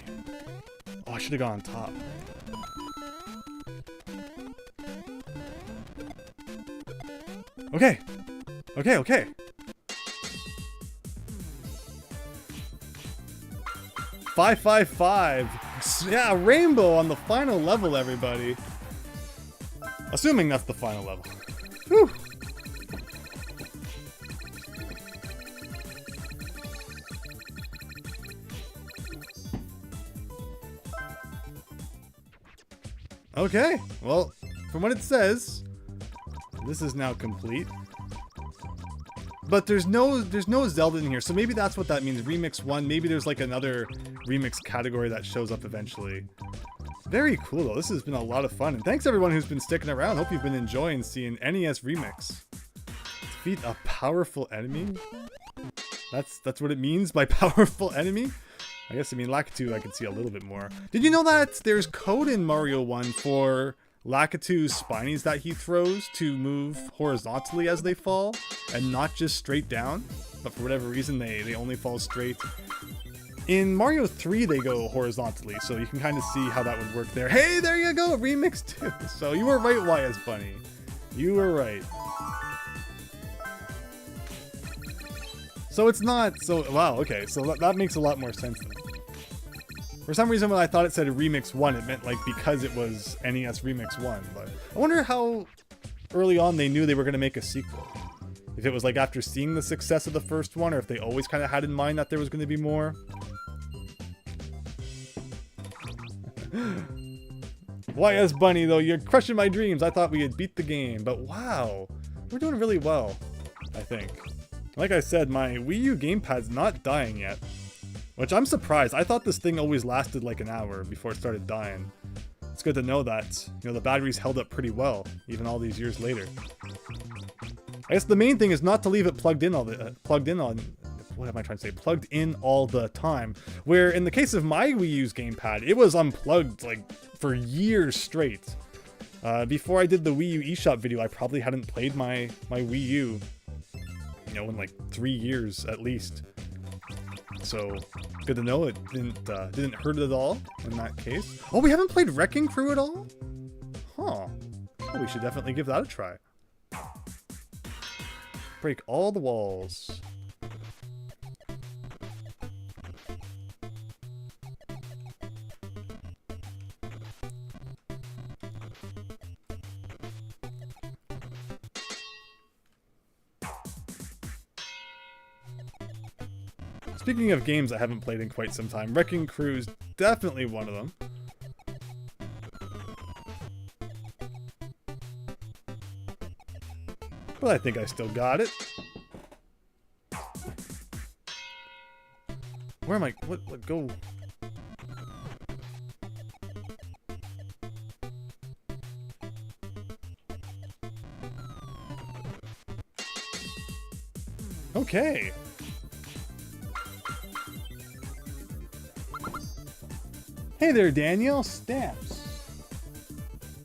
Oh, I should have gone on top. Okay. Okay, okay. Five, 5. Yeah, rainbow on the final level, everybody. Assuming that's the final level. Whew. Okay, well, from what it says, this is now complete. But there's no Zelda in here, so maybe that's what that means. Remix 1, maybe there's like another remix category that shows up eventually. Very cool though, this has been a lot of fun. And thanks everyone who's been sticking around. Hope you've been enjoying seeing NES Remix. Defeat a powerful enemy? That's what it means by powerful enemy? I guess, I mean, Lakitu I can see a little bit more. Did you know that there's code in Mario 1 for Lakitu's spinies that he throws to move horizontally as they fall, and not just straight down? But for whatever reason, they only fall straight. In Mario 3, they go horizontally, so you can kind of see how that would work there. Hey, there you go, Remix 2! So you were right, YS Bunny. You were right. So it's not, so, wow, okay, so that makes a lot more sense then. For some reason when I thought it said Remix 1, it meant like because it was NES Remix 1, but I wonder how early on they knew they were going to make a sequel. If it was like after seeing the success of the first one, or if they always kind of had in mind that there was going to be more. YS Bunny though, you're crushing my dreams. I thought we had beat the game, but wow, we're doing really well, I think. Like I said, my Wii U gamepad's not dying yet. Which I'm surprised. I thought this thing always lasted like an hour before it started dying. It's good to know that, you know, the batteries held up pretty well, even all these years later. I guess the main thing is not to leave it plugged in all the plugged in all the time. Where in the case of my Wii U's gamepad, it was unplugged like for years straight. Before I did the Wii U eShop video, I probably hadn't played my Wii U, you know, in like 3 years at least. So good to know it didn't hurt it at all in that case. Oh, we haven't played Wrecking Crew at all? Huh. Oh, we should definitely give that a try. Break all the walls. Speaking of games I haven't played in quite some time, Wrecking Crew's definitely one of them. But I think I still got it. Where am I? What go? Okay. Hey there, Daniel. Stamps.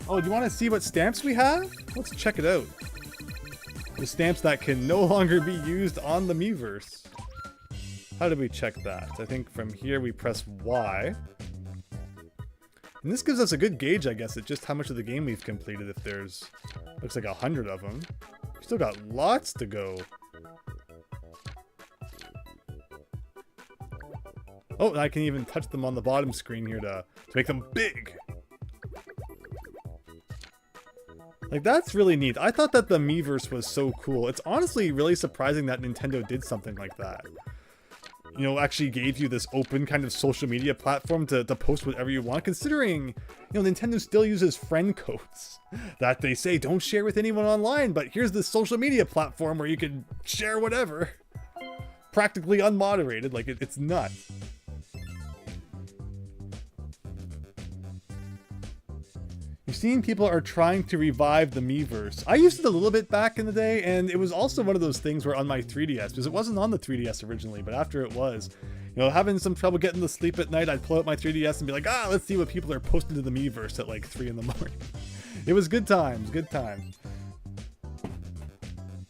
Oh, do you want to see what stamps we have? Let's check it out. The stamps that can no longer be used on the Miiverse. How do we check that? I think from here we press Y. And this gives us a good gauge, I guess, at just how much of the game we've completed if there's... looks like 100 of them. We've still got lots to go. Oh, and I can even touch them on the bottom screen here to make them big. Like, that's really neat. I thought that the Miiverse was so cool. It's honestly really surprising that Nintendo did something like that. You know, actually gave you this open kind of social media platform to post whatever you want, considering, you know, Nintendo still uses friend codes that they say don't share with anyone online, but here's this social media platform where you can share whatever. Practically unmoderated, like it's nuts. You've seen people are trying to revive the Miiverse. I used it a little bit back in the day, and it was also one of those things where on my 3DS, because it wasn't on the 3DS originally, but after it was, you know, having some trouble getting to sleep at night, I'd pull out my 3DS and be like, let's see what people are posting to the Miiverse at like 3 in the morning. It was good times, good times.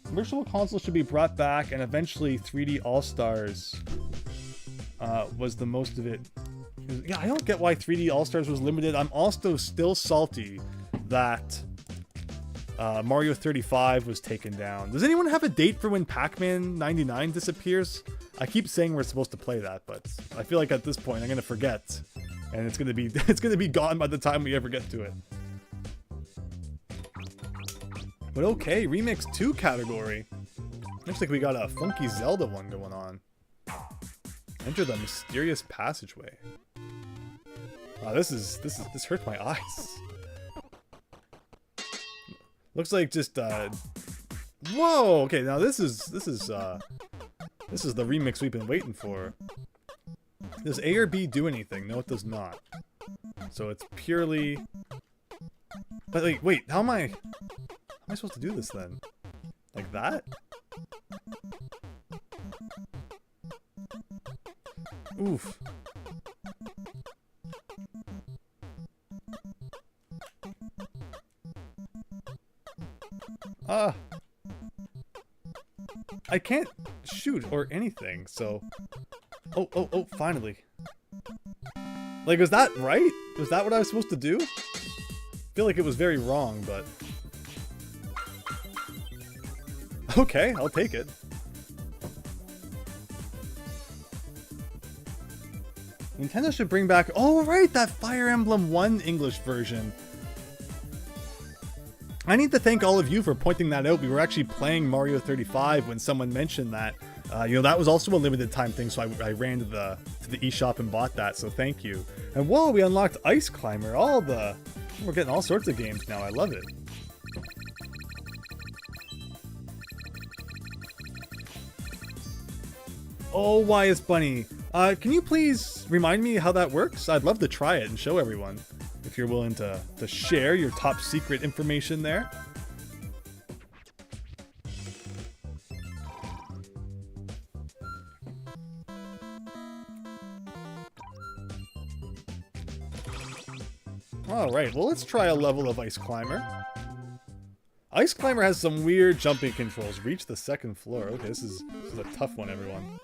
Virtual Console should be brought back, and eventually 3D All-Stars was the most of it. Yeah, I don't get why 3D All-Stars was limited. I'm also still salty that Mario 35 was taken down. Does anyone have a date for when Pac-Man 99 disappears? I keep saying we're supposed to play that, but I feel like at this point I'm gonna forget, and it's gonna be gone by the time we ever get to it. But okay, Remix 2 category. Looks like we got a funky Zelda one going on. Enter the mysterious passageway. Wow, this hurts my eyes. Looks like just whoa, okay, now this is the remix we've been waiting for. Does A or B do anything? No, it does not. So it's purely. But like, wait, how am I supposed to do this then? Like that? Oof. I can't shoot or anything, so... Oh, finally. Like, was that right? Was that what I was supposed to do? I feel like it was very wrong, but... Okay, I'll take it. Nintendo should bring back... Oh, right! That Fire Emblem 1 English version. I need to thank all of you for pointing that out. We were actually playing Mario 35 when someone mentioned that. You know, that was also a limited time thing, so I ran to the eShop and bought that, so thank you. And whoa, we unlocked Ice Climber. We're getting all sorts of games now. I love it. Oh, why is Bunny? Can you please remind me how that works? I'd love to try it and show everyone. If you're willing to share your top secret information there. Alright, well let's try a level of Ice Climber. Ice Climber has some weird jumping controls. Reach the second floor. Okay, this is a tough one, everyone.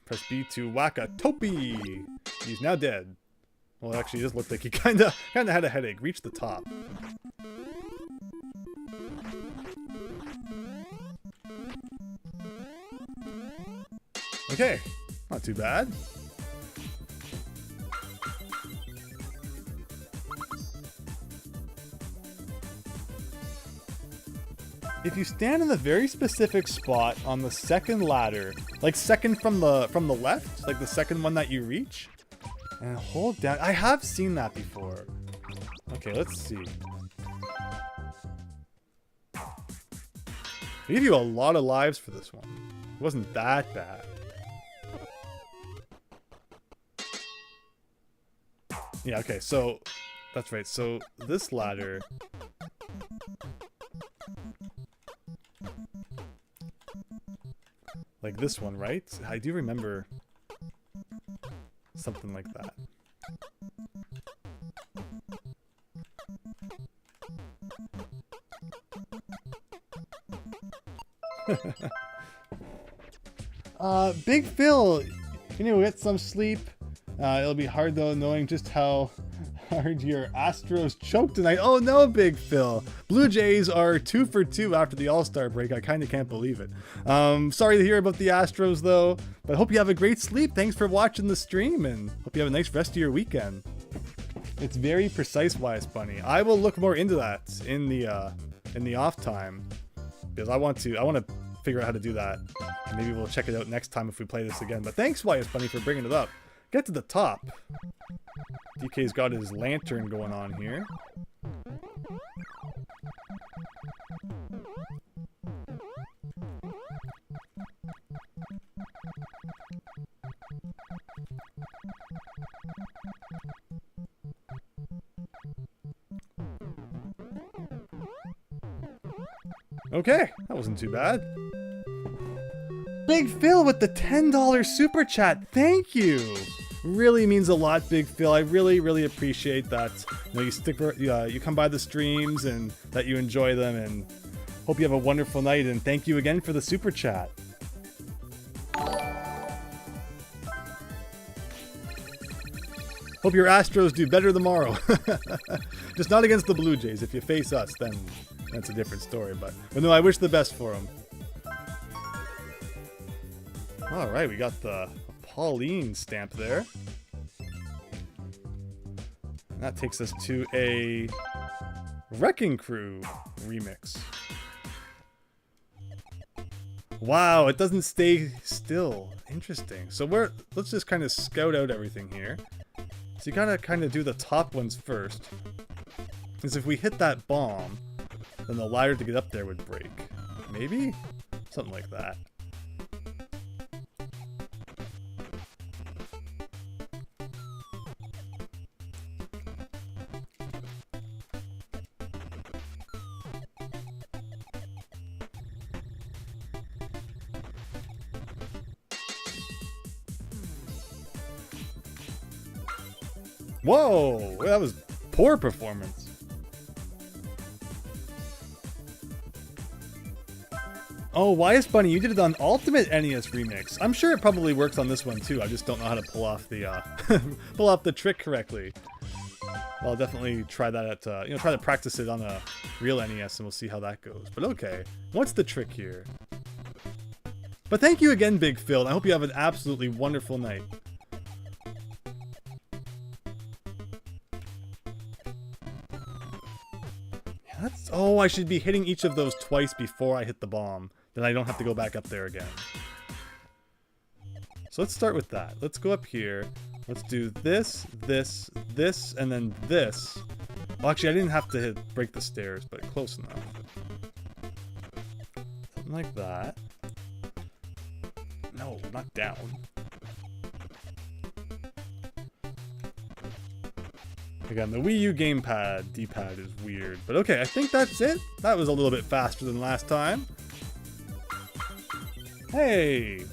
Press B to whack a Topi. He's now dead. Well, actually, it just looked like he kinda had a headache. Reach the top. Okay, not too bad. If you stand in a very specific spot on the second ladder, like second from the left, like the second one that you reach, and hold down. I have seen that before. Okay, let's see. They give you a lot of lives for this one. It wasn't that bad. Yeah, okay, so that's right. So this ladder. Like this one, right? I do remember something like that. Big Phil, you know, get some sleep. It'll be hard though, knowing just how hard your Astros choked tonight. Oh no, Big Phil. Blue Jays are 2 for 2 after the All-Star break. I kind of can't believe it. Sorry to hear about the Astros though, but hope you have a great sleep. Thanks for watching the stream and hope you have a nice rest of your weekend. It's very precise, Wise Bunny. I will look more into that in the off time because I want to figure out how to do that. Maybe we'll check it out next time if we play this again. But thanks, Wise Bunny, for bringing it up. Get to the top. DK's got his lantern going on here. Okay, that wasn't too bad. Big Phil with the $10 super chat. Thank you. Really means a lot, Big Phil. I really appreciate that. You know, you stick, you come by the streams and that you enjoy them, and hope you have a wonderful night. And thank you again for the super chat. Hope your Astros do better tomorrow. Just not against the Blue Jays. If you face us, then that's a different story. But no, I wish the best for them. All right, we got the Pauline stamp there. And that takes us to a Wrecking Crew remix. Wow, it doesn't stay still. Interesting. So let's just kind of scout out everything here. So you gotta kind of do the top ones first. Because if we hit that bomb, then the ladder to get up there would break. Maybe? Something like that. Whoa! That was poor performance. Oh, YS Bunny, you did it on Ultimate NES Remix. I'm sure it probably works on this one too. I just don't know how to pull off the pull off the trick correctly. Well, I'll definitely try that at try to practice it on a real NES, and we'll see how that goes. But okay, what's the trick here? But thank you again, Big Phil. And I hope you have an absolutely wonderful night. Oh, I should be hitting each of those twice before I hit the bomb. Then I don't have to go back up there again. So let's start with that. Let's go up here. Let's do this, this, this, and then this. Well, actually, I didn't have to break the stairs, but close enough. Something like that. No, not down. Again, the Wii U gamepad, D-pad is weird. But okay, I think that's it. That was a little bit faster than last time. Hey!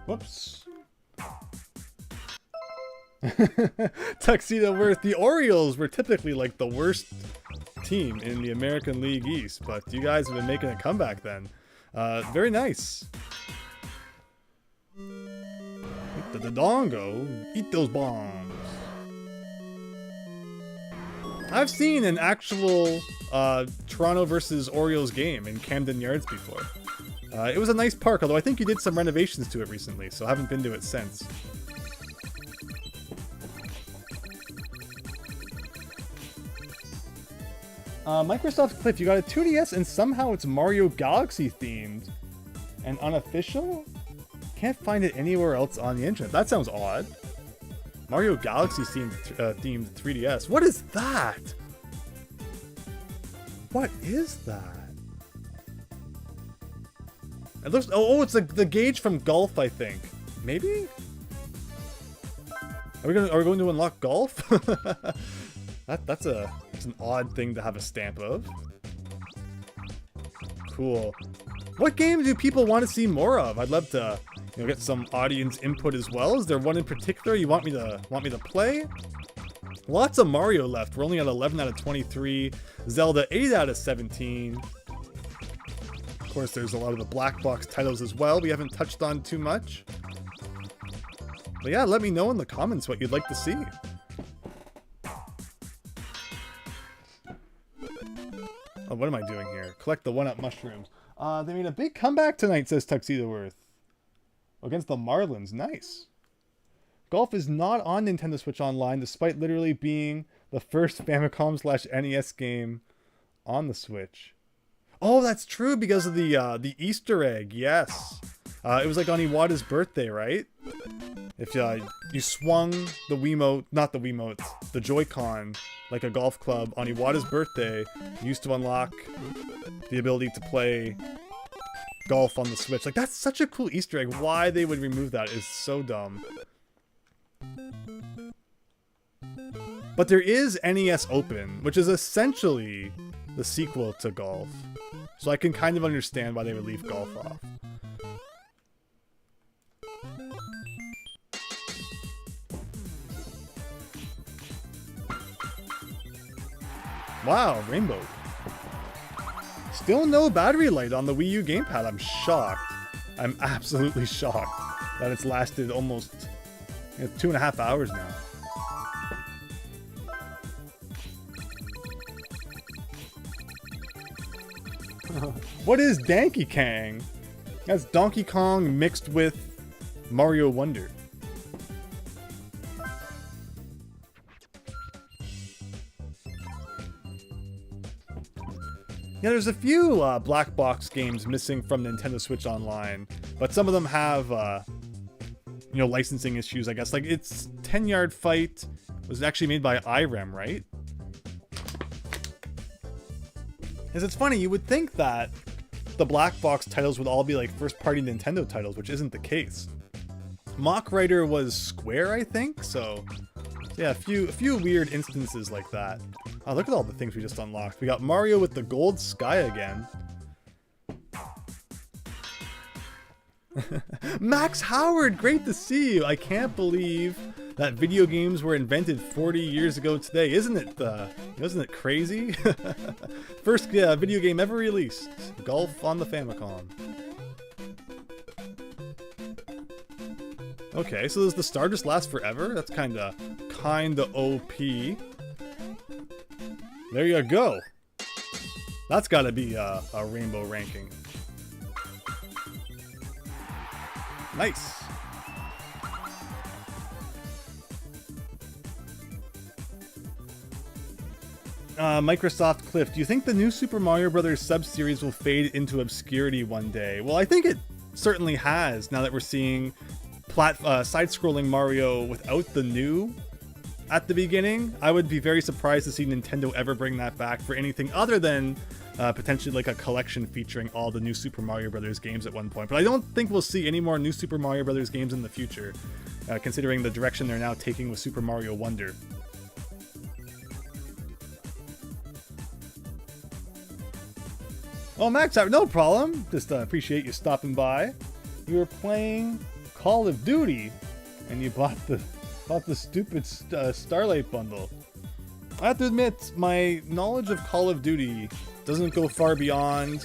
Whoops. Tuxedo Worth. The Orioles were typically like the worst team in the American League East, but you guys have been making a comeback then. Very nice. Eat the Dodongo. Eat those bombs. I've seen an actual Toronto versus Orioles game in Camden Yards before. It was a nice park, although I think you did some renovations to it recently, so I haven't been to it since. Microsoft Cliff, you got a 2DS and somehow it's Mario Galaxy themed and unofficial? Can't find it anywhere else on the internet. That sounds odd. Mario Galaxy themed 3DS. What is that? What is that? It looks. Oh, it's the gauge from Golf, I think. Maybe. Are we going to unlock Golf? That's an odd thing to have a stamp of. Cool. What game do people want to see more of? I'd love to, get some audience input as well. Is there one in particular you want me to play? Lots of Mario left. We're only at 11 out of 23. Zelda 8 out of 17. Of course, there's a lot of the black box titles as well we haven't touched on too much. But yeah, let me know in the comments what you'd like to see. Oh, what am I doing here? Collect the 1-up mushrooms. They made a big comeback tonight, says Tuxedo Worth. Against the Marlins. Nice. Golf is not on Nintendo Switch Online, despite literally being the first Famicom/NES game on the Switch. Oh, that's true because of the Easter egg. Yes. It was like on Iwata's birthday, right? If you swung the Wiimote, not the Wiimote, the Joy-Con, like a golf club on Iwata's birthday, you used to unlock the ability to play golf on the Switch. Like, that's such a cool Easter egg. Why they would remove that is so dumb. But there is NES Open, which is essentially the sequel to Golf. So I can kind of understand why they would leave Golf off. Wow, Rainbow. Still no battery life on the Wii U gamepad. I'm shocked. I'm absolutely shocked that it's lasted almost 2.5 hours now. What is Donkey Kong? That's Donkey Kong mixed with Mario Wonder. Yeah, there's a few black box games missing from Nintendo Switch Online, but some of them have, you know, licensing issues, I guess. Like, it's 10 Yard Fight was actually made by IREM, right? Because it's funny, you would think that the black box titles would all be like first-party Nintendo titles, which isn't the case. Mock Rider was Square, I think, so yeah, a few weird instances like that. Oh, look at all the things we just unlocked. We got Mario with the gold sky again. Max Howard, great to see you. I can't believe that video games were invented 40 years ago today. Isn't it crazy? First video game ever released. Golf on the Famicom. Okay, so does the star just last forever? That's kinda OP. There you go. That's gotta be a rainbow ranking. Nice. Microsoft Cliff, do you think the new Super Mario Bros. Sub-series will fade into obscurity one day? Well, I think it certainly has, now that we're seeing side-scrolling Mario without the new at the beginning. I would be very surprised to see Nintendo ever bring that back for anything other than potentially like a collection featuring all the new Super Mario Bros. Games at one point. But I don't think we'll see any more new Super Mario Bros. Games in the future, considering the direction they're now taking with Super Mario Wonder. Oh, Max, no problem. Just appreciate you stopping by. You were playing Call of Duty, and you bought the stupid Starlight bundle. I have to admit, my knowledge of Call of Duty doesn't go far beyond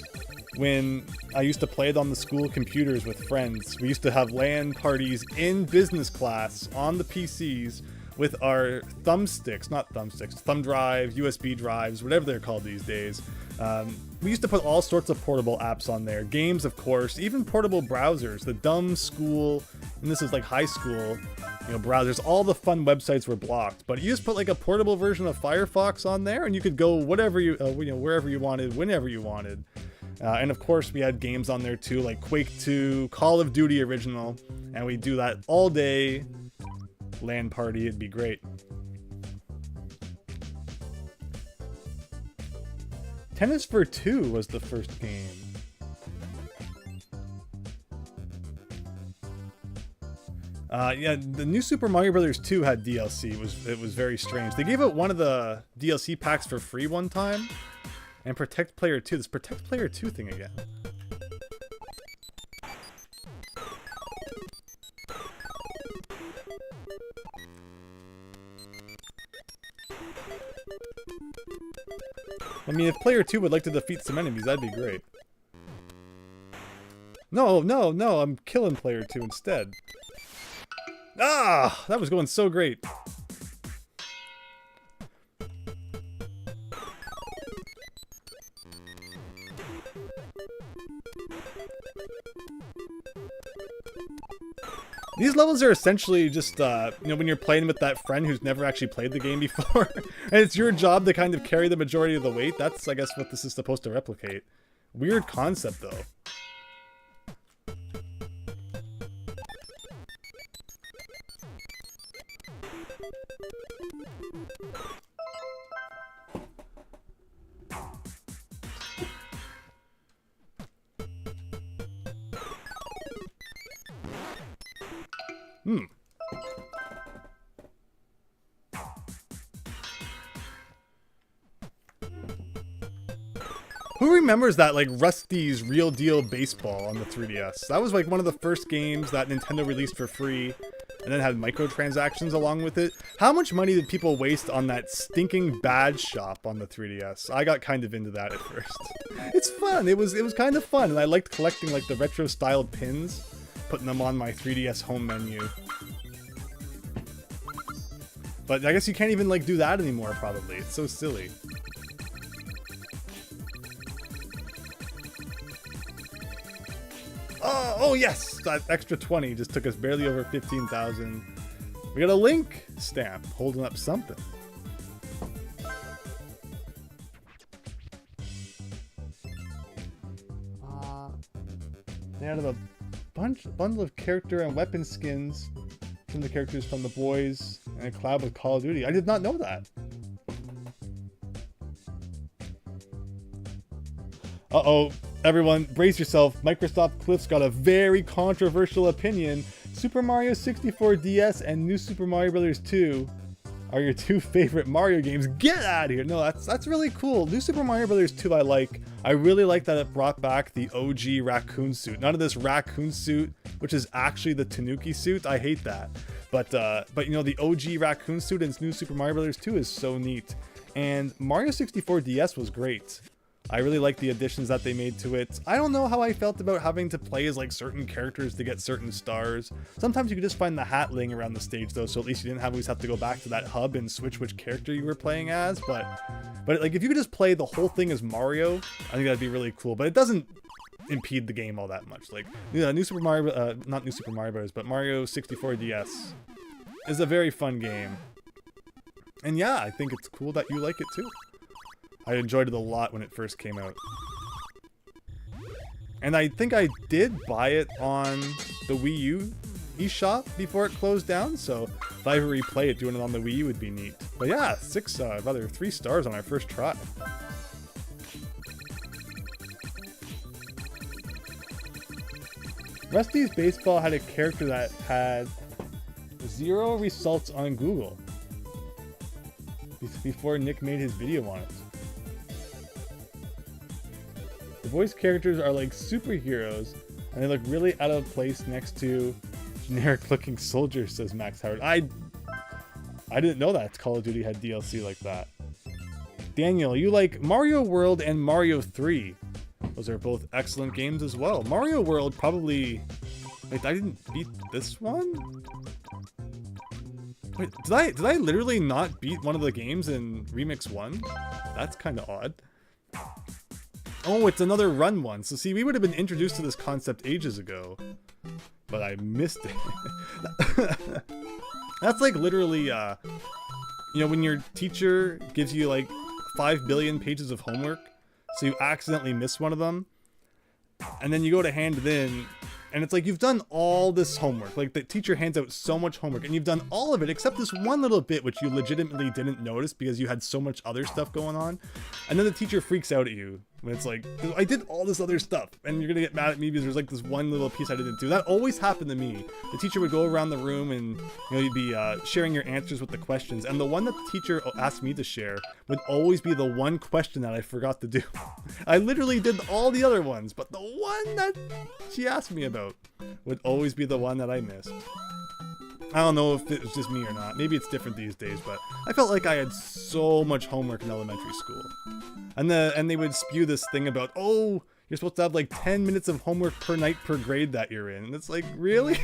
when I used to play it on the school computers with friends. We used to have LAN parties in business class on the PCs with our thumb drives, USB drives, whatever they're called these days. We used to put all sorts of portable apps on there. Games, of course, even portable browsers. The dumb school, and this is like high school, you know, browsers. All the fun websites were blocked, but you just put like a portable version of Firefox on there, and you could go whatever you know, wherever you wanted, whenever you wanted. And of course, we had games on there too, like Quake 2, Call of Duty Original, and we do that all day. LAN party, it'd be great. Tennis for Two was the first game. Yeah, the new Super Mario Bros. 2 had DLC. It was very strange. They gave out one of the DLC packs for free one time. And Protect Player 2. This Protect Player 2 thing again. I mean, if Player 2 would like to defeat some enemies, that'd be great. No, I'm killing Player 2 instead. Ah! That was going so great. These levels are essentially just, you know, when you're playing with that friend who's never actually played the game before, and it's your job to kind of carry the majority of the weight. That's, I guess, what this is supposed to replicate. Weird concept, though. Who remembers that, like, Rusty's Real Deal Baseball on the 3DS? That was, like, one of the first games that Nintendo released for free, and then had microtransactions along with it. How much money did people waste on that stinking badge shop on the 3DS? I got kind of into that at first. It's fun. It was kind of fun, and I liked collecting, like, the retro-styled pins, putting them on my 3DS home menu. But I guess you can't even, like, do that anymore, probably. It's so silly. Oh yes, that extra 20 just took us barely over 15,000. We got a Link stamp holding up something. They added a bundle of character and weapon skins from the characters from The Boys and a collab with Call of Duty. I did not know that. Uh-oh, everyone, brace yourself. Microsoft Cliff's got a very controversial opinion. Super Mario 64 DS and New Super Mario Bros. 2 are your two favorite Mario games. Get out of here. No, that's really cool. New Super Mario Bros. 2 I like. I really like that it brought back the OG raccoon suit. None of this raccoon suit, which is actually the Tanuki suit. I hate that. But you know, the OG raccoon suit in New Super Mario Bros. 2 is so neat. And Mario 64 DS was great. I really like the additions that they made to it. I don't know how I felt about having to play as like certain characters to get certain stars. Sometimes you could just find the hat laying around the stage though, so at least you didn't always have to go back to that hub and switch which character you were playing as. But like if you could just play the whole thing as Mario, I think that'd be really cool. But it doesn't impede the game all that much. Like, New Super Mario, not New Super Mario Bros., but Mario 64 DS is a very fun game. And yeah, I think it's cool that you like it too. I enjoyed it a lot when it first came out. And I think I did buy it on the Wii U eShop before it closed down, so if I ever replay it, doing it on the Wii U would be neat. But yeah, 3 stars on our first try. Rusty's Baseball had a character that had 0 results on Google before Nick made his video on it. The voice characters are like superheroes, and they look really out of place next to generic looking soldiers, says Max Howard. I didn't know that Call of Duty had DLC like that. Daniel, you like Mario World and Mario 3. Those are both excellent games as well. Mario World probably... Wait, I didn't beat this one? Wait, did I literally not beat one of the games in Remix 1? That's kind of odd. Oh, it's another run one. So see, we would have been introduced to this concept ages ago, but I missed it. That's like literally, you know, when your teacher gives you like 5 billion pages of homework, so you accidentally miss one of them, and then you go to hand it in, and it's like you've done all this homework. Like the teacher hands out so much homework, and you've done all of it except this one little bit which you legitimately didn't notice because you had so much other stuff going on. And then the teacher freaks out at you when it's like, I did all this other stuff, and you're gonna get mad at me because there's like this one little piece I didn't do. That always happened to me. The teacher would go around the room and, you know, you'd be sharing your answers with the questions, and the one that the teacher asked me to share would always be the one question that I forgot to do. I literally did all the other ones, but the one that she asked me about would always be the one that I missed. I don't know if it was just me or not. Maybe it's different these days, but I felt like I had so much homework in elementary school. And they would spew this thing about, oh, you're supposed to have like 10 minutes of homework per night per grade that you're in. And it's like, really?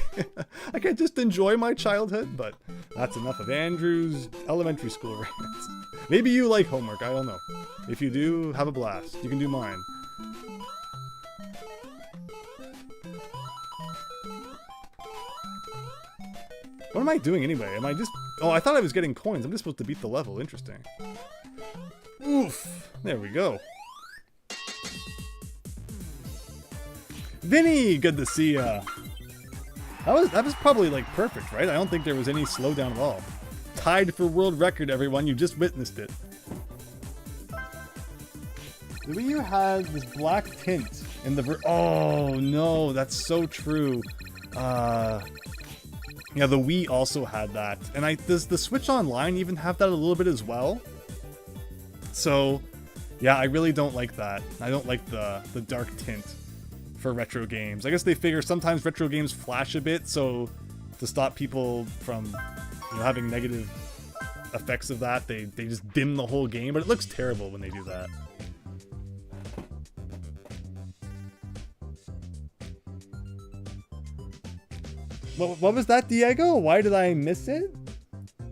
I can't just enjoy my childhood? But that's enough of Andrew's elementary school rants. Maybe you like homework, I don't know. If you do, have a blast. You can do mine. What am I doing anyway? Am I just... Oh, I thought I was getting coins. I'm just supposed to beat the level. Interesting. Oof. There we go. Vinny, good to see ya. That was probably like perfect, right? I don't think there was any slowdown at all. Tied for world record, everyone. You just witnessed it. The Wii U had this black tint in the... Oh, no. That's so true. Yeah, the Wii also had that. And does the Switch Online even have that a little bit as well? So, yeah, I really don't like that. I don't like the dark tint for retro games. I guess they figure sometimes retro games flash a bit, so to stop people from, you know, having negative effects of that, they just dim the whole game, but it looks terrible when they do that. What was that, Diego? Why did I miss it?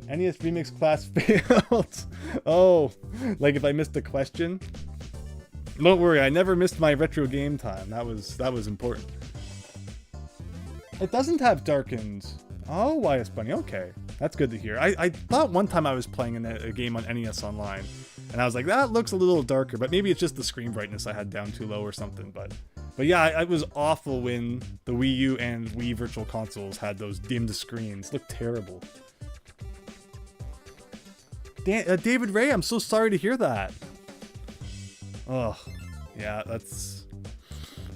NES Remix class failed. Oh, like if I missed a question? Don't worry, I never missed my retro game time. That was important. It doesn't have darkened. Oh, YS Bunny. Okay, that's good to hear. I thought one time I was playing a game on NES Online, and I was like, that looks a little darker, but maybe it's just the screen brightness I had down too low or something. But yeah, it was awful when the Wii U and Wii Virtual Consoles had those dimmed screens. It looked terrible. David Ray, I'm so sorry to hear that. Oh, yeah, that's...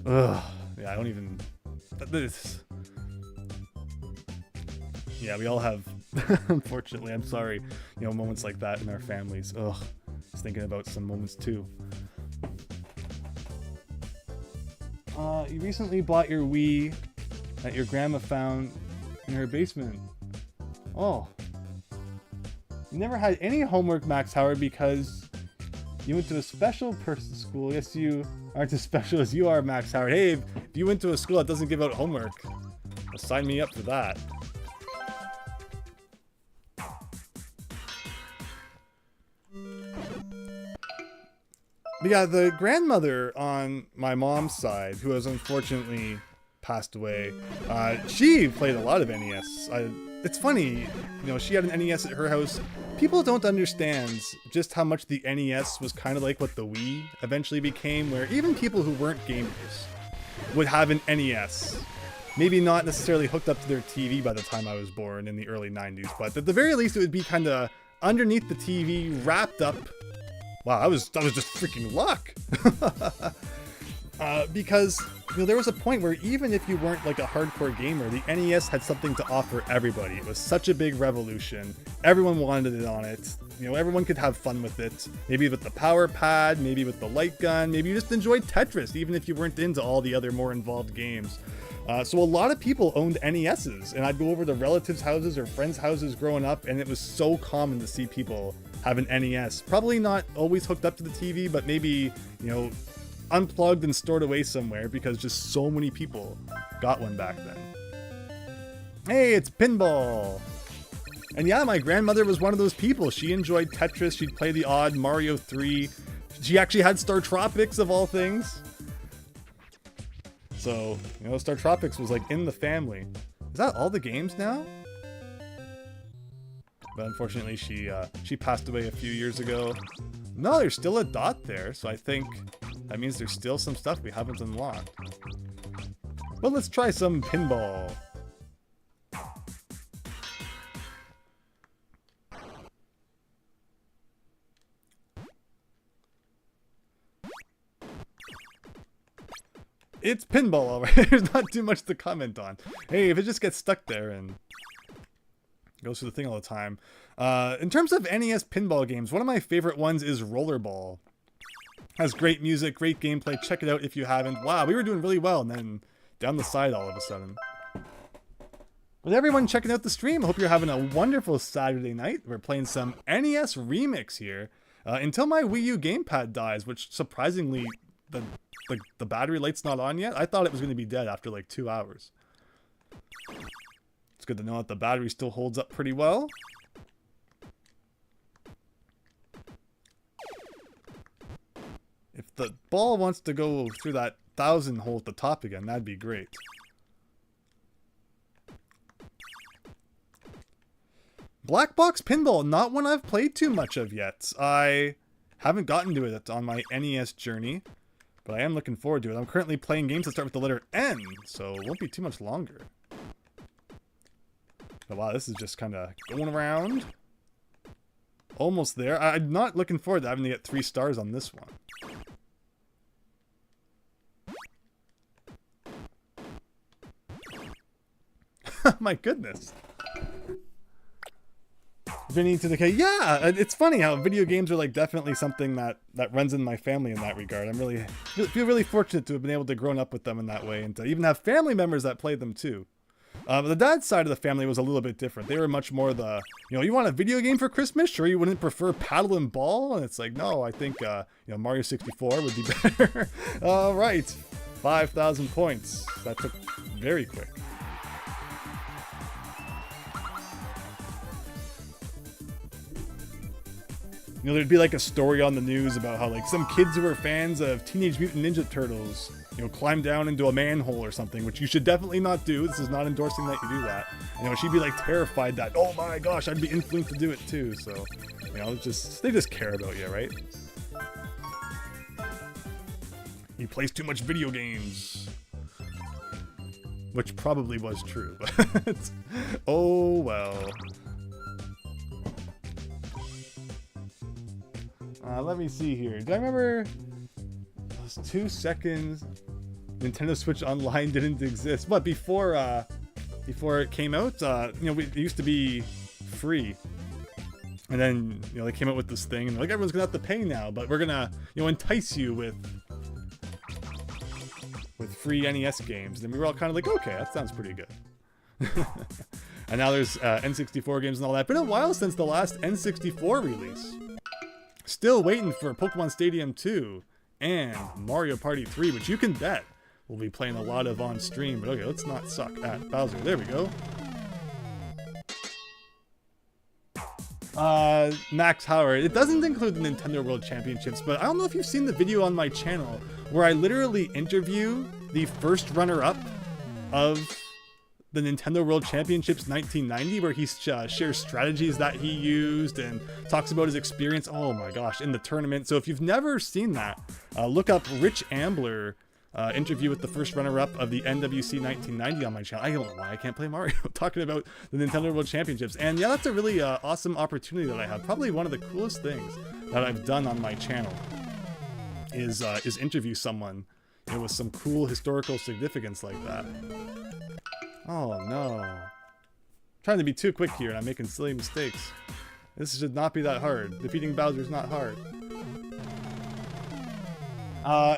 Ugh. Yeah, I don't even... This... Yeah, we all have, unfortunately, I'm sorry, you know, moments like that in our families. Ugh, just thinking about some moments too. You recently bought your Wii that your grandma found in her basement. Oh. You never had any homework, Max Howard, because you went to a special person school. Yes, you aren't as special as you are, Max Howard. Hey, if you went to a school that doesn't give out homework, sign me up for that. But yeah, the grandmother on my mom's side, who has unfortunately passed away, she played a lot of NES. It's funny, you know, she had an NES at her house. People don't understand just how much the NES was kind of like what the Wii eventually became, where even people who weren't gamers would have an NES. Maybe not necessarily hooked up to their TV by the time I was born in the early 90s, but at the very least it would be kind of underneath the TV, wrapped up. Wow, that was just freaking luck. Because, you know, there was a point where even if you weren't like a hardcore gamer, the NES had something to offer everybody. It was such a big revolution. Everyone wanted it on it. You know, everyone could have fun with it. Maybe with the power pad, maybe with the light gun, maybe you just enjoyed Tetris, even if you weren't into all the other more involved games. So a lot of people owned NESs, and I'd go over to relatives' houses or friends' houses growing up, and it was so common to see people have an NES. Probably not always hooked up to the TV, but maybe, you know, unplugged and stored away somewhere because just so many people got one back then. Hey, it's pinball! And yeah, my grandmother was one of those people. She enjoyed Tetris, she'd play the odd Mario 3. She actually had Star Tropics of all things. So, you know, Star Tropics was like in the family. Is that all the games now? But unfortunately, she passed away a few years ago. No, there's still a dot there, so I think that means there's still some stuff we haven't unlocked. But let's try some pinball. It's pinball, alright. There's not too much to comment on. Hey, if it just gets stuck there and goes through the thing all the time. In terms of NES pinball games, one of my favorite ones is Rollerball. Has great music, great gameplay. Check it out if you haven't. Wow, we were doing really well, and then down the side all of a sudden. With everyone checking out the stream, I hope you're having a wonderful Saturday night. We're playing some NES Remix here. Until my Wii U gamepad dies, which surprisingly, the battery light's not on yet. I thought it was going to be dead after like 2 hours. It's good to know that the battery still holds up pretty well. If the ball wants to go through that 1000 hole at the top again, that'd be great. Black Box Pinball, not one I've played too much of yet. I haven't gotten to it on my NES journey, but I am looking forward to it. I'm currently playing games that start with the letter N, so it won't be too much longer. But wow, this is just kind of going around. Almost there. I'm not looking forward to having to get 3 stars on this one. My goodness. Vinny to the K. Yeah, it's funny how video games are like definitely something that runs in my family in that regard. I'm feel really fortunate to have been able to grow up with them in that way and to even have family members that play them too. But the dad's side of the family was a little bit different. They were much more the, you know, you want a video game for Christmas? Sure, you wouldn't prefer paddle and ball? And it's like, no, I think, you know, Mario 64 would be better. All right, 5,000 points. That took very quick. You know, there'd be like a story on the news about how like some kids who are fans of Teenage Mutant Ninja Turtles, you know, climb down into a manhole or something, which you should definitely not do. This is not endorsing that you do that. You know, she'd be like terrified that, oh my gosh, I'd be influenced to do it too. So, you know, they just care about you, right? He plays too much video games. Which probably was true, but oh well. Let me see here. Do I remember those 2 seconds Nintendo Switch Online didn't exist? But before it came out, you know, it used to be free. And then, you know, they came out with this thing and they're like, everyone's gonna have to pay now, but we're gonna, you know, entice you with free NES games. And we were all kind of like, okay, that sounds pretty good. And now there's N64 games and all that. Been a while since the last N64 release. Still waiting for Pokemon Stadium 2 and Mario Party 3, which you can bet we'll be playing a lot of on stream. But okay, let's not suck at Bowser. There we go. Max Howard. It doesn't include the Nintendo World Championships, but I don't know if you've seen the video on my channel where I literally interview the first runner-up of the Nintendo World Championships 1990, where he shares strategies that he used and talks about his experience, oh my gosh, in the tournament. So if you've never seen that, look up Rich Ambler interview with the first runner-up of the NWC 1990 on my channel. I don't know why I can't play Mario, talking about the Nintendo World Championships. And yeah, that's a really awesome opportunity that I have. Probably one of the coolest things that I've done on my channel is interview someone, you know, with some cool historical significance like that. Oh no. I'm trying to be too quick here and I'm making silly mistakes. This should not be that hard. Defeating Bowser is not hard.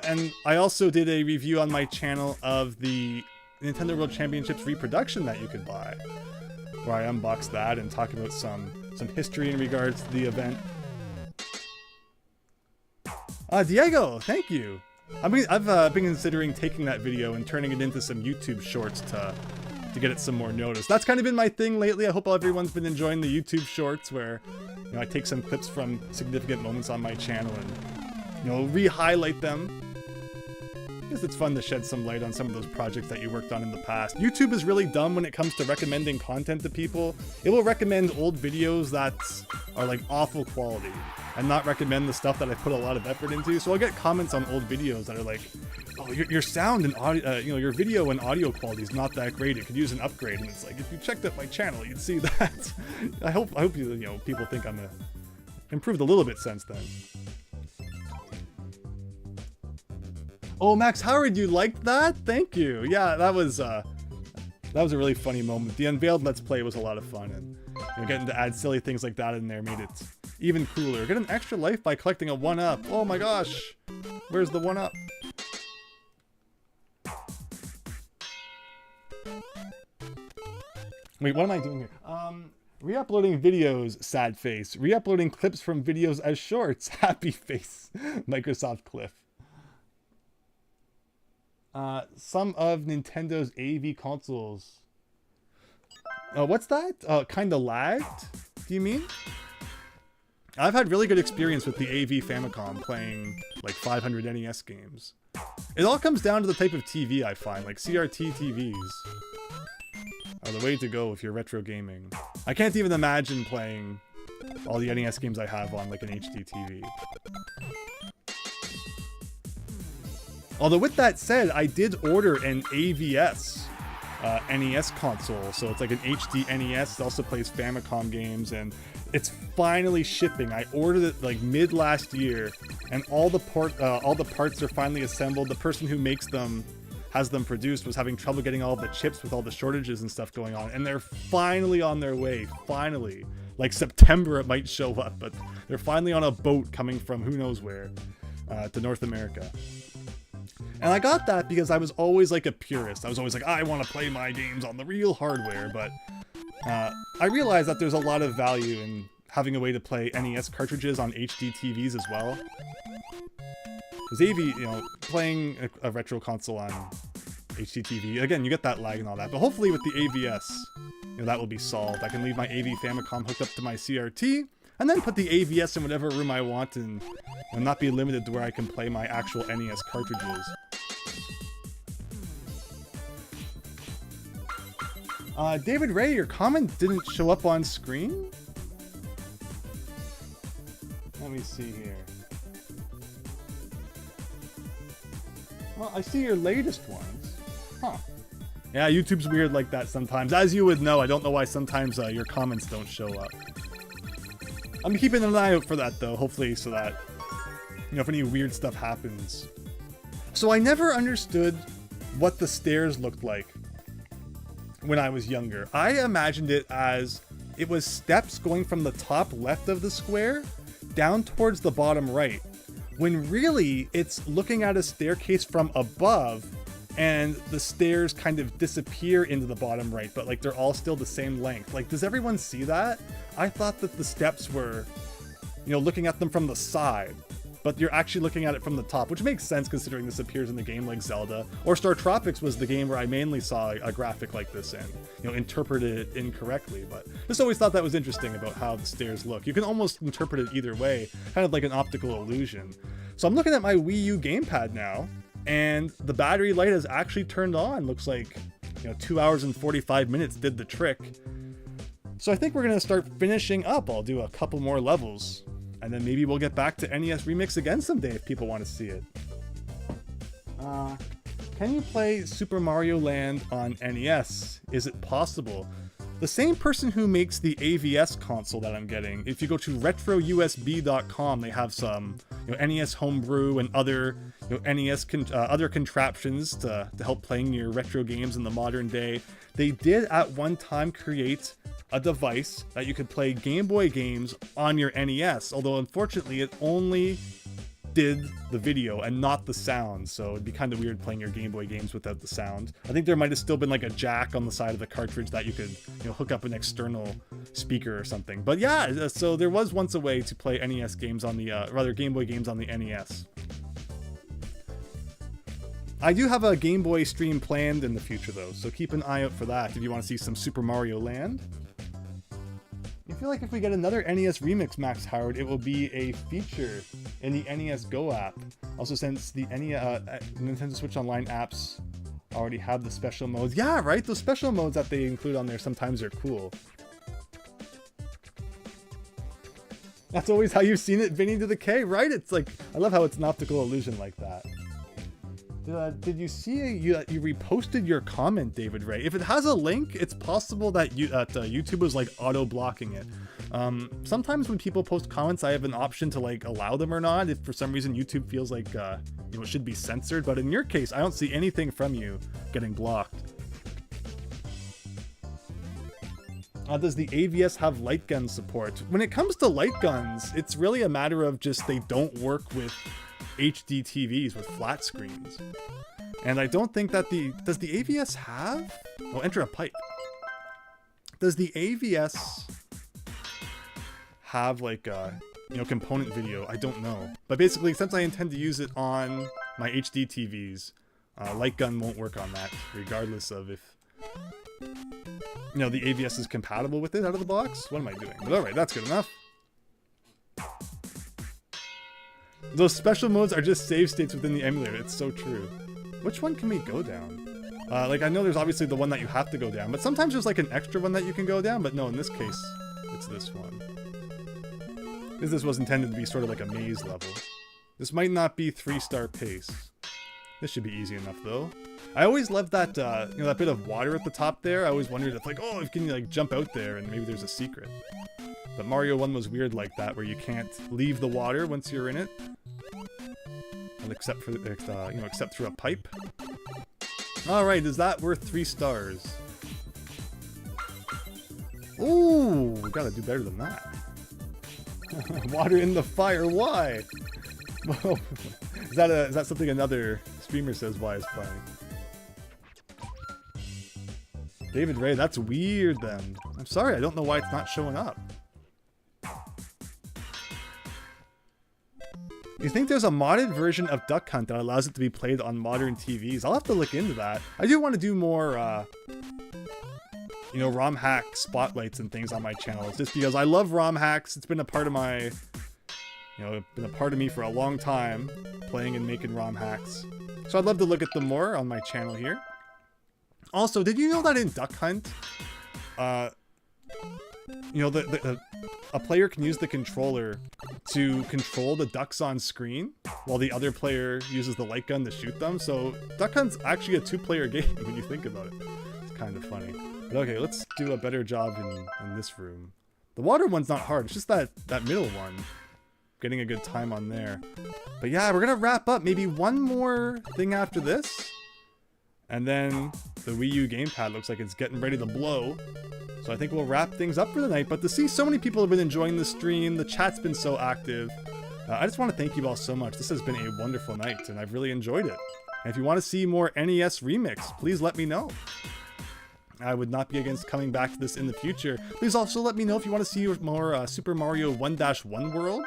And I also did a review on my channel of the Nintendo World Championships reproduction that you could buy, where I unboxed that and talk about some history in regards to the event. Diego, thank you. I've been considering taking that video and turning it into some YouTube shorts to get it some more notice. That's kind of been my thing lately. I hope everyone's been enjoying the YouTube shorts where, you know, I take some clips from significant moments on my channel and, you know, re-highlight them. I guess it's fun to shed some light on some of those projects that you worked on in the past. YouTube is really dumb when it comes to recommending content to people. It will recommend old videos that are like awful quality and not recommend the stuff that I put a lot of effort into. So I'll get comments on old videos that are like, oh, your sound and audio, you know, your video and audio quality is not that great. It could use an upgrade. And it's like, if you checked out my channel, you'd see that. I hope you know, people think I'm improved a little bit since then. Oh, Max Howard, you liked that? Thank you. Yeah, that was a really funny moment. The Unveiled Let's Play was a lot of fun, and, you know, getting to add silly things like that in there made it even cooler. Get an extra life by collecting a 1-up. Oh my gosh. Where's the 1-up? Wait, what am I doing here? Re-uploading videos, sad face. Re-uploading clips from videos as shorts, happy face. Microsoft Cliff. Some of Nintendo's AV consoles. What's that? Kinda lagged? Do you mean? I've had really good experience with the AV Famicom playing like 500 NES games. It all comes down to the type of TV I find, like CRT TVs are the way to go if you're retro gaming. I can't even imagine playing all the NES games I have on like an HD TV. Although with that said, I did order an AVS NES console, so it's like an HD NES. It also plays Famicom games, and it's finally shipping. I ordered it like mid last year, and all the parts are finally assembled. The person who makes them, has them produced, was having trouble getting all the chips with all the shortages and stuff going on, and they're finally on their way. Finally, like September it might show up, but they're finally on a boat coming from who knows where to North America. And I got that because I was always like a purist. I was always like, I want to play my games on the real hardware, but I realized that there's a lot of value in having a way to play NES cartridges on HD TVs as well. Because AV, you know, playing a retro console on HD TV, again, you get that lag and all that, but hopefully with the AVS, you know, that will be solved. I can leave my AV Famicom hooked up to my CRT, and then put the AVS in whatever room I want and not be limited to where I can play my actual NES cartridges. David Ray, your comment didn't show up on screen? Let me see here. Well, I see your latest ones. Huh. Yeah, YouTube's weird like that sometimes. As you would know, I don't know why sometimes your comments don't show up. I'm keeping an eye out for that, though, hopefully, so that, you know, if any weird stuff happens. So I never understood what the stairs looked like when I was younger. I imagined it as it was steps going from the top left of the square down towards the bottom right, when really it's looking at a staircase from above and the stairs kind of disappear into the bottom right, but like they're all still the same length. Like, does everyone see that? I thought that the steps were, you know, looking at them from the side, but you're actually looking at it from the top, which makes sense considering this appears in the game like Zelda, or Star Tropics was the game where I mainly saw a graphic like this and, you know, interpreted it incorrectly. But just always thought that was interesting about how the stairs look. You can almost interpret it either way, kind of like an optical illusion. So I'm looking at my Wii U gamepad now, and the battery light has actually turned on. Looks like, you know, 2 hours and 45 minutes did the trick. So I think we're gonna start finishing up. I'll do a couple more levels, and then maybe we'll get back to NES Remix again someday if people want to see it. Can you play Super Mario Land on NES? Is it possible? The same person who makes the AVS console that I'm getting, if you go to retrousb.com, they have some, you know, NES homebrew and other, you know, NES other contraptions to help playing your retro games in the modern day. They did at one time create a device that you could play Game Boy games on your NES, although unfortunately it only did the video and not the sound, so it'd be kind of weird playing your Game Boy games without the sound. I think there might have still been like a jack on the side of the cartridge that you could, you know, hook up an external speaker or something. But yeah, so there was once a way to play NES games on the, rather Game Boy games on the NES. I do have a Game Boy stream planned in the future though, so keep an eye out for that if you want to see some Super Mario Land. I feel like if we get another NES Remix, Max Howard, it will be a feature in the NES Go app. Also, since the Nintendo Switch Online apps already have the special modes. Yeah, right? Those special modes that they include on there sometimes are cool. That's always how you've seen it, Vinny to the K, right? It's like, I love how it's an optical illusion like that. Did you see you reposted your comment, David Ray? If it has a link, it's possible that YouTube was like auto-blocking it. Sometimes when people post comments, I have an option to like allow them or not, if for some reason YouTube feels like you know, it should be censored. But in your case, I don't see anything from you getting blocked. Does the AVS have light gun support? When it comes to light guns, it's really a matter of just they don't work with HD TVs with flat screens. And I don't think that does the AVS have? Oh, enter a pipe. Does the AVS have like you know, component video? I don't know. But basically, since I intend to use it on my HD TVs, light gun won't work on that, regardless of if, you know, the AVS is compatible with it out of the box. What am I doing? But alright, that's good enough. Those special modes are just save states within the emulator. It's so true. Which one can we go down? Like, I know there's obviously the one that you have to go down, but sometimes there's like an extra one that you can go down, but no, in this case, it's this one. Because this was intended to be sort of like a maze level. This might not be 3-star pace. This should be easy enough, though. I always loved that, you know, that bit of water at the top there. I always wondered if, like, oh, if can you, like, jump out there and maybe there's a secret. But Mario 1 was weird like that, where you can't leave the water once you're in it. And except for, you know, except through a pipe. Alright, is that worth 3 stars? Ooh, we gotta do better than that. Water in the fire, why? Whoa. Is that something another streamer says why is funny? David Ray, that's weird then. I'm sorry, I don't know why it's not showing up. You think there's a modded version of Duck Hunt that allows it to be played on modern TVs? I'll have to look into that. I do want to do more, you know, ROM hack spotlights and things on my channel. It's just because I love ROM hacks. It's been a part of my, you know, been a part of me for a long time, playing and making ROM hacks. So I'd love to look at them more on my channel here. Also, did you know that in Duck Hunt, you know, a player can use the controller to control the ducks on screen while the other player uses the light gun to shoot them? So Duck Hunt's actually a two-player game when you think about it. It's kind of funny. But okay, let's do a better job in this room. The water one's not hard, it's just that middle one. Getting a good time on there. But yeah, we're gonna wrap up. Maybe one more thing after this. And then the Wii U gamepad looks like it's getting ready to blow. So I think we'll wrap things up for the night. But to see so many people have been enjoying the stream, the chat's been so active. I just want to thank you all so much. This has been a wonderful night, and I've really enjoyed it. And if you want to see more NES remix, please let me know. I would not be against coming back to this in the future. Please also let me know if you want to see more Super Mario 1-1 World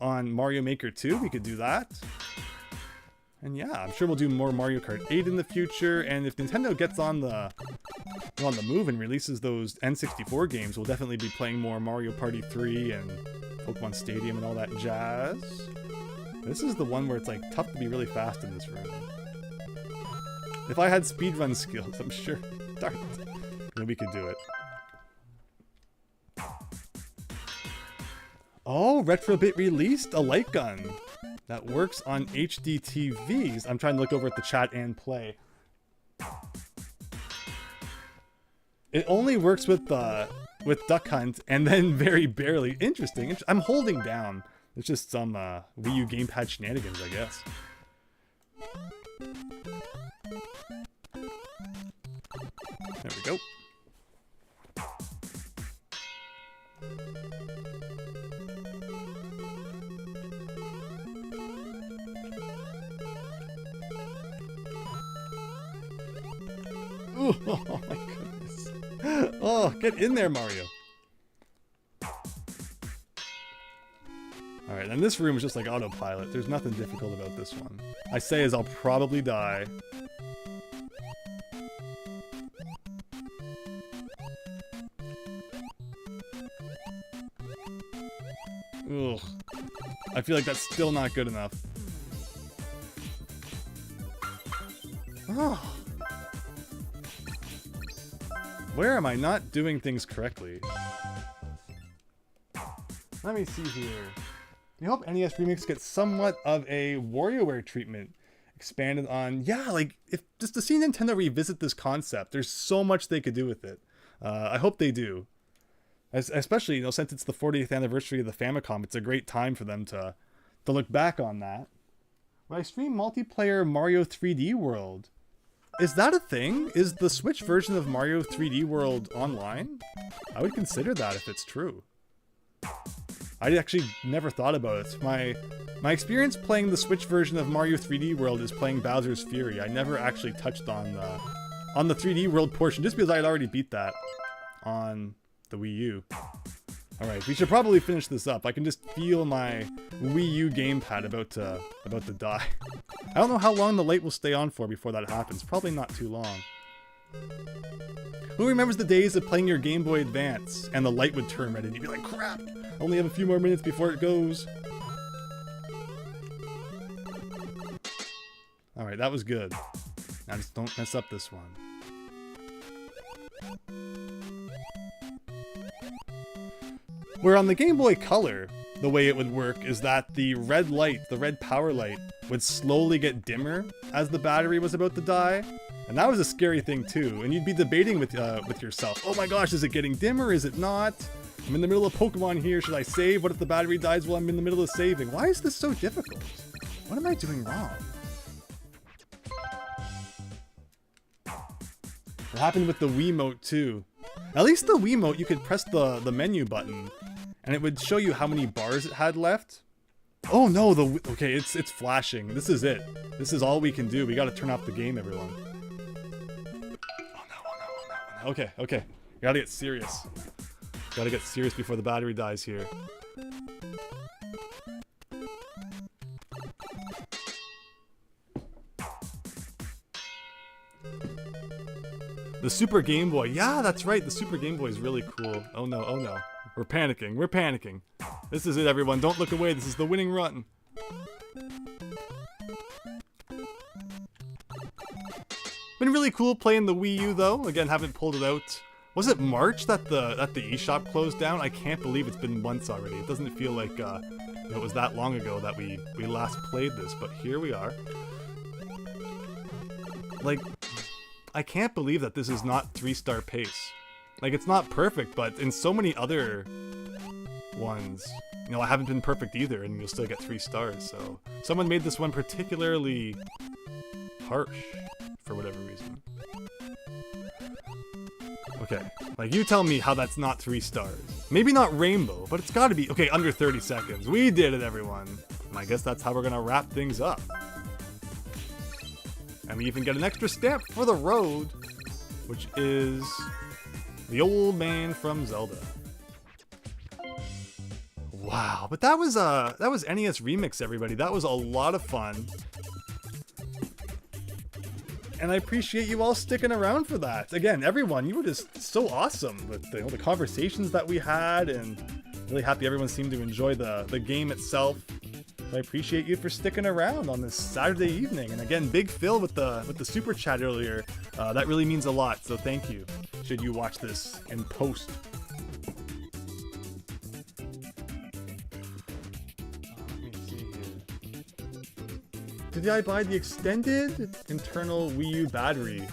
on Mario Maker 2. We could do that. And yeah, I'm sure we'll do more Mario Kart 8 in the future. And if Nintendo gets on the move and releases those N64 games, we'll definitely be playing more Mario Party 3 and Pokemon Stadium and all that jazz. This is the one where it's like tough to be really fast in this room. If I had speedrun skills, I'm sure. Darn it. Then we could do it. Oh, Retrobit released a light gun that works on HD TVs. I'm trying to look over at the chat and play. It only works with Duck Hunt, and then very barely. Interesting. I'm holding down. It's just some Wii U gamepad shenanigans, I guess. There we go. Ooh, oh my goodness. Oh, get in there, Mario. Alright, and this room is just like autopilot. There's nothing difficult about this one. I say as I'll probably die. Ugh. I feel like that's still not good enough. Oh. Where am I not doing things correctly? Let me see here. I hope NES Remix gets somewhat of a WaryWizard treatment expanded on. Yeah, like, if just to see Nintendo revisit this concept, there's so much they could do with it. I hope they do. Especially, you know, since it's the 40th anniversary of the Famicom, it's a great time for them to look back on that. When I stream multiplayer Mario 3D World, is that a thing? Is the Switch version of Mario 3D World online? I would consider that if it's true. I actually never thought about it. My experience playing the Switch version of Mario 3D World is playing Bowser's Fury. I never actually touched on the 3D World portion, just because I had already beat that on the Wii U. Alright, we should probably finish this up. I can just feel my Wii U gamepad about to die. I don't know how long the light will stay on for before that happens. Probably not too long. Who remembers the days of playing your Game Boy Advance and the light would turn red and you'd be like, crap! I only have a few more minutes before it goes. Alright, that was good. Now just don't mess up this one. Where on the Game Boy Color, the way it would work is that the red light, the red power light, would slowly get dimmer as the battery was about to die. And that was a scary thing too. And you'd be debating with yourself, oh my gosh, is it getting dimmer? Is it not? I'm in the middle of Pokemon here. Should I save? What if the battery dies while I'm in the middle of saving? Why is this so difficult? What am I doing wrong? It happened with the Wiimote too. At least the Wiimote, you could press the menu button and it would show you how many bars it had left. Oh no, okay, it's flashing. This is it. This is all we can do. We gotta turn off the game, everyone. Oh no. Okay. Gotta get serious. Gotta get serious before the battery dies here. The Super Game Boy. Yeah, that's right. The Super Game Boy is really cool. Oh no, oh no. We're panicking. We're panicking. This is it, everyone. Don't look away. This is the winning run. Been really cool playing the Wii U though. Again, haven't pulled it out. Was it March that the eShop closed down? I can't believe it's been months already. It doesn't feel like it was that long ago that we last played this, but here we are. Like, I can't believe that this is not 3-star pace. Like, it's not perfect, but in so many other ones, you know, I haven't been perfect either, and you'll still get 3 stars, so... Someone made this one particularly harsh, for whatever reason. Okay, like, you tell me how that's not 3 stars. Maybe not Rainbow, but it's gotta be... Okay, under 30 seconds. We did it, everyone. And I guess that's how we're gonna wrap things up. And we even get an extra stamp for the road, which is the old man from Zelda. Wow, but that was NES Remix, everybody. That was a lot of fun. And I appreciate you all sticking around for that. Again, everyone, you were just so awesome with the conversations that we had, and really happy everyone seemed to enjoy the game itself. So I appreciate you for sticking around on this Saturday evening. And again, Big Phil with the super chat earlier. That really means a lot, so thank you. Should you watch this in post. Let me see here. Did I buy the extended internal Wii U battery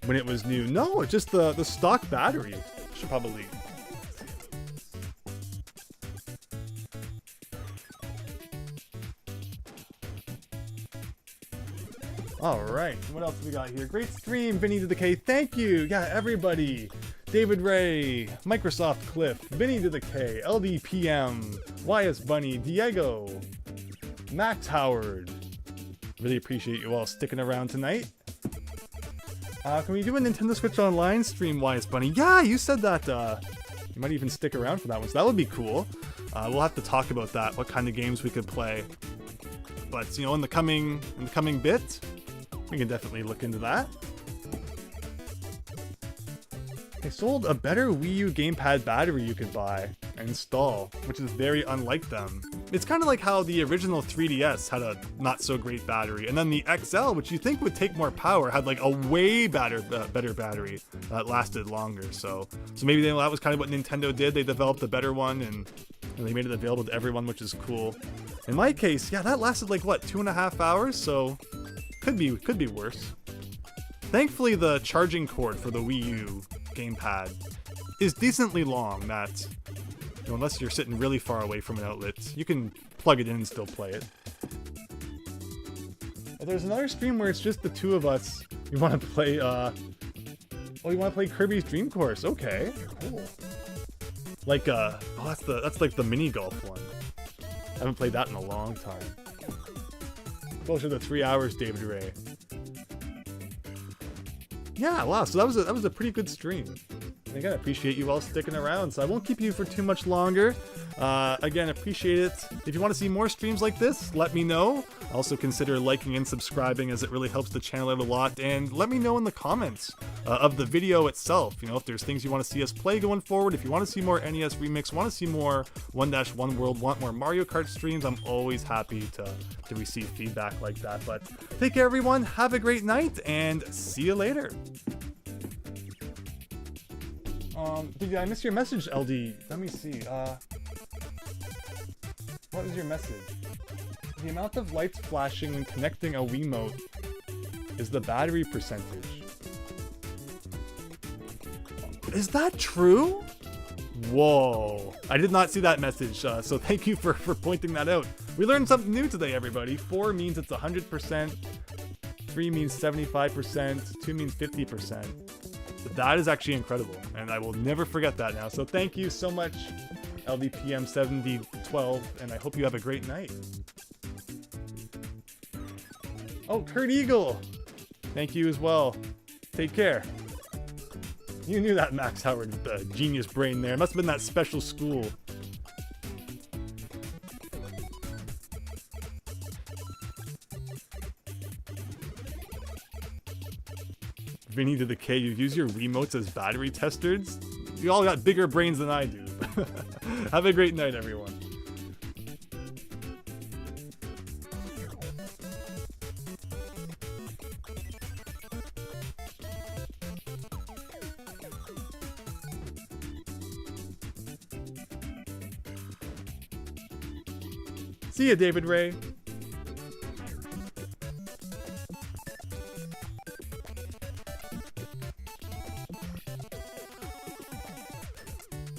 when it was new? No, it's just the stock battery. Should probably... Alright, what else we got here? Great stream, Vinny to the K, thank you! Yeah, everybody! David Ray, Microsoft Cliff, Vinny to the K, LDPM, YS Bunny, Diego, Max Howard. Really appreciate you all sticking around tonight. Can we do a Nintendo Switch Online stream, YS Bunny? Yeah, you said that you might even stick around for that one, so that would be cool. We'll have to talk about that, what kind of games we could play. But, you know, in the coming bit, we can definitely look into that. They sold a better Wii U gamepad battery you could buy and install, which is very unlike them. It's kind of like how the original 3DS had a not so great battery, and then the XL, which you think would take more power, had like a way better battery that lasted longer. So maybe that was kind of what Nintendo did. They developed a better one and they made it available to everyone, which is cool. In my case, yeah, that lasted like what, 2.5 hours, so could be worse. Thankfully, the charging cord for the Wii U gamepad is decently long, that, you know, unless you're sitting really far away from an outlet, you can plug it in and still play it. There's another stream where it's just the two of us. You want to play, you want to play Kirby's Dream Course? Okay, cool. Like, that's like the mini golf one. I haven't played that in a long time. Closer to 3 hours, David Ray. Yeah, wow, so that was a pretty good stream. And again, I appreciate you all sticking around, so I won't keep you for too much longer. Again, appreciate it. If you want to see more streams like this, let me know. Also consider liking and subscribing, as it really helps the channel out a lot. And let me know in the comments of the video itself, you know, if there's things you want to see us play going forward. If you want to see more NES Remix, want to see more 1-1 World, want more Mario Kart streams, I'm always happy to receive feedback like that. But take care, everyone. Have a great night, and see you later. Did I miss your message, LD? Let me see. What was your message? The amount of lights flashing when connecting a Wiimote is the battery percentage. Is that true? Whoa. I did not see that message, so thank you for pointing that out. We learned something new today, everybody. 4 means it's 100%, 3 means 75%, 2 means 50%. That is actually incredible, and I will never forget that now. So thank you so much, LDPM7012, and I hope you have a great night. Oh, Kurt Eagle! Thank you as well. Take care. You knew that, Max Howard, with the genius brain there. Must have been that special school. Vinny to the K, you use your Wiimotes as battery testers? You all got bigger brains than I do. Have a great night, everyone. See ya, David Ray.